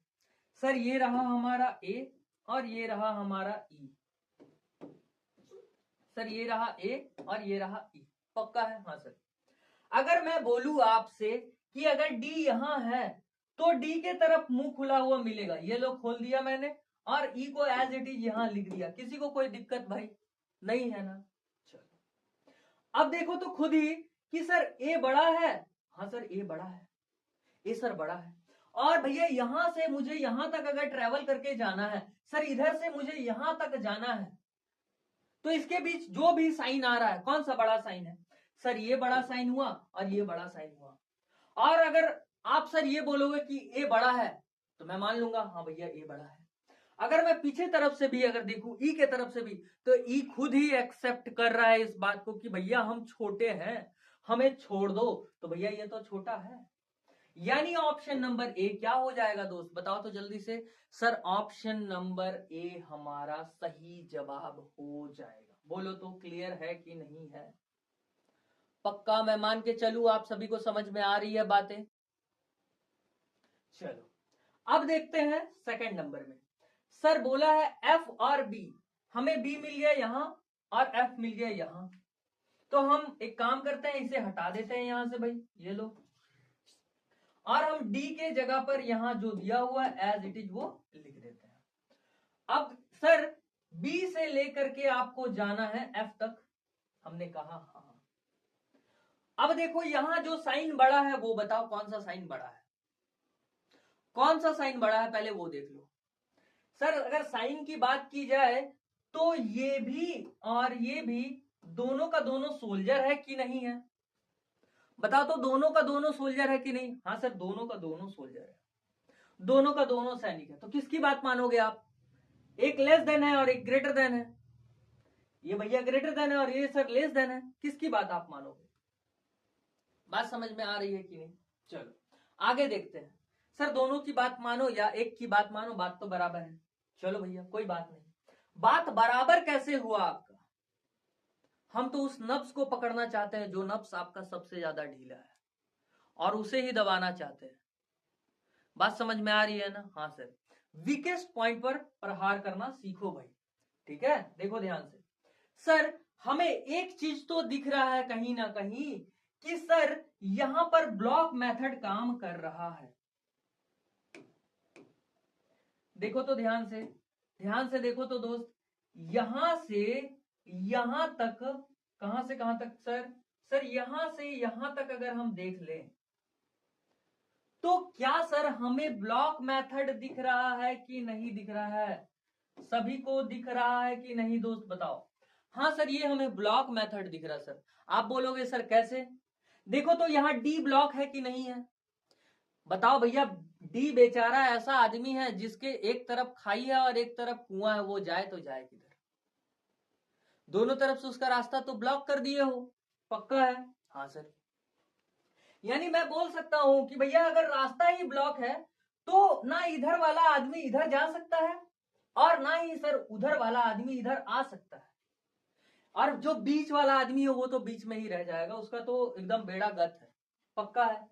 सर ये रहा हमारा ए और ये रहा हमारा ई। सर ये रहा ए और ये रहा ई, पक्का है? हाँ सर। अगर मैं बोलूं आपसे कि अगर डी यहां है तो डी के तरफ मुंह खुला हुआ मिलेगा, ये लो खोल दिया मैंने, और ई को एज इट इज यहां लिख दिया। किसी को कोई दिक्कत भाई नहीं है ना? चलो अब देखो तो खुद ही कि सर ए बड़ा है। हाँ सर ए बड़ा है, ए सर बड़ा है। और भैया यहां से मुझे यहां तक अगर ट्रेवल करके जाना है, सर इधर से मुझे यहां तक जाना है, तो इसके बीच जो भी साइन आ रहा है कौन सा बड़ा साइन है? सर ये बड़ा साइन हुआ और ये बड़ा साइन हुआ। और अगर आप सर ये बोलोगे कि ए बड़ा है तो मैं मान लूंगा हाँ भैया ए बड़ा है। अगर मैं पीछे तरफ से भी अगर देखूं ई के तरफ से भी, तो ई खुद ही एक्सेप्ट कर रहा है इस बात को कि भैया हम छोटे हैं, हमें छोड़ दो, तो भैया ये तो छोटा है। यानी ऑप्शन नंबर ए क्या हो जाएगा दोस्त? बताओ तो जल्दी से। सर ऑप्शन नंबर ए हमारा सही जवाब हो जाएगा। बोलो तो क्लियर है कि नहीं है? पक्का मैं मान के चलूं आप सभी को समझ में आ रही है बातें? चलो अब देखते हैं सेकंड नंबर में। सर बोला है एफ और बी, हमें बी मिल गया यहां और एफ मिल गया यहां, तो हम एक काम करते हैं, इसे हटा देते हैं यहां से भाई, ये लो, और हम डी के जगह पर यहां जो दिया हुआ है एज इट इज वो लिख देते हैं। अब सर बी से लेकर के आपको जाना है एफ तक, हमने कहा हाँ। अब देखो यहां जो साइन बड़ा है वो बताओ कौन सा साइन बड़ा है? कौन सा साइन बड़ा है पहले वो देख लो। सर अगर साइन की बात की जाए तो ये भी और ये भी दोनों का दोनों सोल्जर है कि नहीं है? बताओ तो दोनों का दोनों सोल्जर है कि नहीं? हाँ सर दोनों का दोनों सोल्जर है, दोनों का दोनों सैनिक है। तो किसकी बात मानोगे आप? एक लेस देन है और एक ग्रेटर देन है। ये भैया ग्रेटर देन है और ये सर लेस देन है, किसकी बात आप मानोगे? बात समझ में आ रही है कि नहीं? चलो आगे देखते हैं। सर दोनों की बात मानो या एक की बात मानो, बात तो बराबर है। चलो भैया कोई बात नहीं, बात बराबर कैसे हुआ आपका? हम तो उस नब्स को पकड़ना चाहते हैं जो नब्स आपका सबसे ज्यादा ढीला है और उसे ही दबाना चाहते हैं। बात समझ में आ रही है ना? हाँ सर, वीकेस्ट पॉइंट पर प्रहार करना सीखो भाई। ठीक है, देखो ध्यान से। सर हमें एक चीज तो दिख रहा है कहीं ना कहीं कि सर यहां पर ब्लॉक मेथड काम कर रहा है। देखो तो ध्यान से देखो तो दोस्त, यहां से यहां तक, कहां से कहां तक सर? सर यहां से यहां तक अगर हम देख लें तो क्या सर हमें ब्लॉक मेथड दिख रहा है कि नहीं दिख रहा है? सभी को दिख रहा है कि नहीं दोस्त बताओ। हाँ सर ये हमें ब्लॉक मेथड दिख रहा सर। आप बोलोगे सर कैसे? देखो तो यहाँ डी ब्लॉक है कि नहीं है, बताओ भैया। डी बेचारा ऐसा आदमी है जिसके एक तरफ खाई है और एक तरफ कुआं है, वो जाए तो जाए किधर? दोनों तरफ से उसका रास्ता तो ब्लॉक कर दिए हो, पक्का है? हाँ सर। यानी मैं बोल सकता हूं कि भैया अगर रास्ता ही ब्लॉक है तो ना इधर वाला आदमी इधर जा सकता है और ना ही सर उधर वाला आदमी इधर आ सकता है, और जो बीच वाला आदमी है वो तो बीच में ही रह जाएगा, उसका तो एकदम बेड़ा गर्क है, पक्का है।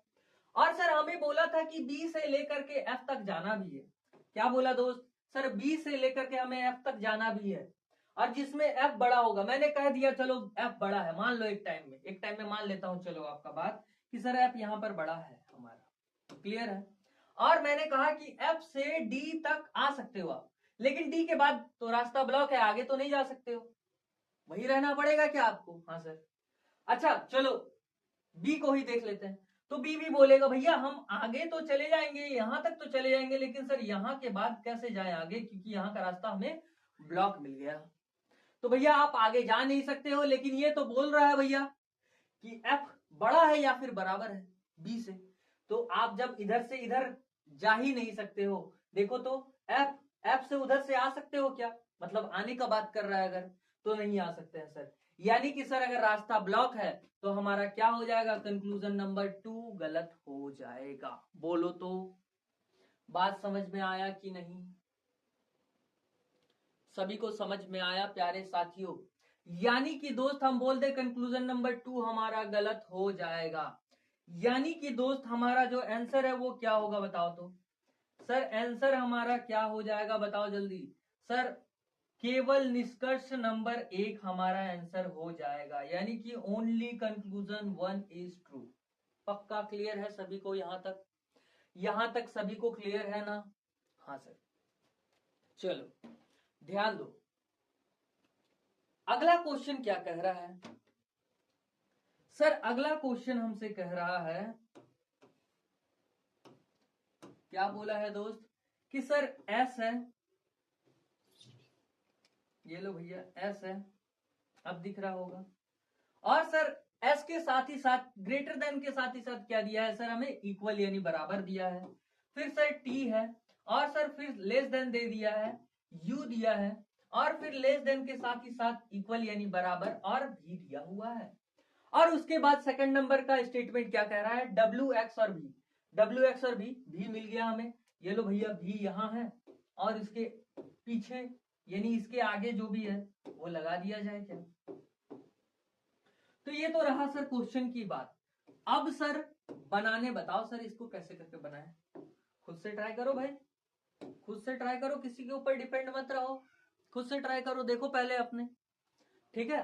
और सर हमें बोला था कि बी से लेकर के एफ तक जाना भी है। क्या बोला दोस्त? सर बी से लेकर के हमें एफ तक जाना भी है, और जिसमें एफ बड़ा होगा, मैंने कह दिया चलो एफ बड़ा है, मान लो एक टाइम में मान लेता हूं चलो आपका बात कि सर एफ यहां पर बड़ा है हमारा, क्लियर है। और मैंने कहा कि एफ से डी तक आ सकते हो आप, लेकिन डी के बाद तो रास्ता ब्लॉक है, आगे तो नहीं जा सकते हो, वही रहना पड़ेगा क्या आपको? हाँ सर। अच्छा चलो बी को ही देख लेते हैं। तो बी भी बोलेगा भैया हम आगे तो चले जाएंगे, यहां तक तो चले जाएंगे, लेकिन सर यहां के बाद कैसे जाए आगे, क्योंकि यहां का रास्ता हमें ब्लॉक मिल गया। तो भैया आप आगे जा नहीं सकते हो, लेकिन ये तो बोल रहा है भैया कि एफ बड़ा है या फिर बराबर है बी से, तो आप जब इधर से इधर जा ही नहीं सकते हो, देखो तो एफ एफ से उधर से आ सकते हो क्या? मतलब आने का बात कर रहा है अगर, तो नहीं आ सकते हैं सर। यानी कि सर अगर रास्ता ब्लॉक है तो हमारा क्या हो जाएगा? कंक्लूजन नंबर 2 गलत हो जाएगा। बोलो तो बात समझ में आया कि नहीं? सभी को समझ में आया प्यारे साथियों? यानी कि दोस्त हम बोल दे कंक्लूजन नंबर 2 हमारा गलत हो जाएगा। यानी कि दोस्त हमारा जो आंसर है वो क्या होगा बताओ तो? सर आंसर हमारा क्या हो जाएगा बताओ जल्दी? सर केवल निष्कर्ष नंबर 1 हमारा आंसर हो जाएगा, यानी कि ओनली कंक्लूजन 1 इज ट्रू। पक्का क्लियर है सभी को यहां तक? यहां तक सभी को क्लियर है ना? हाँ सर। चलो ध्यान दो, अगला क्वेश्चन क्या कह रहा है? सर अगला क्वेश्चन हमसे कह रहा है, क्या बोला है दोस्त? कि सर एस है, ये लो भैया एस है, अब दिख रहा होगा, और सर एस के साथ ही साथ ग्रेटर देन के साथ ही साथ क्या दिया है सर? हमें इक्वल यानी बराबर दिया है। फिर सर टी है, और सर फिर लेस देन दे दिया है, यू दिया है, और फिर लेस देन के साथ ही साथ इक्वल यानी बराबर और भी दिया हुआ है। और उसके बाद सेकंड नंबर का स्टेटमेंट क्या कह रहा है? डब्ल्यू एक्स और बी, डब्ल्यू एक्स और भी मिल गया हमें, ये लो भैया भी यहां है, और इसके पीछे यानी इसके आगे जो भी है वो लगा दिया जाए क्या? तो ये तो रहा सर क्वेश्चन की बात। अब सर बनाने बताओ सर, इसको कैसे करके बनाए? खुद से ट्राई करो भाई, खुद से ट्राई करो, किसी के ऊपर डिपेंड मत रहो, खुद से ट्राई करो, देखो पहले अपने, ठीक है।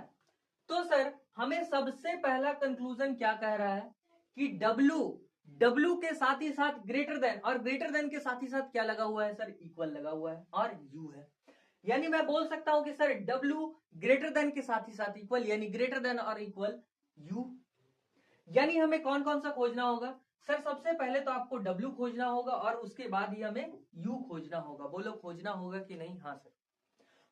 तो सर हमें सबसे पहला कंक्लूजन क्या कह रहा है कि डब्ल्यू के साथ ही साथ ग्रेटर देन, और ग्रेटर देन के साथ ही साथ क्या लगा हुआ है सर? इक्वल लगा हुआ है, और यू है। यानी मैं बोल सकता हूं कि सर डब्ल्यू ग्रेटर देन के साथ ही साथ इक्वल, यानी ग्रेटर देन और इक्वल यू। यानी हमें कौन कौन सा खोजना होगा सर? सबसे पहले तो आपको डब्ल्यू खोजना होगा, और उसके बाद ही हमें यू खोजना होगा। बोलो खोजना होगा कि नहीं? हाँ सर।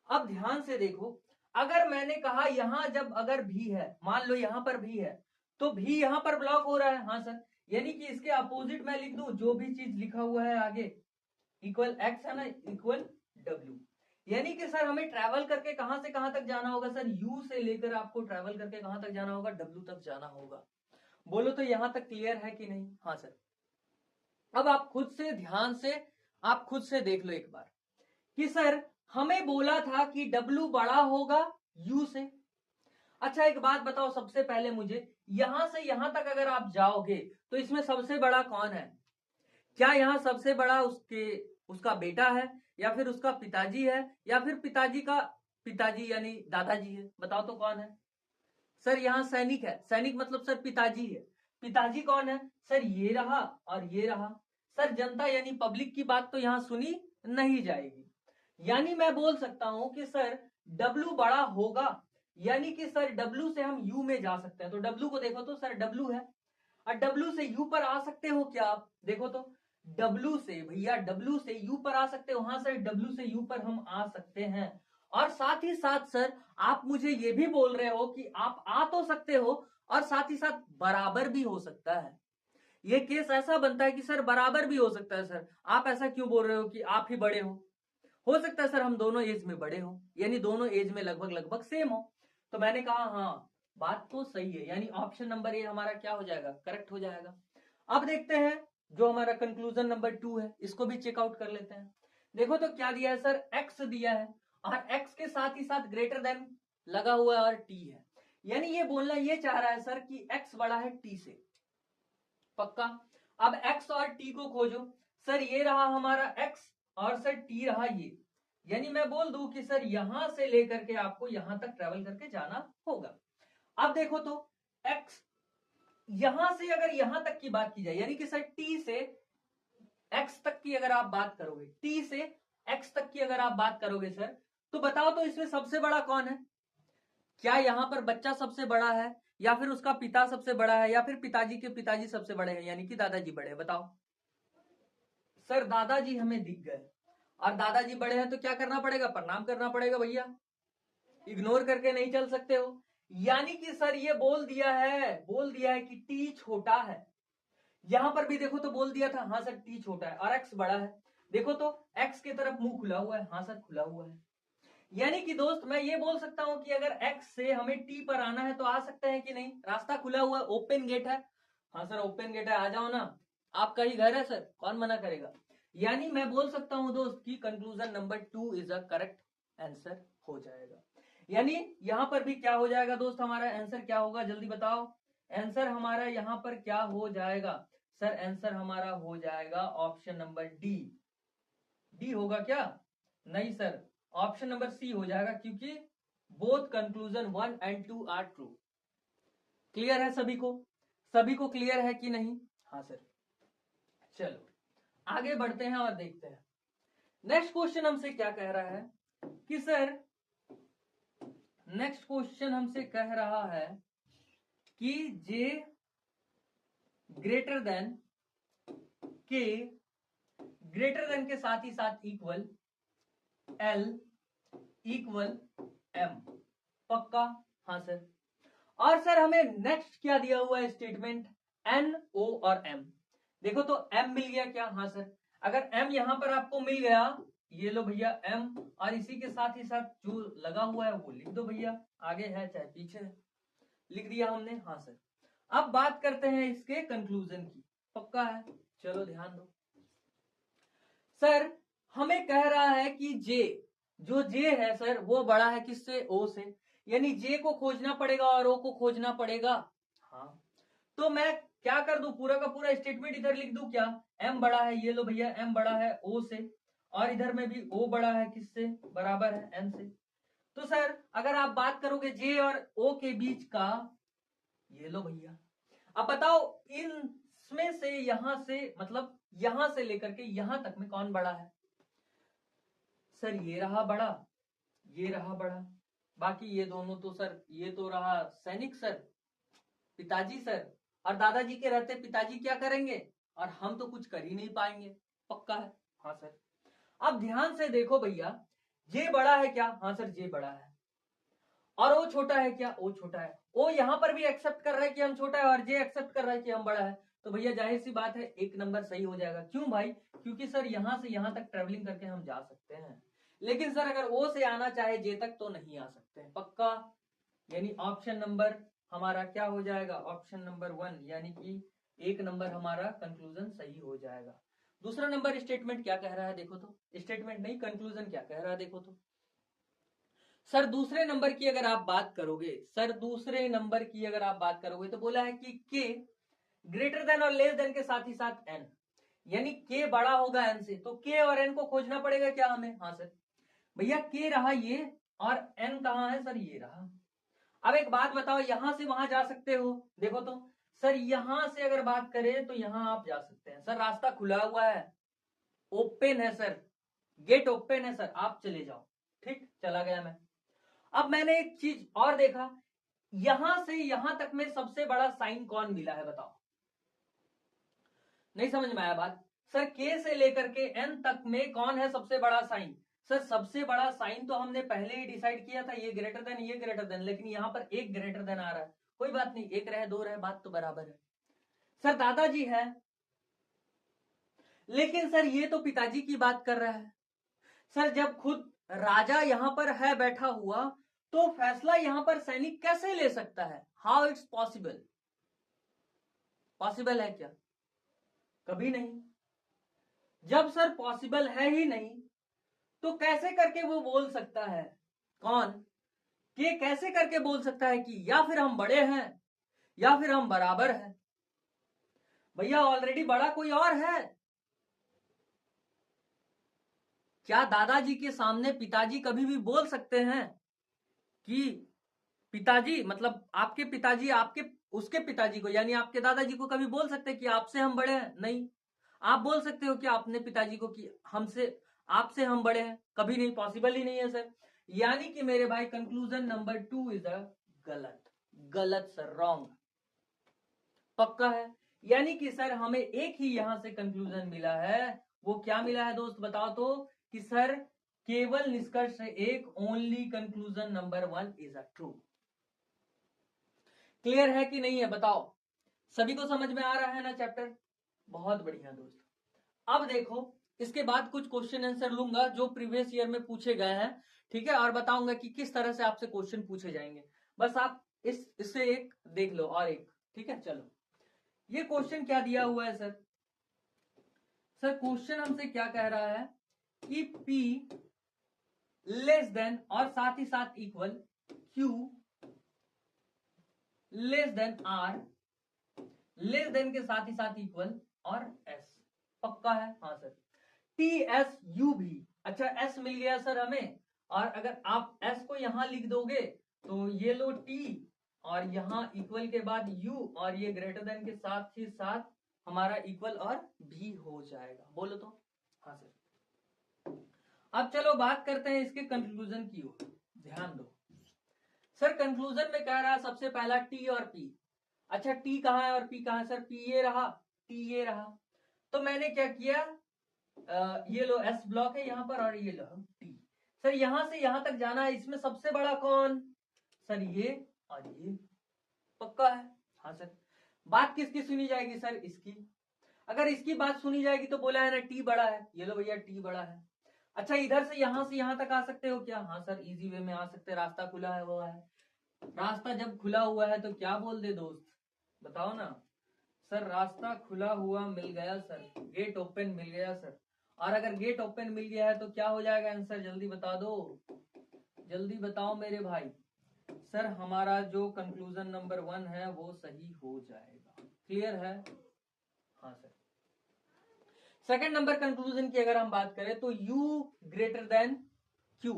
अब ध्यान से देखो, अगर मैंने कहा यहां जब अगर भी है, मान लो यहां पर भी है, तो भी यहां पर ब्लॉक हो रहा है। हाँ सर, यानी कि इसके अपोजिट मैं लिख दूं जो भी चीज लिखा हुआ है आगे, इक्वल एक्स है ना, इक्वल डब्ल्यू। यानी कि सर हमें ट्रैवल करके कहां से कहां तक जाना होगा सर? यू से लेकर आपको ट्रैवल करके कहां तक जाना होगा? डब्ल्यू तक जाना होगा। बोलो तो यहां तक क्लियर है कि नहीं? हाँ सर। अब आप खुद से ध्यान से आप खुद से देख लो एक बार कि सर हमें बोला था कि डब्ल्यू बड़ा होगा यू से। अच्छा एक बात बताओ सबसे पहले मुझे, यहां से यहां तक अगर आप जाओगे तो इसमें सबसे बड़ा कौन है? क्या यहां सबसे बड़ा उसका बेटा है, या फिर उसका पिताजी है, या फिर पिताजी का पिताजी यानी दादाजी है? बताओ तो कौन है? सर यहाँ सैनिक है, सैनिक मतलब सर पिताजी है। पिताजी कौन है सर? ये रहा और ये रहा। सर जनता यानी पब्लिक की बात तो यहाँ सुनी नहीं जाएगी। यानी मैं बोल सकता हूं कि सर डब्ल्यू बड़ा होगा, यानी कि सर डब्ल्यू से हम यू में जा सकते हैं। तो डब्ल्यू को देखो तो सर डब्ल्यू है, और डब्ल्यू से यू पर आ सकते हो क्या आप? देखो तो W से, भैया W से U पर आ सकते हो, वहां से W से U पर हम आ सकते हैं। और साथ ही साथ सर आप मुझे ये भी बोल रहे हो कि आप आ तो सकते हो और साथ ही साथ बराबर भी हो सकता है। ये केस ऐसा बनता है कि सर बराबर भी हो सकता है। सर आप ऐसा क्यों बोल रहे हो कि आप ही बड़े हो सकता है सर हम दोनों एज में बड़े हो, यानी दोनों एज में लगभग लगभग सेम हो। तो मैंने कहा हाँ बात तो सही है, यानी ऑप्शन नंबर ए हमारा क्या हो जाएगा, करेक्ट हो जाएगा। अब देखते हैं जो हमारा कंक्लूजन नंबर 2 है, इसको भी चेकआउट कर लेते हैं। देखो तो क्या दिया है सर, एक्स दिया है और एक्स के साथ ही साथ ग्रेटर देन लगा हुआ है और टी है, यानी ये बोलना ये चाह रहा है सर कि एक्स बड़ा है टी से। पक्का। अब x और t को खोजो। सर ये रहा हमारा x और सर t रहा ये, यानी मैं बोल दूं कि सर यहां से लेकर के आपको यहां तक ट्रेवल करके जाना होगा। अब देखो तो x यहां से अगर यहां तक की बात की जाए, यानी कि सर t से x तक की अगर आप बात करोगे, t से x तक की अगर आप बात करोगे सर, तो बताओ तो इसमें सबसे बड़ा कौन है? क्या यहां पर बच्चा सबसे बड़ा है या फिर उसका पिता सबसे बड़ा है या फिर पिताजी के पिताजी सबसे बड़े हैं, यानी कि दादाजी बड़े हैं? बताओ। सर दादाजी हमें दिख गए और दादाजी बड़े हैं तो क्या करना पड़ेगा, प्रणाम करना पड़ेगा भैया, इग्नोर करके नहीं चल सकते हो। यानी कि सर ये बोल दिया है कि टी छोटा है। यहां पर भी देखो तो बोल दिया था हाँ सर टी छोटा है और एक्स बड़ा है। देखो तो एक्स की तरफ मुंह खुला हुआ है, हाँ सर खुला हुआ है। यानी कि दोस्त मैं ये बोल सकता हूं कि अगर x से हमें t पर आना है तो आ सकते हैं कि नहीं, रास्ता खुला हुआ है, ओपन गेट है। हाँ सर ओपन गेट है, आ जाओ ना, आपका ही घर है सर, कौन मना करेगा। यानी मैं बोल सकता हूं दोस्त कि conclusion number 2 is a correct answer हो जाएगा। यानी यहां पर भी क्या हो जाएगा दोस्त, हमारा आंसर क्या होगा, जल्दी बताओ। आंसर हमारा यहां पर क्या हो जाएगा? सर आंसर हमारा हो जाएगा ऑप्शन नंबर डी। डी होगा क्या? नहीं सर, ऑप्शन नंबर सी हो जाएगा, क्योंकि both conclusion 1 and 2 are true. Clear है सभी को? सभी को क्लियर है कि नहीं? हाँ सर। चलो आगे बढ़ते हैं और देखते हैं नेक्स्ट क्वेश्चन हमसे क्या कह रहा है कि सर नेक्स्ट क्वेश्चन हमसे कह रहा है कि जे ग्रेटर देन के, ग्रेटर देन के साथ ही साथ इक्वल एल इक्वल एम। पक्का? हाँ सर। और सर हमें नेक्स्ट क्या दिया हुआ है स्टेटमेंट, एन ओ और एम। देखो तो एम मिल गया क्या? हाँ सर। अगर एम यहां पर आपको मिल गया, ये लो भैया एम, और इसी के साथ ही साथ जो लगा हुआ है वो लिख दो भैया, आगे है चाहे पीछे है, लिख दिया हमने। हाँ सर। अब बात करते हैं इसके कंक्लूजन की। पक्का है? चलो ध्यान दो। सर हमें कह रहा है कि जे, जो जे है सर वो बड़ा है किससे? ओ से, यानी जे को खोजना पड़ेगा और ओ को खोजना पड़ेगा। हाँ तो मैं क्या कर दूं, पूरा का पूरा स्टेटमेंट इधर लिख दूं क्या? एम बड़ा है, ये लो भैया एम बड़ा है ओ से, और इधर में भी ओ बड़ा है किससे? बराबर है एन से। तो सर अगर आप बात करोगे जे और ओ के बीच का, ये लो भैया, अब बताओ इनमें से यहां से, मतलब यहां से लेकर के यहां तक में कौन बड़ा है? सर ये रहा बड़ा, ये रहा बड़ा, बाकी ये दोनों तो सर, ये तो रहा सैनिक सर, पिताजी सर, और दादाजी के रहते पिताजी क्या करेंगे, और हम तो कुछ कर ही नहीं पाएंगे। पक्का है? हाँ सर। अब ध्यान से देखो भैया, जे बड़ा है क्या? हाँ सर जे बड़ा है। और ओ छोटा है क्या? ओ छोटा है। ओ यहां पर भी एक्सेप्ट कर रहा है कि हम छोटा है और जे एक्सेप्ट कर रहा है कि हम बड़ा है, तो भैया जाहिर सी बात है एक नंबर सही हो जाएगा। क्यों भाई? क्योंकि सर यहां से यहां तक ट्रेवलिंग करके हम जा सकते हैं, लेकिन सर अगर ओ से आना चाहे जे तक तो नहीं आ सकते हैं। पक्का? यानी ऑप्शन नंबर हमारा क्या हो जाएगा, ऑप्शन नंबर 1, यानी कि एक नंबर हमारा कंक्लूजन सही हो जाएगा। दूसरा नंबर स्टेटमेंट क्या कह रहा है देखो तो, स्टेटमेंट नहीं कंक्लूजन क्या कह रहा है देखो तो। सर दूसरे नंबर की अगर आप बात करोगे, सर दूसरे नंबर की अगर आप बात करोगे तो बोला है कि के ग्रेटर देन और लेस देन के साथ ही साथ एन, यानी के बड़ा होगा एन से, तो के और एन को खोजना पड़ेगा क्या हमें? हाँ सर। भैया के रहा ये और एन कहाँ है? सर ये रहा। अब एक बात बताओ, यहां से वहां जा सकते हो? देखो तो सर यहां से अगर बात करें तो यहां आप जा सकते हैं सर, रास्ता खुला हुआ है, ओपन है सर, गेट ओपन है सर, आप चले जाओ। ठीक, चला गया मैं। अब मैंने एक चीज और देखा, यहां से यहां तक में सबसे बड़ा साइन कौन मिला है बताओ? नहीं समझ में आया बात? सर के से लेकर के एन तक में कौन है सबसे बड़ा साइन? सर सबसे बड़ा साइन तो हमने पहले ही डिसाइड किया था, ये ग्रेटर देन ये ग्रेटर देन, लेकिन यहां पर एक ग्रेटर देन आ रहा है। कोई बात नहीं, एक रहे दो रहे बात तो बराबर है। सर दादाजी है, लेकिन सर ये तो पिताजी की बात कर रहा है। सर जब खुद राजा यहां पर है बैठा हुआ, तो फैसला यहां पर सैनिक कैसे ले सकता है? How it's possible? पॉसिबल है क्या? कभी नहीं। जब सर पॉसिबल है ही नहीं, तो कैसे करके वो बोल सकता है? कौन? के कैसे करके बोल सकता है कि या फिर हम बड़े हैं या फिर हम बराबर हैं? भैया ऑलरेडी बड़ा कोई और है। क्या दादाजी के सामने पिताजी कभी भी बोल सकते हैं कि पिताजी, मतलब आपके पिताजी आपके उसके पिताजी को यानी आपके दादाजी को कभी बोल सकते हैं कि आपसे हम बड़े हैं? नहीं। आप बोल सकते हो कि अपने पिताजी को कि हमसे आपसे हम बड़े हैं? कभी नहीं, पॉसिबल ही नहीं है सर। यानी कि मेरे भाई कंक्लूजन नंबर 2 इज अ गलत। गलत सर, रॉन्ग। पक्का है? यानी कि सर हमें एक ही यहां से कंक्लूजन मिला है। वो क्या मिला है दोस्त बताओ तो? कि सर केवल निष्कर्ष एक, only conclusion number 1 is a true. Clear है कि नहीं है बताओ? सभी को समझ में आ रहा है ना चैप्टर? बहुत बढ़िया दोस्त। अब देखो, इसके बाद कुछ क्वेश्चन आंसर लूंगा जो प्रीवियस ईयर में पूछे गए हैं, ठीक है, और बताऊंगा कि किस तरह से आपसे क्वेश्चन पूछे जाएंगे। बस आप इससे एक देख लो और एक, ठीक है। चलो, ये क्वेश्चन क्या दिया हुआ है सर? सर क्वेश्चन हमसे क्या कह रहा है कि P लेस देन और साथ ही साथ equal Q less than R less than के साथ ही साथ इक्वल और S। पक्का है? हाँ सर। TSU भी, अच्छा S मिल गया सर हमें, और अगर आप S को यहां लिख दोगे तो ये लो T और यहां इक्वल के बाद U और ये ग्रेटर देन के साथ ही साथ हमारा इक्वल और भी हो जाएगा। बोलो तो। हाँ सर। अब चलो बात करते हैं इसके कंक्लूजन की ओर। ध्यान दो सर, कंक्लूजन में कह रहा है सबसे पहला T और P। अच्छा T कहां है और P कहां है? सर P ये रहा, T ये रहा। तो मैंने क्या किया, ये लो S ब्लॉक है यहां पर और ये लो T। सर यहां से यहां तक जाना है, इसमें सबसे बड़ा कौन? सर ये और ये। पक्का है? हाँ सर। बात किसकी सुनी जाएगी सर? इसकी। अगर इसकी बात सुनी जाएगी तो बोला है ना T बड़ा है, ये लो भैया T बड़ा है। अच्छा इधर से यहां तक आ सकते हो क्या? हाँ सर, इजी वे में आ सकते हैं, रास्ता खुला है वो है। रास्ता जब खुला हुआ है तो क्या बोल दे दोस्त, बताओ ना। सर रास्ता खुला हुआ मिल गया सर, गेट ओपन मिल गया सर। और अगर गेट ओपन मिल गया है तो क्या हो जाएगा आंसर? जल्दी बता दो, जल्दी बताओ मेरे भाई। सर हमारा जो कंक्लूजन नंबर 1 है वो सही हो जाएगा। क्लियर है? हाँ सर। सेकंड नंबर कंक्लूजन की अगर हम बात करें तो U greater than Q,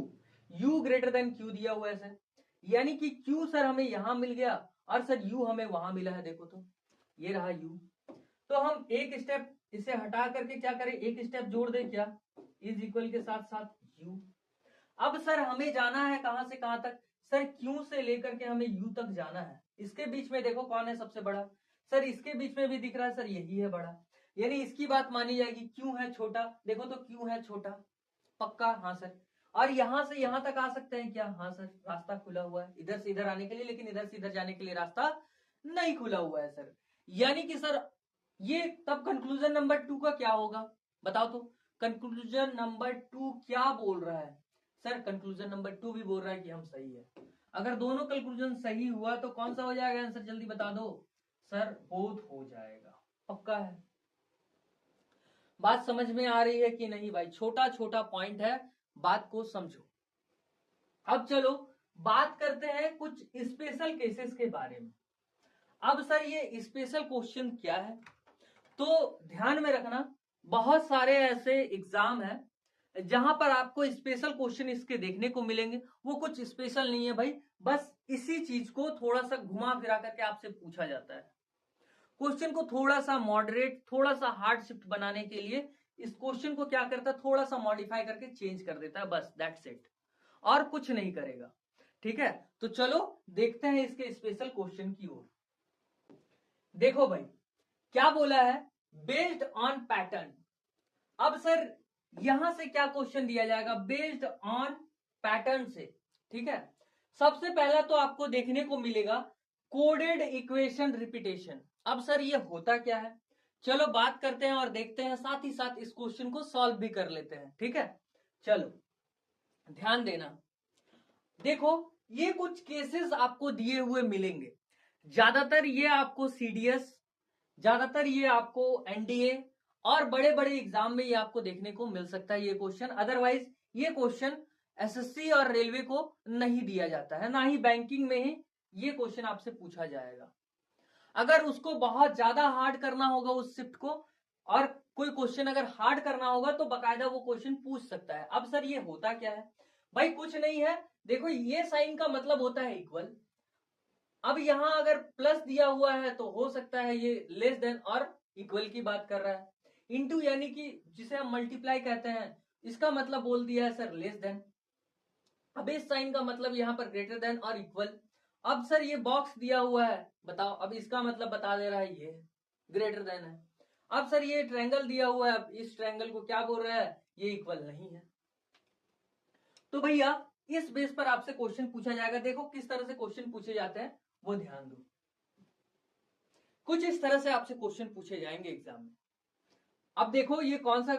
U greater than Q दिया हुआ है सर। यानी कि Q सर हमें यहां मिल गया और सर U हमें वहां मिला है। देखो तो ये रहा U। तो हम एक स्टेप इसे हटा करके क्या करें, एक स्टेप जोड़ दें क्या, इज इक्वल के साथ साथ U। अब सर हमें जाना है कहां से कहां तक? सर Q से लेकर के हमें U तक जाना है। इसके बीच में देखो कौन है सबसे बड़ा? सर इसके बीच में भी दिख रहा है सर, यही है बड़ा। यानी इसकी बात मानी जाएगी, Q है छोटा। देखो तो Q है छोटा। पक्का? हाँ सर। और यहां से यहां तक आ सकते हैं क्या? हाँ सर, रास्ता खुला हुआ है इधर से इधर आने के लिए, लेकिन इधर से इधर जाने के लिए रास्ता नहीं खुला हुआ है सर। यानी कि सर ये तब कंक्लूजन नंबर 2 का क्या होगा बताओ तो? कंक्लूजन नंबर 2 क्या बोल रहा है सर? कंक्लूजन नंबर 2 भी बोल रहा है कि हम सही है। अगर दोनों कंक्लूजन सही हुआ तो कौन सा हो जाएगा आंसर? जल्दी बता दो सर। बोथ हो जाएगा। पक्का है? बात समझ में आ रही है कि नहीं भाई? छोटा छोटा पॉइंट है, बात को समझो। अब चलो बात करते हैं कुछ स्पेशल केसेस के बारे में। अब सर ये स्पेशल क्वेश्चन क्या है, तो ध्यान में रखना, बहुत सारे ऐसे एग्जाम है जहां पर आपको स्पेशल क्वेश्चन इसके देखने को मिलेंगे। वो कुछ स्पेशल नहीं है भाई, बस इसी चीज को थोड़ा सा घुमा फिरा करके आपसे पूछा जाता है। क्वेश्चन को थोड़ा सा मॉडरेट, थोड़ा सा हार्ड शिफ्ट बनाने के लिए इस क्वेश्चन को क्या करता है, थोड़ा सा मॉडिफाई करके चेंज कर देता है, बस दैट्स इट, और कुछ नहीं करेगा। ठीक है, तो चलो देखते हैं इसके स्पेशल क्वेश्चन की ओर। देखो भाई क्या बोला है, बेस्ड ऑन पैटर्न। अब सर यहां से क्या क्वेश्चन दिया जाएगा बेस्ड ऑन पैटर्न से, ठीक है। सबसे पहला तो आपको देखने को मिलेगा कोडेड इक्वेशन रिपीटेशन। अब सर ये होता क्या है, चलो बात करते हैं और देखते हैं, साथ ही साथ इस क्वेश्चन को सॉल्व भी कर लेते हैं, ठीक है। चलो ध्यान देना, देखो ये कुछ केसेस आपको दिए हुए मिलेंगे, ज्यादातर ये आपको सीडीएस, ज्यादातर ये आपको एनडीए और बड़े बड़े एग्जाम में ये आपको देखने को मिल सकता है ये क्वेश्चन। अदरवाइज ये क्वेश्चन एसएससी और रेलवे को नहीं दिया जाता है, ना ही बैंकिंग में ही ये क्वेश्चन आपसे पूछा जाएगा। अगर उसको बहुत ज्यादा हार्ड करना होगा उस शिफ्ट को, और कोई क्वेश्चन अगर हार्ड करना होगा तो बकायदा वो क्वेश्चन पूछ सकता है। अब सर ये होता क्या है भाई, कुछ नहीं है, देखो ये साइन का मतलब होता है इक्वल। अब यहां अगर प्लस दिया हुआ है तो हो सकता है ये लेस देन और इक्वल की बात कर रहा है। इनटू यानी कि जिसे हम मल्टीप्लाई कहते हैं, इसका मतलब बोल दिया है सर लेस देन। अब इस साइन का मतलब यहां पर ग्रेटर देन और इक्वल। अब सर ये बॉक्स दिया हुआ है, बताओ, अब इसका मतलब बता दे रहा है ये ग्रेटर देन है। अब सर ये ट्रायंगल दिया हुआ है, अब इस ट्रायंगल को क्या बोल रहा है, ये इक्वल नहीं है। तो भैया इस बेस पर आपसे क्वेश्चन पूछा जाएगा। देखो किस तरह से क्वेश्चन पूछे जाते हैं वो ध्यान दो। कुछ इस तरह से आपसे क्वेश्चन पूछे जाएंगे एग्जाम में। अब देखो ये कौन सा,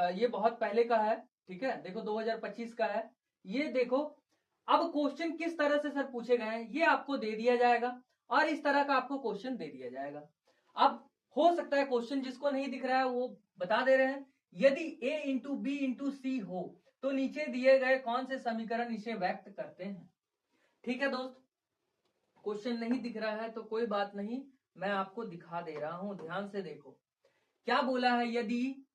ये बहुत पहले का है, ठीक है, देखो 2025 का है ये। देखो अब क्वेश्चन किस तरह से सर पूछे गए हैं ये आपको दे दिया जाएगा, और इस तरह का आपको क्वेश्चन दे दिया जाएगा। अब हो सकता है क्वेश्चन जिसको नहीं दिख रहा है वो बता दे रहे हैं, यदि a इंटू बी इंटू सी हो तो नीचे दिए गए कौन से समीकरण इसे व्यक्त करते हैं। ठीक है दोस्त, क्वेश्चन नहीं दिख रहा है तो कोई बात नहीं, मैं आपको दिखा दे रहा हूं, ध्यान से देखो। क्या बोला है, यदि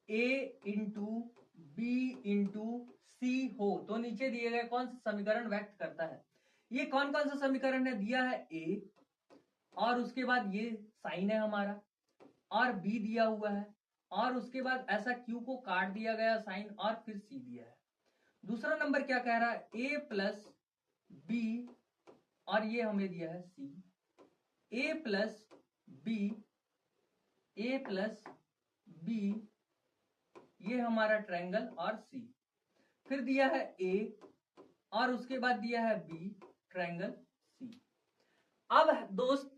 a इंटू बी इंटू सी हो तो नीचे दिए गए कौन सा समीकरण व्यक्त करता है। ये कौन कौन सा समीकरण है, दिया है a और उसके बाद ये साइन है हमारा, और b दिया हुआ है, और उसके बाद ऐसा q को काट दिया गया साइन, और फिर c दिया है। दूसरा नंबर क्या कह रहा है, a प्लस बी, और ये हमें दिया है c, a plus B, a plus B, ये हमारा ट्रायंगल, और c, फिर दिया है a और उसके बाद दिया है b, ट्रायंगल c। अब दोस्त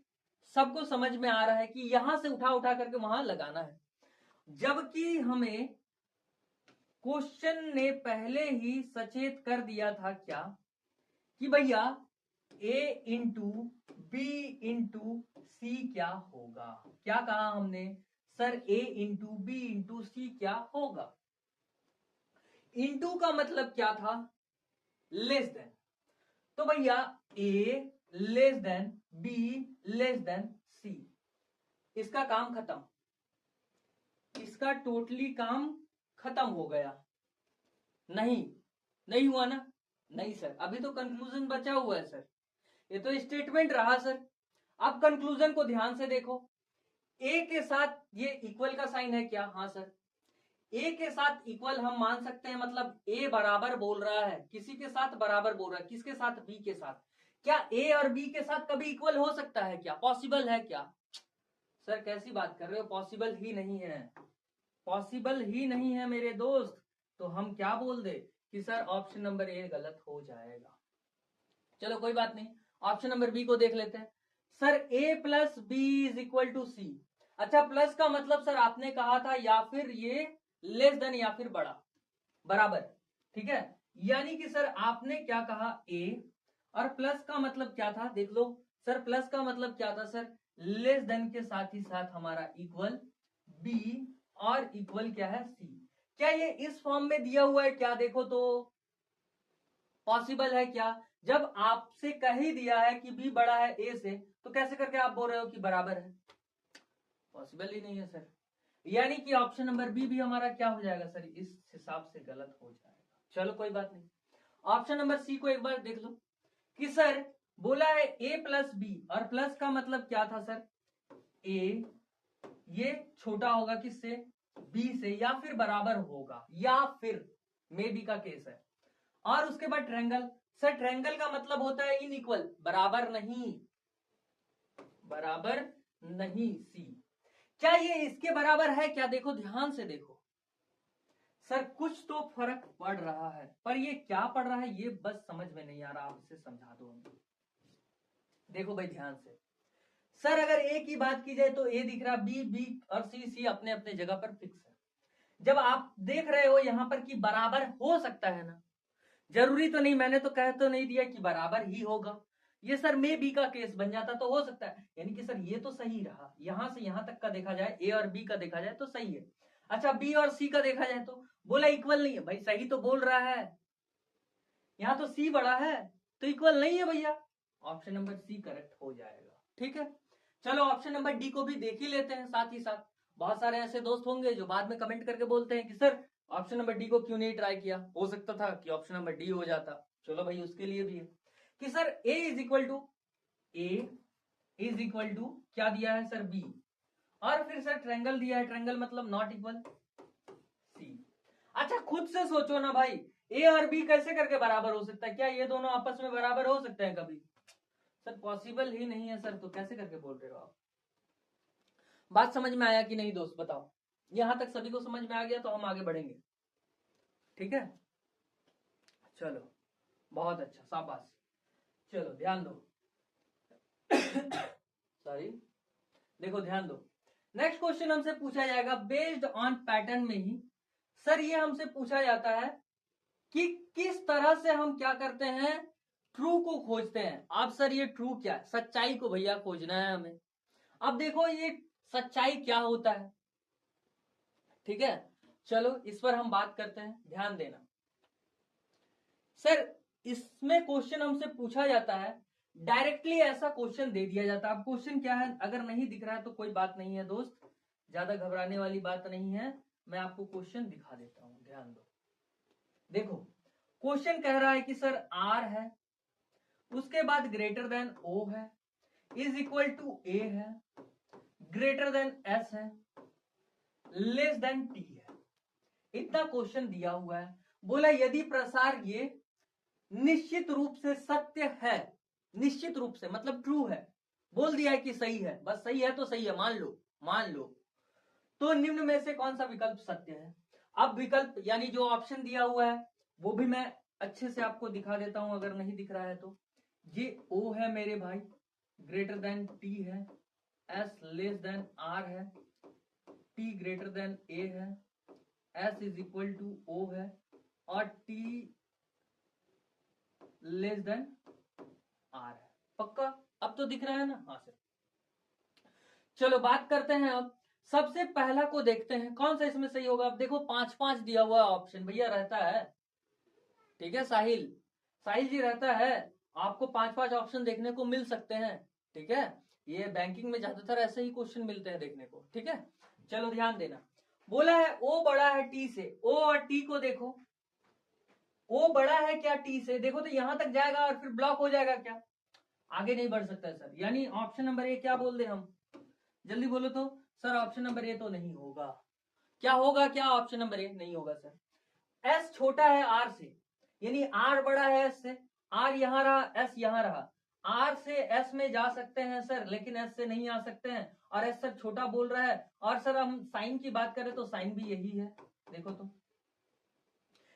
सबको समझ में आ रहा है कि यहां से उठा उठा करके वहां लगाना है, जबकि हमें क्वेश्चन ने पहले ही सचेत कर दिया था क्या, कि भैया a into b into c क्या होगा। क्या कहा हमने सर, a into b into c क्या होगा। इंटू का मतलब क्या था, लेस देन, तो भैया a less than b less than c, इसका काम खत्म, इसका टोटली काम खत्म हो गया। नहीं, नहीं हुआ ना, नहीं सर, अभी तो कंक्लूजन बचा हुआ है सर, ये तो स्टेटमेंट रहा सर। अब कंक्लूजन को ध्यान से देखो, a के साथ ये इक्वल का साइन है क्या, हाँ सर, a के साथ इक्वल हम मान सकते हैं, मतलब a बराबर बोल रहा है, किसी के साथ बराबर बोल रहा है, किसके साथ, b के साथ। क्या a और b के साथ कभी इक्वल हो सकता है क्या, पॉसिबल है क्या। सर कैसी बात कर रहे हो, पॉसिबल ही नहीं है, पॉसिबल ही नहीं है मेरे दोस्त। तो हम क्या बोल दे कि सर ऑप्शन नंबर ए गलत हो जाएगा। चलो कोई बात नहीं, ऑप्शन नंबर बी को देख लेते हैं। Sir a plus B is equal to C, अच्छा प्लस का मतलब सर आपने कहा था या फिर ये लेस देन या फिर बड़ा, बराबर, ठीक है। यानी कि सर आपने क्या कहा a, और प्लस का मतलब क्या था, देख लो सर, प्लस का मतलब क्या था सर, लेस देन के साथ ही साथ हमारा इक्वल b, और इक्वल क्या है c। क्या ये इस फॉर्म में दिया हुआ है क्या, देखो तो पॉसिबल है क्या। जब आपसे कह ही दिया है कि b बड़ा है a से, तो कैसे करके आप बोल रहे हो कि बराबर है, पॉसिबल ही नहीं है सर। यानी कि ऑप्शन नंबर बी भी हमारा क्या हो जाएगा सर, इस हिसाब से गलत हो जाएगा। चलो कोई बात नहीं, ऑप्शन नंबर सी को एक बार देख लो, कि सर बोला है a प्लस बी, और प्लस का मतलब क्या था सर, a ये छोटा होगा किससे, b से, या फिर बराबर होगा, या फिर मे बी का केस है। और उसके बाद ट्रायंगल, सर ट्रायंगल का मतलब होता है इनइक्वल, बराबर नहीं, बराबर नहीं सी। क्या ये इसके बराबर है क्या, देखो ध्यान से देखो, सर कुछ तो फर्क पड़ रहा है, पर ये क्या पड़ रहा है ये बस समझ में नहीं आ रहा, आप इसे समझा दो हमें। देखो भाई ध्यान से, सर अगर ए की बात की जाए तो ए दिख रहा, बी बी और सी सी अपने अपने जगह पर फिक्स है। जब आप देख रहे हो यहां पर कि बराबर हो सकता है ना, जरूरी तो नहीं, मैंने तो कह तो नहीं दिया कि बराबर ही होगा, ये सर मे बी का केस बन जाता तो हो सकता है, यानी कि सर ये तो सही रहा, यहां से यहां तक का देखा जाए, ए और बी का देखा जाए तो सही है। अच्छा बी और सी का देखा जाए तो बोला इक्वल नहीं है, भाई सही तो बोल रहा है, यहां तो सी बड़ा है तो इक्वल नहीं है भैया, ऑप्शन नंबर सी करेक्ट हो जाएगा। ठीक है, चलो ऑप्शन नंबर डी को भी देख ही लेते हैं साथ ही साथ। बहुत सारे ऐसे दोस्त होंगे जो बाद में कमेंट करके बोलते हैं कि सर ऑप्शन नंबर डी को क्यों नहीं ट्राई किया, हो सकता था कि ऑप्शन नंबर डी हो जाता। चलो भाई उसके लिए भी है कि sir A is equal to क्या दिया है सर बी, और फिर सर ट्रायंगल दिया है, ट्रायंगल मतलब नॉट इक्वल सी। अच्छा खुद से सोचो ना भाई, ए और बी कैसे करके बराबर हो सकता है, क्या ये दोनों आपस में बराबर हो सकते हैं कभी? सर पॉसिबल ही नहीं है सर, तो कैसे करके बोल रहे हो आप? बात समझ में आया कि नहीं दोस्त बताओ, यहां तक सभी को समझ में आ गया तो हम आगे बढ़ेंगे। ठीक है, चलो बहुत अच्छा, शाबाश। चलो ध्यान दो सॉरी, देखो ध्यान दो, नेक्स्ट क्वेश्चन हमसे पूछा जाएगा बेस्ड ऑन पैटर्न में ही। सर ये हमसे पूछा जाता है कि किस तरह से हम क्या करते हैं, ट्रू को खोजते हैं। अब सर ये ट्रू क्या है, सच्चाई को भैया खोजना है हमें। अब देखो ये सच्चाई क्या होता है, ठीक है, चलो इस पर हम बात करते हैं, ध्यान देना। सर इसमें क्वेश्चन हमसे पूछा जाता है, डायरेक्टली ऐसा क्वेश्चन दे दिया जाता है। अब क्वेश्चन क्या है, अगर नहीं दिख रहा है तो कोई बात नहीं है दोस्त, ज्यादा घबराने वाली बात नहीं है, मैं आपको क्वेश्चन दिखा देता हूं, ध्यान दो। देखो क्वेश्चन कह रहा है कि सर आर है, उसके बाद ग्रेटर देन ओ है, इज इक्वल टू ए है, ग्रेटर देन एस है, लेस देन टी है। इतना क्वेश्चन दिया हुआ है, बोला यदि प्रसार ये निश्चित रूप से सत्य है, निश्चित रूप से मतलब ट्रू है, बोल दिया है कि सही है, बस सही है तो सही है, मान लो, तो निम्न में से कौन सा विकल्प सत्य है। अब विकल्प यानी जो ऑप्शन दिया हुआ है वो भी मैं अच्छे से आपको दिखा देता हूं, अगर नहीं दिख रहा है तो। ये ओ है मेरे भाई, ग्रेटर देन टी है, एस लेस देन आर है, टी ग्रेटर देन ए है, S is equal to O है, और टी लेस देन आर है। पक्का अब तो दिख रहा है ना? हाँ सर। चलो बात करते हैं अब, सबसे पहला को देखते हैं कौन सा इसमें सही होगा। अब देखो 5-5 दिया हुआ ऑप्शन भैया रहता है, ठीक है साहिल जी रहता है, आपको 5-5 ऑप्शन देखने को मिल सकते हैं, ठीक है, ये बैंकिंग में ज्यादातर ऐसे ही क्वेश्चन मिलते हैं देखने को, ठीक है। चलो ध्यान देना, बोला है ओ बड़ा है टी से, ओ और टी को देखो, ओ बड़ा है क्या टी से, देखो तो यहां तक जाएगा और फिर ब्लॉक हो जाएगा, क्या आगे नहीं बढ़ सकता है सर, यानी ऑप्शन नंबर ए क्या बोल दे हम, जल्दी बोलो तो। सर ऑप्शन नंबर ए तो नहीं होगा, क्या होगा, क्या ऑप्शन नंबर ए नहीं होगा सर। एस छोटा है आर से, यानी आर बड़ा है एस से, आर यहां रहा एस यहां रहा, आर से एस में जा सकते हैं सर, लेकिन एस से नहीं आ सकते हैं, और एस सर छोटा बोल रहा है, और सर हम साइन की बात करें तो साइन भी यही है, देखो तो,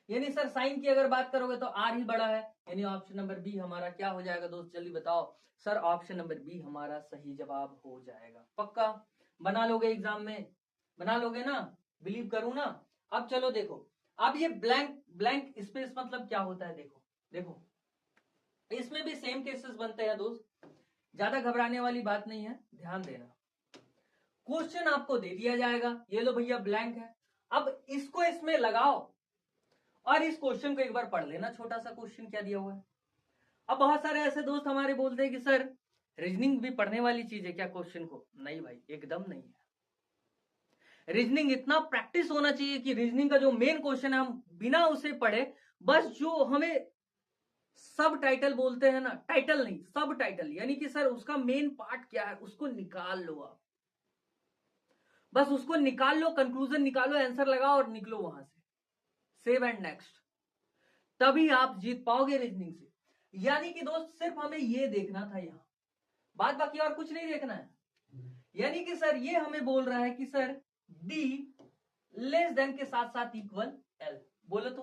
यानी सर साइन की अगर बात करोगे तो आर ही बड़ा है, यानी ऑप्शन नंबर बी हमारा क्या हो जाएगा दोस्त, जल्दी बताओ। सर ऑप्शन नंबर बी हमारा सही जवाब हो जाएगा। पक्का बना लोगे एग्जाम में, बना लोगे ना, बिलीव करूं ना। अब चलो देखो, अब ये ब्लैंक स्पेस मतलब क्या होता है, देखो देखो इसमें भी सेम केसेस बनते हैं दोस्त, ज्यादा घबराने वाली बात नहीं है, ध्यान देना। क्वेश्चन आपको दे दिया जाएगा, ये लो भैया ब्लैंक है, अब इसको इसमें लगाओ और इस क्वेश्चन को एक बार पढ़ लेना, छोटा सा क्वेश्चन क्या दिया हुआ है। अब बहुत सारे ऐसे दोस्त हमारे बोलते हैं कि सर रीजनिंग भी पढ़ने वाली चीज है क्या क्वेश्चन को, नहीं भाई एकदम नहीं है। रीजनिंग इतना प्रैक्टिस होना चाहिए कि रीजनिंग का जो मेन क्वेश्चन है हम बिना उसे पढ़े, बस जो हमें सब टाइटल बोलते हैं ना, टाइटल नहीं सब टाइटल, यानी कि सर उसका मेन पार्ट क्या है उसको निकाल लो आप, बस उसको निकाल लो, कंक्लूजन निकालो, आंसर लगाओ और निकलो वहां से, सेव एंड नेक्स्ट, तभी आप जीत पाओगे रीजनिंग से। यानी कि दोस्त सिर्फ हमें ये देखना था यहां, बात बाकी और कुछ नहीं देखना है। यानी कि सर ये हमें बोल रहा है कि सर डी लेस देन के साथ साथ इक्वल एल। बोलो तो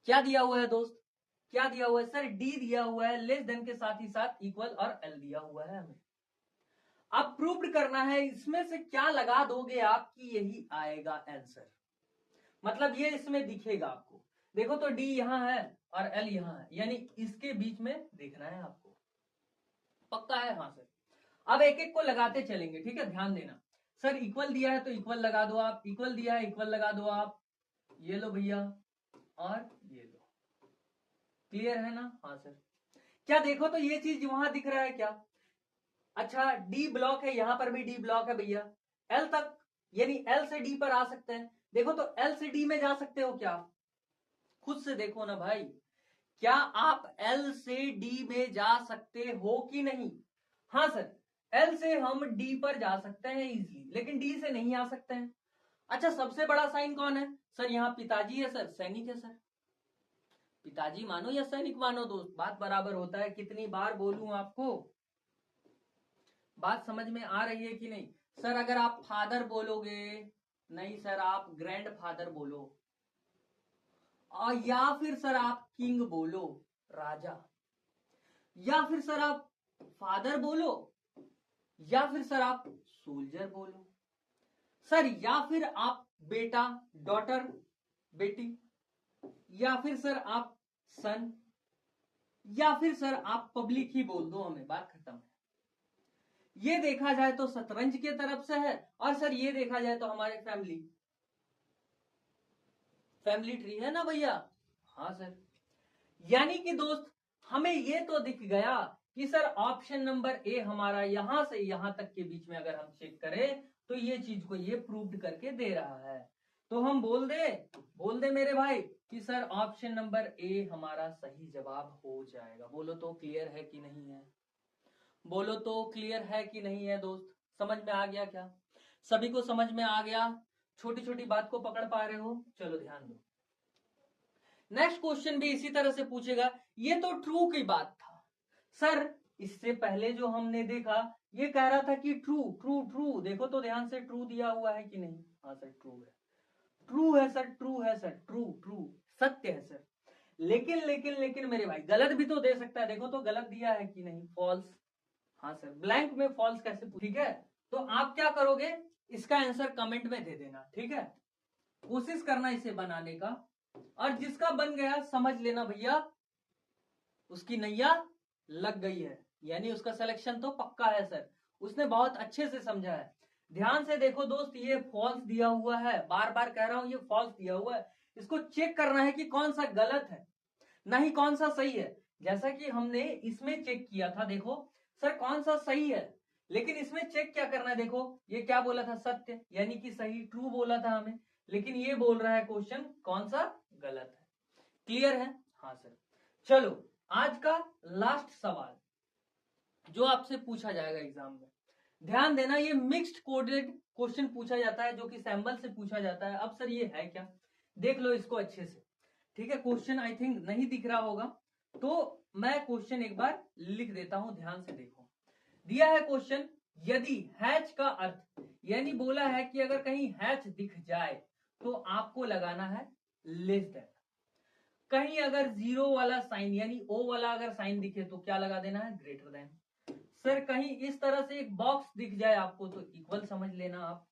क्या दिया हुआ है दोस्त, क्या दिया हुआ है सर, डी दिया हुआ है, लेस देन के साथ ही साथ इक्वल और एल दिया हुआ है हमें। अब प्रूव्ड करना है, इसमें से क्या लगा दोगे आप कि यही आएगा आंसर, मतलब ये इसमें दिखेगा आपको। देखो तो डी यहां है और एल यहां है, यानी इसके बीच में देखना है आपको, पक्का है? हाँ सर। अब एक एक को लगाते चलेंगे, ठीक है, ध्यान देना। सर इक्वल दिया है तो इक्वल लगा दो आप, इक्वल दिया है इक्वल लगा दो आप, ये लो भैया और ये लो, क्लियर है ना? हाँ सर। क्या देखो तो ये चीज वहां दिख रहा है क्या? अच्छा डी ब्लॉक है, यहां पर भी डी ब्लॉक है भैया, एल तक यानी एल से डी पर आ सकते हैं। देखो तो एल से डी में जा सकते हो क्या? खुद से देखो ना भाई, क्या आप एल से डी में जा सकते हो कि नहीं? हाँ सर, एल से हम डी पर जा सकते हैं इजीली, लेकिन डी से नहीं आ सकते हैं। अच्छा सबसे बड़ा साइन कौन है? सर यहाँ पिताजी है सर, सैनिक है सर। पिताजी मानो या सैनिक मानो दोस्त, बात बराबर होता है। कितनी बार बोलूं आपको, बात समझ में आ रही है कि नहीं? सर अगर आप फादर बोलोगे, नहीं सर आप ग्रैंड फादर बोलो, और या फिर सर आप किंग बोलो, राजा, या फिर सर आप फादर बोलो, या फिर सर आप सोल्जर बोलो, सर या फिर आप बेटा डॉटर बेटी, या फिर सर आप सन, या फिर सर आप पब्लिक ही बोल दो, हमें बात खत्म है। ये देखा जाए तो शतरंज के तरफ से है, और सर ये देखा जाए तो हमारे फैमिली ट्री है ना भैया? हाँ सर। यानी कि दोस्त हमें ये तो दिख गया कि सर ऑप्शन नंबर ए हमारा यहां से यहां तक के बीच में अगर हम चेक करें तो ये चीज को ये प्रूव्ड करके दे रहा है। तो हम बोल दे मेरे भाई कि सर ऑप्शन नंबर ए हमारा सही जवाब हो जाएगा। बोलो तो क्लियर है कि नहीं है? बोलो तो क्लियर है कि नहीं है दोस्त? समझ में आ गया क्या? सभी को समझ में आ गया? छोटी छोटी बात को पकड़ पा रहे हो? चलो ध्यान दो, नेक्स्ट क्वेश्चन भी इसी तरह से पूछेगा। ये तो ट्रू की बात था सर, इससे पहले जो हमने देखा ये कह रहा था कि ट्रू ट्रू ट्रू, देखो तो ध्यान से, ट्रू दिया हुआ है कि नहीं? हाँ सर ट्रू है, ट्रू है सर, ट्रू है सर, ट्रू ट्रू सत्य है सर। लेकिन लेकिन लेकिन मेरे भाई गलत भी तो दे सकता है, देखो तो गलत दिया है कि नहीं? फॉल्स। हाँ सर, ब्लैंक में फॉल्स कैसे? ठीक है, तो आप क्या करोगे, इसका आंसर कमेंट में दे देना, ठीक है, कोशिश करना इसे बनाने का, और जिसका बन गया समझ लेना भैया उसकी नैया लग गई है, यानी उसका सिलेक्शन तो पक्का है सर, उसने बहुत अच्छे से समझा है। ध्यान से देखो दोस्त, ये फॉल्स दिया हुआ है, बार बार कह रहा हूं ये फॉल्स दिया हुआ है, इसको चेक करना है कि कौन सा गलत है, नहीं कौन सा सही है। जैसा कि हमने इसमें चेक किया था, देखो सर कौन सा सही है, लेकिन इसमें चेक क्या करना है, देखो ये क्या बोला था, सत्य यानी कि सही, ट्रू बोला था हमें, लेकिन ये बोल रहा है क्वेश्चन कौन सा गलत है। क्लियर है? हाँ सर। चलो आज का लास्ट सवाल जो आपसे पूछा जाएगा एग्जाम में, ध्यान देना, ये मिक्स्ड कोडेड क्वेश्चन पूछा जाता है, जो कि सैंपल से पूछा जाता है। अब सर ये है क्या, देख लो इसको अच्छे से, ठीक है। क्वेश्चन आई थिंक नहीं दिख रहा होगा, तो मैं क्वेश्चन एक बार लिख देता हूं, ध्यान से देखो। दिया है क्वेश्चन, यदि हैच का अर्थ, यानी बोला है कि अगर कहीं हैच दिख जाए तो आपको लगाना है लेस देन, कहीं अगर जीरो वाला साइन यानी ओ वाला अगर साइन दिखे तो क्या लगा देना है, ग्रेटर देन। सर कहीं इस तरह से एक बॉक्स दिख जाए आपको तो इक्वल समझ लेना आप,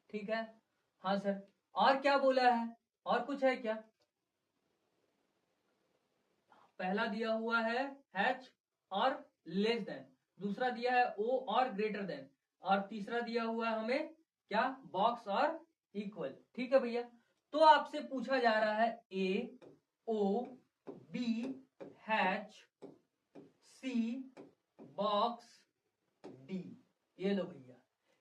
ठीक है। हाँ सर, और क्या बोला है, और कुछ है क्या? पहला दिया हुआ है हैच और लेस देन, दूसरा दिया है ओ और ग्रेटर देन, और तीसरा दिया हुआ है हमें क्या, बॉक्स और इक्वल, ठीक है भैया। तो आपसे पूछा जा रहा है ए ओ बी हैच सी बॉक्स डी, ये लो भैया,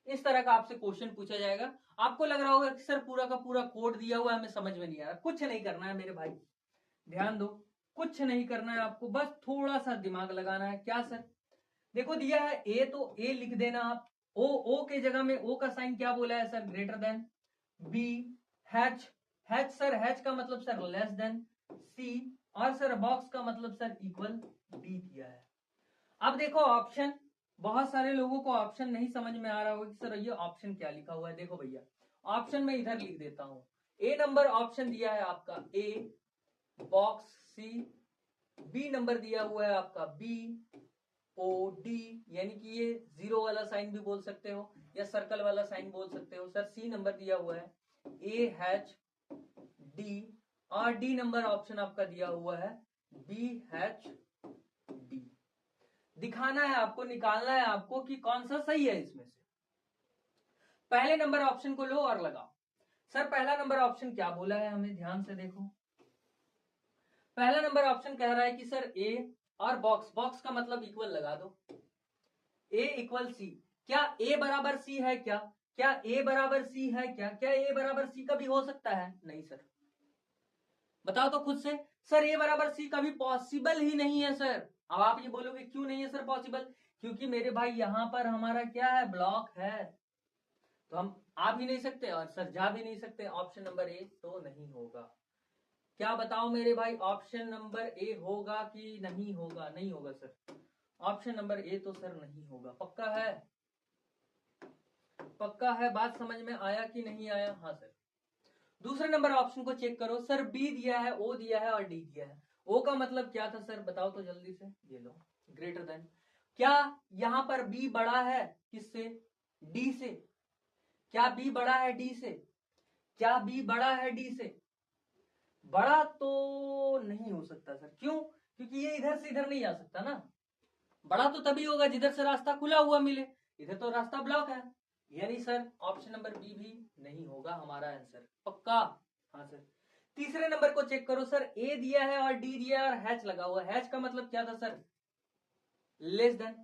इस तरह का आपसे क्वेश्चन पूछा जाएगा। आपको लग रहा होगा कि सर पूरा का पूरा कोड दिया हुआ है, हमें समझ में नहीं आ रहा। कुछ नहीं करना है मेरे भाई, ध्यान दो, कुछ नहीं करना है आपको, बस थोड़ा सा दिमाग लगाना है। क्या सर, देखो दिया है ए तो ए लिख देना आप, ओ ओ के जगह में ओ का साइन क्या बोला है sir, greater than. B hatch, hatch sir hatch का मतलब सर लेस देन। सी और सर बॉक्स का मतलब सर इक्वल। डी दिया है। अब देखो ऑप्शन, बहुत सारे लोगों को ऑप्शन नहीं समझ में आ रहा होगा कि सर ये ऑप्शन क्या लिखा हुआ है। देखो भैया ऑप्शन में इधर लिख देता हूं, ए नंबर ऑप्शन दिया है आपका ए, बॉक्स सी, बी नंबर दिया हुआ है आपका बी, ओ, डी, यानी कि ये जीरो वाला साइन भी बोल सकते हो या सर्कल वाला साइन बोल सकते हो सर। सी नंबर दिया हुआ है ए, एच, डी, और डी नंबर ऑप्शन आपका दिया हुआ है बी, एच, डी। दिखाना है आपको, निकालना है आपको कि कौन सा सही है इसमें से। पहले नंबर ऑप्शन को लो और लगाओ। सर पहला नंबर ऑप्शन क्या बोला है हमें, ध्यान से देखो। पहला नंबर ऑप्शन कह रहा है कि सर ए और बॉक्स, बॉक्स का मतलब इक्वल लगा दो, ए इक्वल सी। क्या ए बराबर सी है क्या? क्या ए बराबर सी है क्या? क्या ए बराबर सी कभी हो सकता है? नहीं सर। बताओ तो खुद से, सर ए बराबर सी कभी पॉसिबल ही नहीं है सर। अब आप ये बोलोगे क्यों नहीं है सर पॉसिबल? क्योंकि मेरे भाई यहां पर हमारा क्या है, ब्लॉक है, तो हम आ भी नहीं सकते और सर जा भी नहीं सकते। ऑप्शन नंबर ए तो नहीं होगा। क्या बताओ मेरे भाई, ऑप्शन नंबर ए होगा कि नहीं होगा? नहीं होगा सर, ऑप्शन नंबर ए तो सर नहीं होगा। पक्का है? पक्का है? बात समझ में आया कि नहीं आया? हाँ सर। दूसरे नंबर ऑप्शन को चेक करो सर, बी दिया है, ओ दिया है और डी दिया है। ओ का मतलब क्या था सर, बताओ तो जल्दी से। ये लो, ग्रेटर देन। क्या यहां पर बी बड़ा है किससे? डी से। क्या बी बड़ा है डी से? क्या बी बड़ा है डी से? बड़ा तो नहीं हो सकता सर। क्यों? क्योंकि ये इधर से इधर नहीं आ सकता ना। बड़ा तो तभी होगा जिधर से रास्ता खुला हुआ मिले, इधर तो रास्ता ब्लॉक है। यानी सर ऑप्शन नंबर बी भी नहीं होगा हमारा आंसर। पक्का? हाँ सर। तीसरे नंबर को चेक करो सर, ए दिया है और डी दिया है और हैच लगा हुआ है। हैच का मतलब क्या था सर? Less than.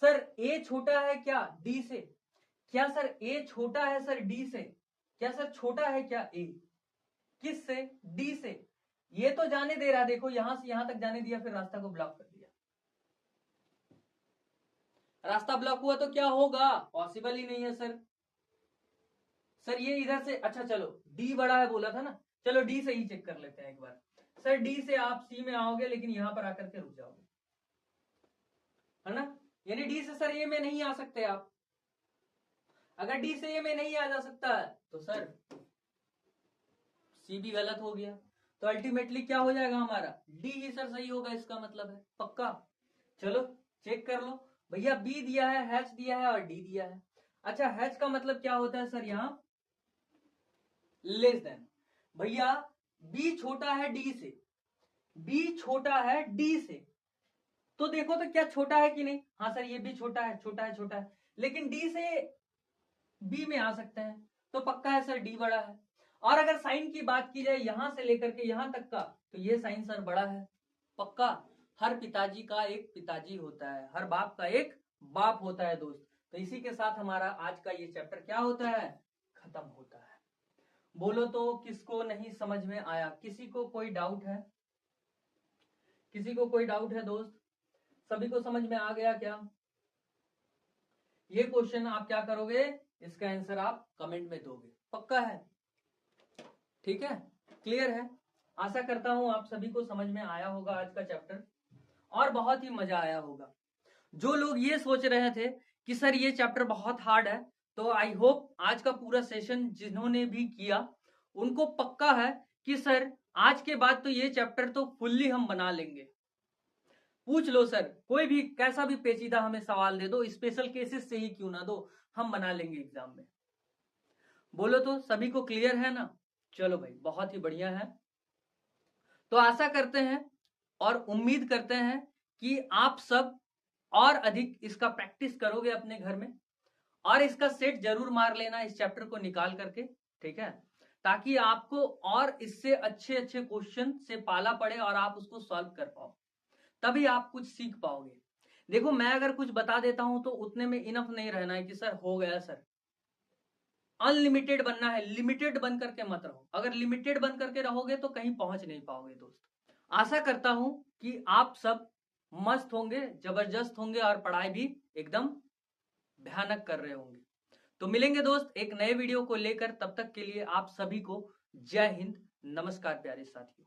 सर ए छोटा है क्या डी से? क्या सर ए छोटा है सर डी से? क्या सर छोटा है क्या ए? किस से? डी से। ये तो जाने दे रहा, देखो यहां से यहां तक जाने दिया, फिर रास्ता को ब्लॉक कर दिया। रास्ता ब्लॉक हुआ तो क्या होगा? पॉसिबल ही नहीं है सर। सर ये इधर से, अच्छा चलो डी बड़ा है बोला था ना, चलो डी से ही चेक कर लेते हैं एक बार। सर डी से आप सी में आओगे लेकिन यहां पर आकर के रुक जाओगे, है ना? यानी डी से सर ए में नहीं आ सकते आप। अगर डी से ए में नहीं आ जा सकता है तो सर सी भी गलत हो गया। तो अल्टीमेटली क्या हो जाएगा हमारा? डी ही सर सही होगा, इसका मतलब है। पक्का? चलो चेक कर लो भैया, बी दिया है, हैच दिया है और डी दिया है। अच्छा हैच का मतलब क्या होता है सर? यहां लेस देन। भैया बी छोटा है डी से, बी छोटा है डी से, तो देखो तो क्या छोटा है कि नहीं? हाँ सर ये भी छोटा है, छोटा है, छोटा है, लेकिन डी से बी में आ सकते हैं, तो पक्का है सर डी बड़ा है। और अगर साइन की बात की जाए यहां से लेकर के यहां तक का, तो ये साइन सर बड़ा है। पक्का? हर पिताजी का एक पिताजी होता है, हर बाप का एक बाप होता है दोस्त। तो इसी के साथ हमारा आज का ये चैप्टर क्या होता है, खत्म होता है। बोलो तो किसको नहीं समझ में आया? किसी को कोई डाउट है? किसी को कोई डाउट है दोस्त? सभी को समझ में आ गया क्या? ये क्वेश्चन आप क्या करोगे, इसका आंसर आप कमेंट में दोगे। पक्का है? ठीक है, क्लियर है? आशा करता हूं आप सभी को समझ में आया होगा आज का चैप्टर, और बहुत ही मजा आया होगा। जो लोग ये सोच रहे थे कि सर ये चैप्टर बहुत हार्ड है, तो आई होप आज का पूरा सेशन जिन्होंने भी किया उनको पक्का है कि सर आज के बाद तो ये चैप्टर तो फुल्ली हम बना लेंगे। पूछ लो सर, कोई भी कैसा भी पेचीदा हमें सवाल दे दो, स्पेशल केसेस से ही क्यों ना दो, हम बना लेंगे एग्जाम में। बोलो तो सभी को क्लियर है ना? चलो भाई बहुत ही बढ़िया है। तो आशा करते हैं और उम्मीद करते हैं कि आप सब और अधिक इसका प्रैक्टिस करोगे अपने घर में, और इसका सेट जरूर मार लेना इस चैप्टर को निकाल करके, ठीक है? ताकि आपको और इससे अच्छे अच्छे क्वेश्चन से पाला पड़े और आप उसको सॉल्व कर पाओ, तभी आप कुछ सीख पाओगे। देखो मैं अगर कुछ बता देता हूं तो उतने में इनफ नहीं रहना है कि सर हो गया सर। अनलिमिटेड बनना है, लिमिटेड बन करके मत रहो। अगर लिमिटेड बन करके रहोगे तो कहीं पहुंच नहीं पाओगे दोस्त। आशा करता हूं कि आप सब मस्त होंगे, जबरदस्त होंगे और पढ़ाई भी एकदम भयानक कर रहे होंगे। तो मिलेंगे दोस्त एक नए वीडियो को लेकर, तब तक के लिए आप सभी को जय हिंद, नमस्कार प्यारे साथियों।